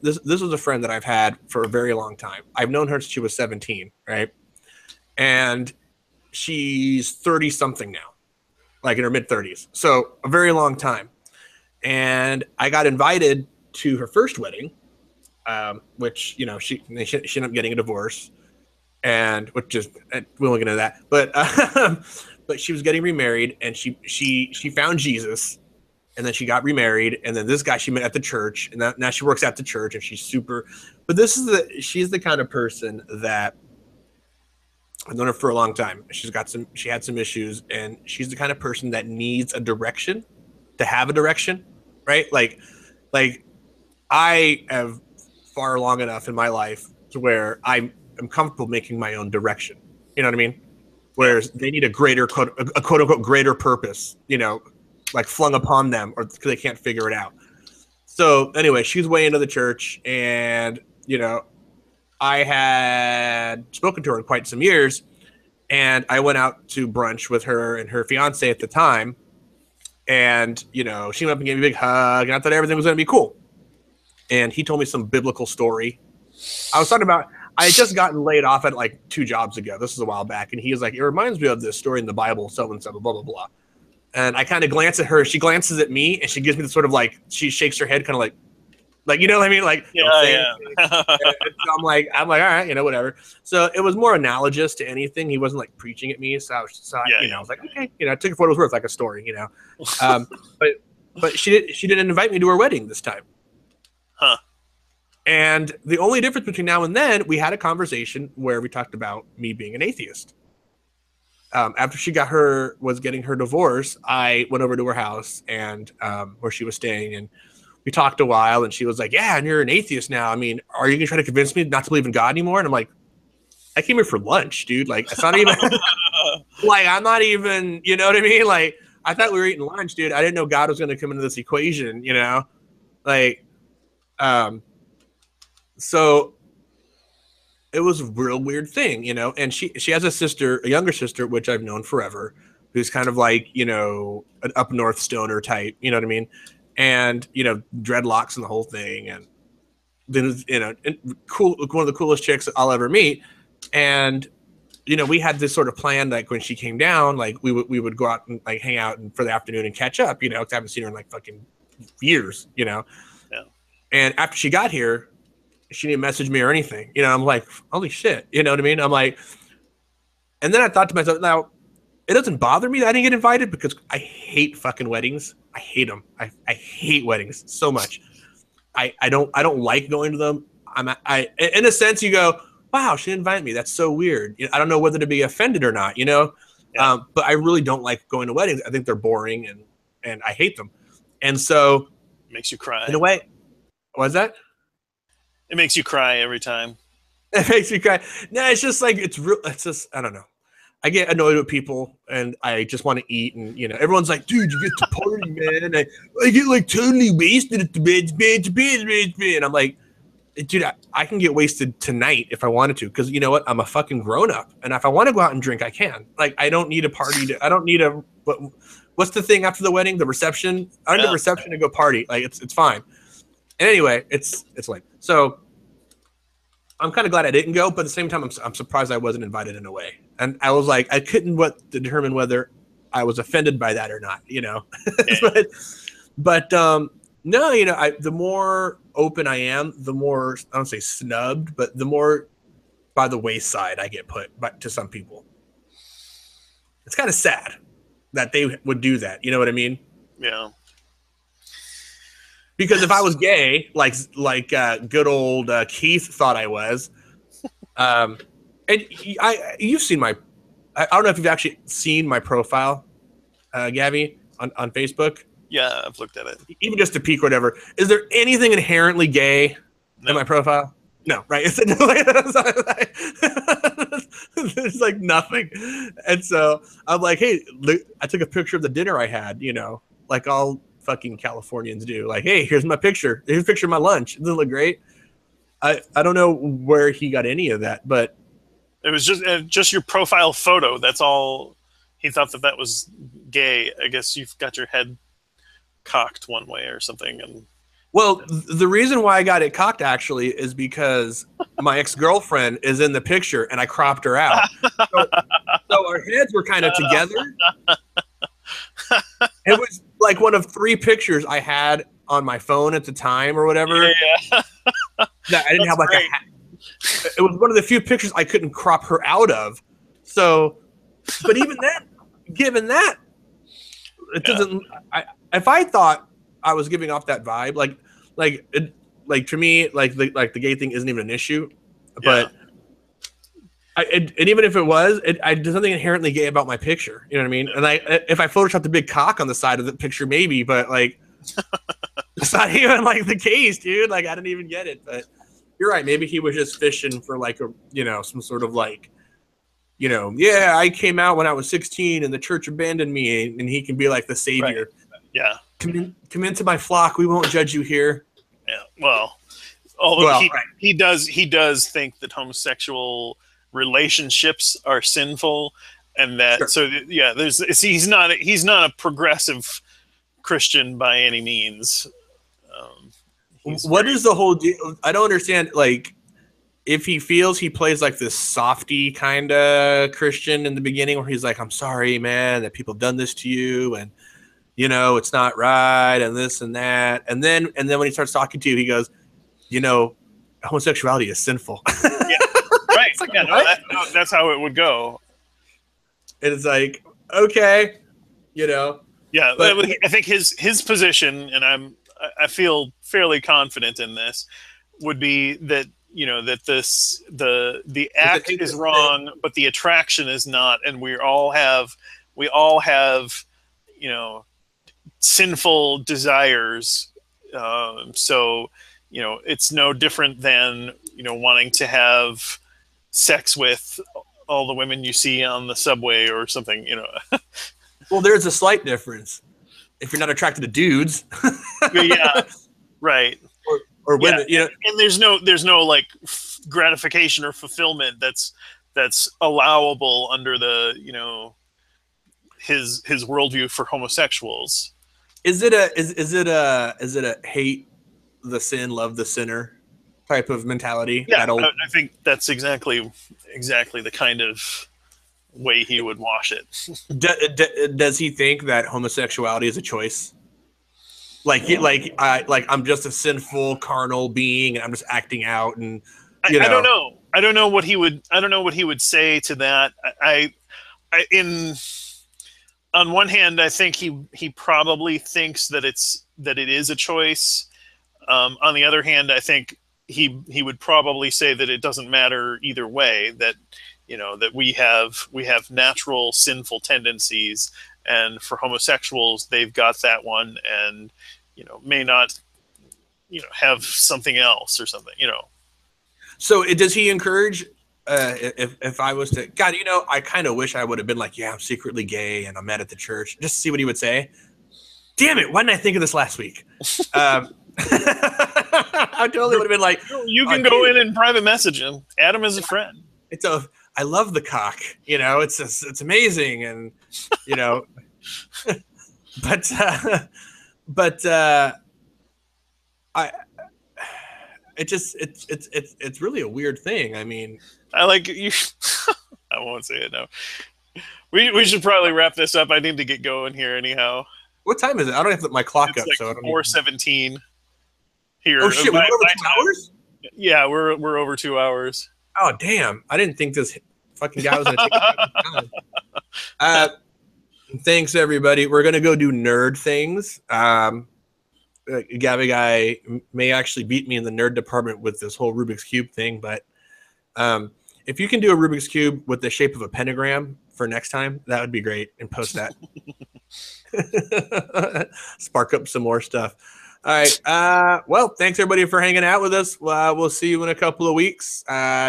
this was a friend that I've had for a very long time. I've known her since she was 17, right? And she's 30 something now, like in her mid 30s. So a very long time. And I got invited to her first wedding, which, she ended up getting a divorce, and which is, we won't get into that, but she was getting remarried, and she found Jesus, and then she got remarried, and then this guy she met at the church, and now she works at the church, and she's super, but she's the kind of person that I've known her for a long time. She had some issues, and she's the kind of person that needs a direction to have a direction, right? Like I have far long enough in my life to where I am comfortable making my own direction. You know what I mean? Whereas they need a quote unquote greater purpose, like flung upon them, or because they can't figure it out. So anyway, she's way into the church, and I had spoken to her in quite some years, and I went out to brunch with her and her fiance at the time. And, she went up and gave me a big hug, and I thought everything was going to be cool. And he told me some biblical story. I had just gotten laid off at like 2 jobs ago. This was a while back. And he was like, it reminds me of this story in the Bible, so-and-so, blah, blah, blah. And I kind of glance at her. She glances at me, and she gives me the sort of like, she shakes her head kind of like, you know what I mean? Like, yeah. I'm like, all right, whatever. So it was more analogous to anything. He wasn't like preaching at me. So I was like, okay, I took it for what it was worth, like a story, but she didn't invite me to her wedding this time. Huh. And the only difference between now and then, we had a conversation where we talked about me being an atheist. After she was getting her divorce, I went over to her house and where she was staying, and we talked a while, and she was like, yeah, and you're an atheist now. I mean, are you going to try to convince me not to believe in God anymore? And I'm like, I came here for lunch, dude. Like, it's not even, like, I'm not even, you know what I mean? Like, I thought we were eating lunch, dude. I didn't know God was going to come into this equation, Like, so it was a real weird thing, and she has a younger sister, which I've known forever, who's kind of like, an up north stoner type, you know what I mean? And, dreadlocks and the whole thing. And then, cool, one of the coolest chicks I'll ever meet. And, we had this sort of plan, like when she came down, like we would go out and like hang out and for the afternoon and catch up, because I haven't seen her in like fucking years, Yeah. And after she got here, she didn't message me or anything, I'm like, holy shit, you know what I mean? I'm like, and then I thought to myself, now, it doesn't bother me that I didn't get invited because I hate fucking weddings. I hate them. I hate weddings so much. I don't like going to them. In a sense, you go, wow, she didn't invite me. That's so weird. I don't know whether to be offended or not, Yeah. But I really don't like going to weddings. I think they're boring and I hate them. And so makes you cry. In a way. What's that? It makes you cry every time. It makes me cry. No, it's just like, it's just, I don't know. I get annoyed with people, and I just want to eat, and everyone's like, "Dude, you get to party, man." I get like totally wasted at the bed, and I'm like, "Dude, I can get wasted tonight if I wanted to, because you know what? I'm a fucking grown up, and if I want to go out and drink, I can. Like, I don't need a party. I don't need a what's the thing after the wedding? The reception. I need a reception to go party. Like, it's fine. And anyway, it's like so. I'm kind of glad I didn't go, but at the same time, I'm surprised I wasn't invited in a way. And I was like, I couldn't determine whether I was offended by that or not, Yeah. but No, the more open I am, the more, I don't say snubbed, but the more by the wayside I get put to some people. It's kind of sad that they would do that. You know what I mean? Yeah. Because if I was gay, like good old Keith thought I was, and you've seen I don't know if you've actually seen my profile, Gabby, on Facebook. Yeah, I've looked at it. Even just a peek or whatever. Is there anything inherently gay in my profile? No, right? There's like nothing. And so I'm like, hey, look, I took a picture of the dinner I had, like all fucking Californians do. Like, hey, here's my picture. Here's a picture of my lunch. Doesn't it look great? I don't know where he got any of that, but it was just your profile photo. That's all. He thought that was gay. I guess you've got your head cocked one way or something. And well, the reason why I got it cocked actually is because my ex-girlfriend is in the picture and I cropped her out. So our heads were kind of together. It was like one of 3 pictures I had on my phone at the time or whatever. Yeah. That I didn't have like great. It was one of the few pictures I couldn't crop her out of. So, but even then, given that, it doesn't. If I thought I was giving off that vibe, like to me, like the gay thing isn't even an issue. But and even if it was, there's something inherently gay about my picture. You know what I mean? And if I photoshopped the big cock on the side of the picture, maybe, but like, it's not even like the case, dude. Like, I didn't even get it. But you're right. Maybe he was just fishing for like some sort of like, yeah, I came out when I was 16 and the church abandoned me, and he can be like the savior. Right. Yeah. Come into my flock. We won't judge you here. Yeah. Well, although he does think that homosexual relationships are sinful, and that he's not a progressive Christian by any means. What is the whole deal? I don't understand. Like, if he feels he plays like this softy kind of Christian in the beginning, where he's like, "I'm sorry, man, that people have done this to you, and it's not right, and this and that," and then when he starts talking to you, he goes, homosexuality is sinful. Yeah. Right. Like, that's how it would go. It's like, okay, Yeah, but I think his position, and I feel fairly confident in this, would be that that the act is wrong, but the attraction is not, and we all have sinful desires. So it's no different than wanting to have sex with all the women you see on the subway or something. Well, there's a slight difference. If you're not attracted to dudes, yeah, right, or women, and there's no like gratification or fulfillment that's allowable under the his worldview for homosexuals. Is it a hate the sin, love the sinner type of mentality? Yeah, I think that's exactly the kind of way he would wash it. Does he think that homosexuality is a choice? Like I'm just a sinful carnal being and I'm just acting out, and I don't know. I don't know what he would say to that. On one hand, I think he probably thinks that it is a choice. On the other hand, I think he would probably say that it doesn't matter either way, that that we have natural sinful tendencies, and for homosexuals they've got that one, and may not have something else or something. So does he encourage, if I was to, God, I kind of wish I would have been like, yeah, I'm secretly gay and I'm mad at the church, just to see what he would say. Damn it, why didn't I think of this last week? I totally would have been like, you can go in and private message him. Add him as a friend. I love the cock. It's amazing, and but it's really a weird thing. I mean, I like you. I won't say it now. We should probably wrap this up. I need to get going here anyhow. What time is it? I don't have my clock It's up, like so I don't. 4:17 here. Oh shit! We're over 2 hours. Yeah, we're over 2 hours. Oh damn! I didn't think this fucking guy was gonna take time. Thanks everybody. We're gonna go do nerd things. Gabby guy may actually beat me in the nerd department with this whole Rubik's Cube thing, but if you can do a Rubik's Cube with the shape of a pentagram for next time, that would be great, and post that. Spark up some more stuff. All right. Well, thanks everybody for hanging out with us. We'll see you in a couple of weeks.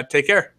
Take care.